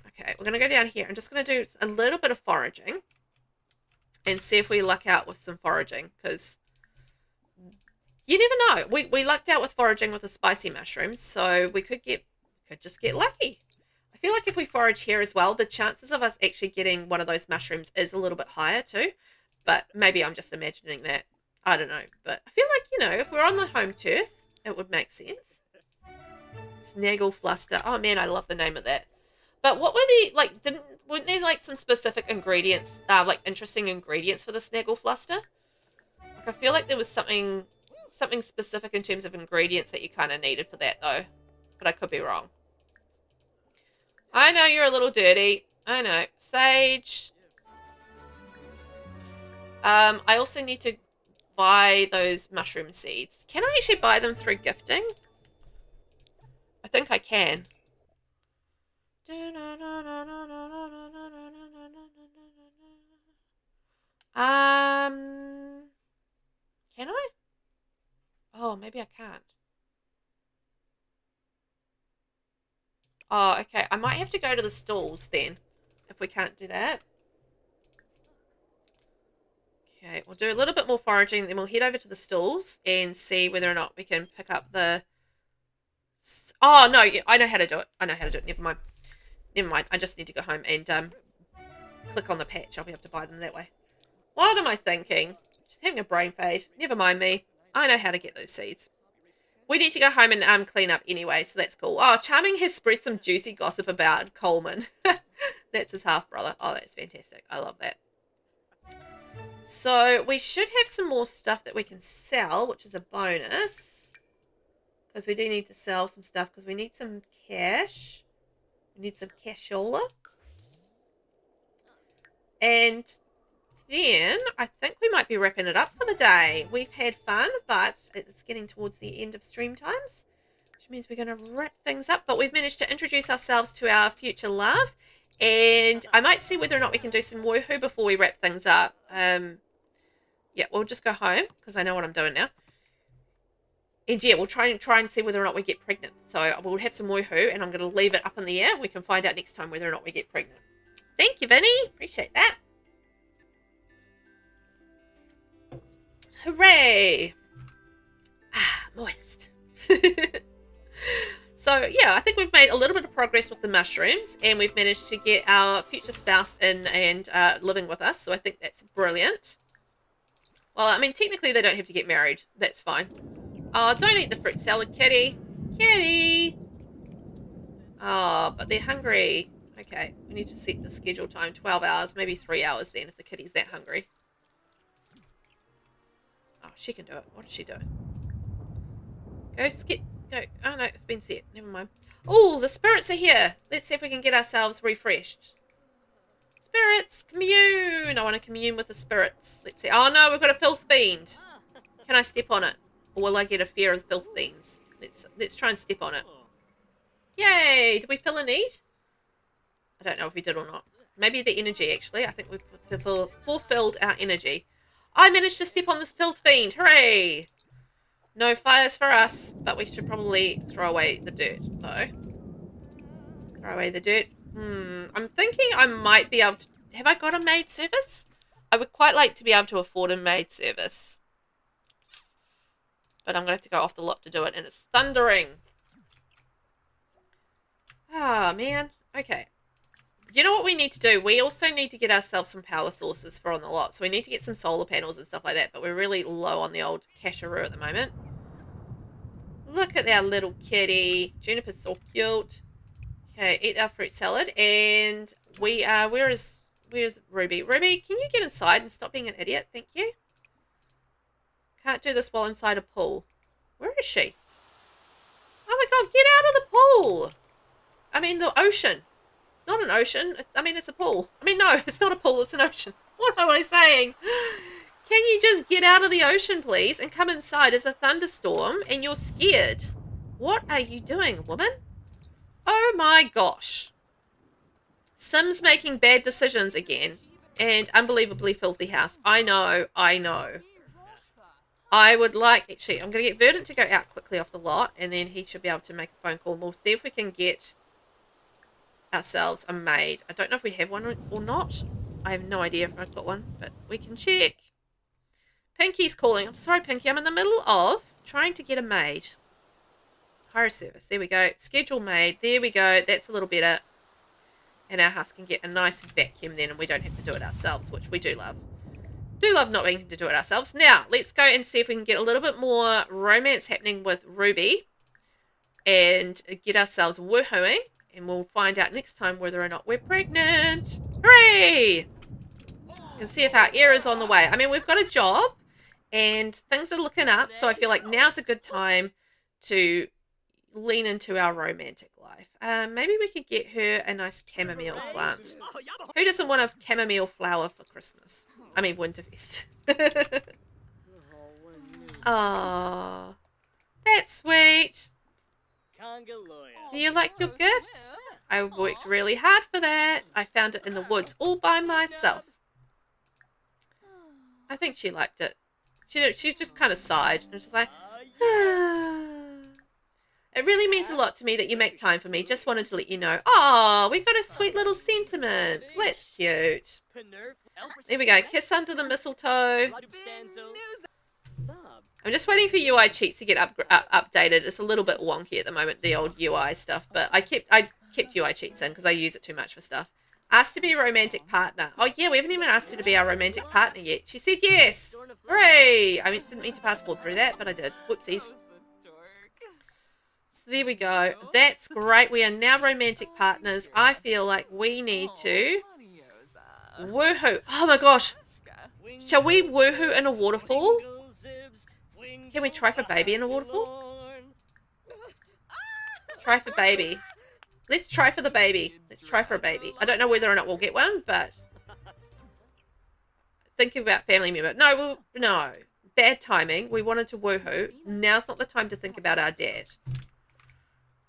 okay, we're going to go down here. I'm just going to do a little bit of foraging and see if we luck out with some foraging, because you never know. We lucked out with foraging with the spicy mushrooms, so we could just get lucky. I feel like if we forage here as well, the chances of us actually getting one of those mushrooms is a little bit higher too, but maybe I'm just imagining that. I don't know, but I feel like, you know, if we're on the home turf, it would make sense. Snagglefluster. Oh man, I love the name of that. But what were the, like, weren't there like some specific ingredients, like interesting ingredients for the Snagglefluster? Like, I feel like there was something specific in terms of ingredients that you kind of needed for that though, but I could be wrong. I know you're a little dirty. I know. Sage. I also need to buy those mushroom seeds. Can I actually buy them through gifting? I think I can. Can I? Oh, maybe I can't. Oh, okay. I might have to go to the stalls then, if we can't do that. Okay, we'll do a little bit more foraging, then we'll head over to the stalls and see whether or not we can pick up the... Oh, no, I know how to do it. I know how to do it. Never mind. Never mind. I just need to go home and click on the patch. I'll be able to buy them that way. What am I thinking? Just having a brain fade. Never mind me. I know how to get those seeds. We need to go home and clean up anyway, so that's cool. Oh, Charming has spread some juicy gossip about Coleman. That's his half-brother. Oh, that's fantastic. I love that. So we should have some more stuff that we can sell, which is a bonus. Because we do need to sell some stuff because we need some cash. We need some cashola. And then I think we might be wrapping it up for the day. We've had fun, but it's getting towards the end of stream times, which means we're going to wrap things up. But we've managed to introduce ourselves to our future love, and I might see whether or not we can do some woohoo before we wrap things up. Yeah, we'll just go home because I know what I'm doing now. And yeah, we'll try and see whether or not we get pregnant. So we'll have some woohoo, and I'm going to leave it up in the air. We can find out next time whether or not we get pregnant. Thank you, Vinny. Appreciate that. Hooray! Ah, moist. So, yeah, I think we've made a little bit of progress with the mushrooms, and we've managed to get our future spouse in and living with us, so I think that's brilliant. Well, I mean, technically they don't have to get married. That's fine. Oh, don't eat the fruit salad, kitty. Kitty! Oh, but they're hungry. Okay, we need to set the schedule time. 12 hours, maybe 3 hours then if the kitty's that hungry. Oh, she can do it. What is she doing? Go, skip. Go. Oh, no, it's been set. Never mind. Oh, the spirits are here. Let's see if we can get ourselves refreshed. Spirits, commune. I want to commune with the spirits. Let's see. Oh, no, we've got a filth fiend. Can I step on it? Or will I get a fear of filth fiends? Let's try and step on it. Yay! Did we fill a need? I don't know if we did or not. Maybe the energy, actually. I think we've fulfilled our energy. I managed to step on this filth fiend. Hooray! No fires for us, but we should probably throw away the dirt, though. Throw away the dirt. I'm thinking I might be able to... Have I got a maid service? I would quite like to be able to afford a maid service. But I'm going to have to go off the lot to do it, and it's thundering. Ah, man. Okay. You know what we need to do? We also need to get ourselves some power sources for on the lot. So we need to get some solar panels and stuff like that. But we're really low on the old casheroo at the moment. Look at our little kitty. Juniper's so cute. Okay, eat our fruit salad. And we are... Where's Ruby? Ruby, can you get inside and stop being an idiot? Thank you. Can't do this while inside a pool. Where is she? Oh my god, get out of the pool! I mean, the ocean. It's not an ocean. I mean, it's a pool. I mean, no, it's not a pool, it's an ocean. What am I saying? Can you just get out of the ocean, please, and come inside? It's a thunderstorm, and you're scared. What are you doing, woman? Oh my gosh. Sims making bad decisions again. And unbelievably filthy house. I know, I know. I would like... Actually, I'm going to get Verdant to go out quickly off the lot, and then he should be able to make a phone call. We'll see if we can get ourselves a maid. I don't know if we have one or not. I have no idea if I've got one, but we can check. Pinky's calling. I'm sorry, Pinky. I'm in the middle of trying to get a maid. Hire service. There we go. Schedule maid. There we go. That's a little better. And our house can get a nice vacuum then, and we don't have to do it ourselves, which we do love. Do love not being to do it ourselves. Now, let's go and see if we can get a little bit more romance happening with Ruby and get ourselves woohooing, and we'll find out next time whether or not we're pregnant. Hooray! You can see if our heir is on the way. I mean, we've got a job and things are looking up, so I feel like now's a good time to lean into our romantic life. Maybe we could get her a nice chamomile plant. Who doesn't want a chamomile flower for Christmas? I mean, Winterfest. Aww. That's sweet. Do you like your gift? I worked really hard for that. I found it in the woods all by myself. I think she liked it. She just kind of sighed and was just like, It really means a lot to me that you make time for me. Just wanted to let you know. Oh, we got a sweet little sentiment. Well, that's cute. There we go. Kiss under the mistletoe. I'm just waiting for UI cheats to get updated. It's a little bit wonky at the moment, the old UI stuff, but I kept UI cheats in because I use it too much for stuff. Asked to be a romantic partner. Oh yeah, we haven't even asked her to be our romantic partner yet. She said yes. Hooray! I didn't mean to passport through that, but I did. Whoopsies. So there we go. That's great. We are now romantic partners. I feel like we need to woohoo. Oh my gosh. Shall we woohoo in a waterfall? Can we try for baby in a waterfall? Try for baby. Let's try for the baby. Let's try for a baby. I don't know whether or not we'll get one, but thinking about family member. No, no. Bad timing. We wanted to woohoo. Now's not the time to think about our dad.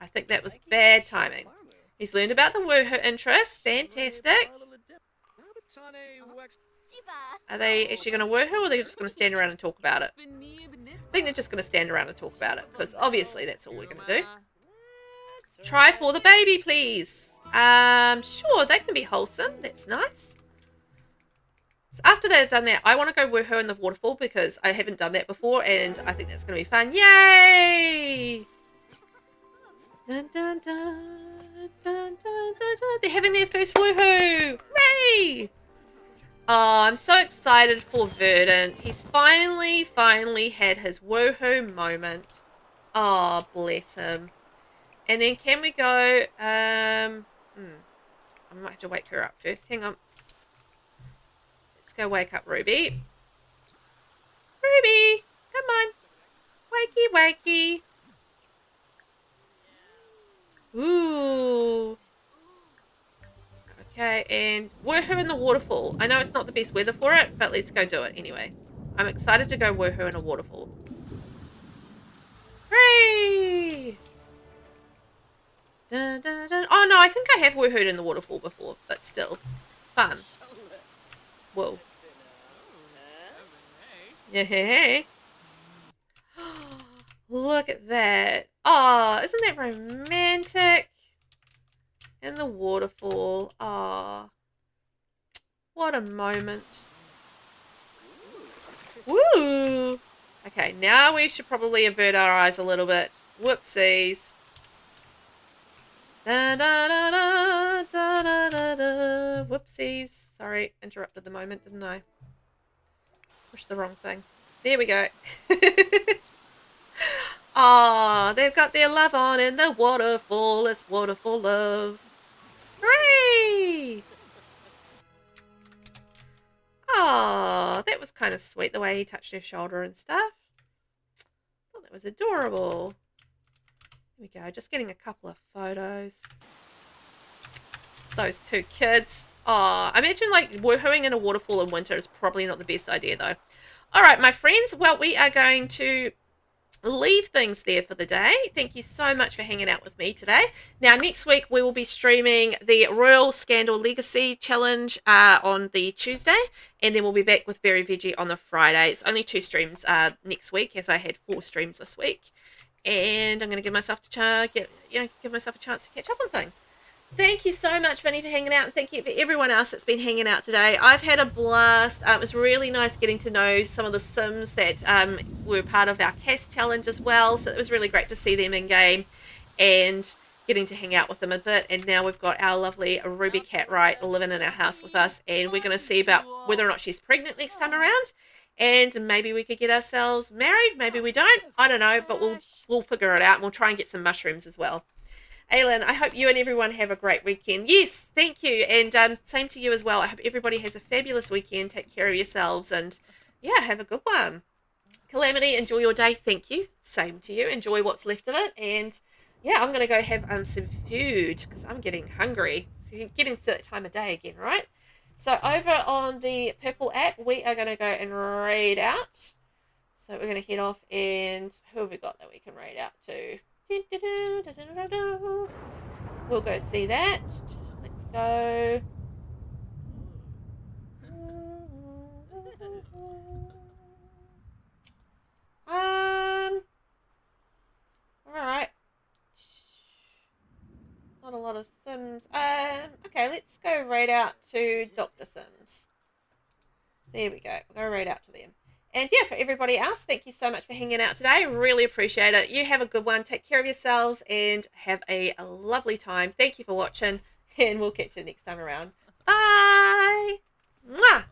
I think that was bad timing. He's learned about the woohoo interest. Fantastic. Are they actually going to woohoo, or are they just going to stand around and talk about it? I think they're just going to stand around and talk about it, because obviously that's all we're going to do. Try for the baby, please. Sure, they can be wholesome. That's nice. So after they've done that, I want to go woohoo in the waterfall because I haven't done that before, and I think that's going to be fun. Yay! Dun, dun, dun, dun, dun, dun, dun. They're having their first woohoo! Hooray! Oh, I'm so excited for Verdant. He's finally had his woohoo moment. Oh, bless him. And then can we go, I might have to wake her up first. Hang on. Let's go wake up Ruby. Ruby, come on. Wakey, wakey. Ooh. Okay, and woohoo in the waterfall. I know it's not the best weather for it, but let's go do it anyway. I'm excited to go woohoo in a waterfall. Hooray! Dun, dun, dun. Oh no, I think I have woohooed in the waterfall before, but still. Fun. Whoa. Yeah, hey. Look at that. Oh, isn't that romantic? In the waterfall. Oh. What a moment. Woo! Okay, now we should probably avert our eyes a little bit. Whoopsies. Da, da, da, da. da, da, da, da. Whoopsies. Sorry, interrupted the moment, didn't I? Pushed the wrong thing. There we go. Ah, they've got their love on in the waterfall. It's waterfall love. Hooray! Oh, that was kind of sweet the way he touched her shoulder and stuff. Oh, that was adorable. There we go, just getting a couple of photos. Those two kids. Oh, I imagine like woohooing in a waterfall in winter is probably not the best idea though. All right, my friends. Well, we are going to leave things there for the day. Thank you so much for hanging out with me today. Now, next week we will be streaming the Royal Scandal Legacy Challenge on the Tuesday, and then we'll be back with Very Veggie on the Friday. It's only 2 streams next week, as I had 4 streams this week, and I'm going to give myself give myself a chance to catch up on things. Thank you so much, Vinny, for hanging out, and thank you for everyone else that's been hanging out today. I've had a blast. It was really nice getting to know some of the Sims that were part of our cast challenge as well, so it was really great to see them in game and getting to hang out with them a bit. And now we've got our lovely Ruby Catwright living in our house with us, and we're going to see about whether or not she's pregnant next time around, and maybe we could get ourselves married. Maybe we don't. I don't know, but we'll figure it out, and we'll try and get some mushrooms as well. Aylin, I hope you and everyone have a great weekend. Yes, thank you. And same to you as well. I hope everybody has a fabulous weekend. Take care of yourselves. And, yeah, have a good one. Calamity, enjoy your day. Thank you. Same to you. Enjoy what's left of it. And, yeah, I'm going to go have some food because I'm getting hungry. It's getting to that time of day again, right? So over on the Purple app, we are going to go and raid out. So we're going to head off, and who have we got that we can raid out to? We'll go see that. Let's go. Alright. Not a lot of Sims. Okay, let's go right out to Dr. Sims. There we go. We'll go right out to them. And yeah, for everybody else, thank you so much for hanging out today. Really appreciate it. You have a good one. Take care of yourselves and have a lovely time. Thank you for watching, and we'll catch you next time around. Bye. Mwah.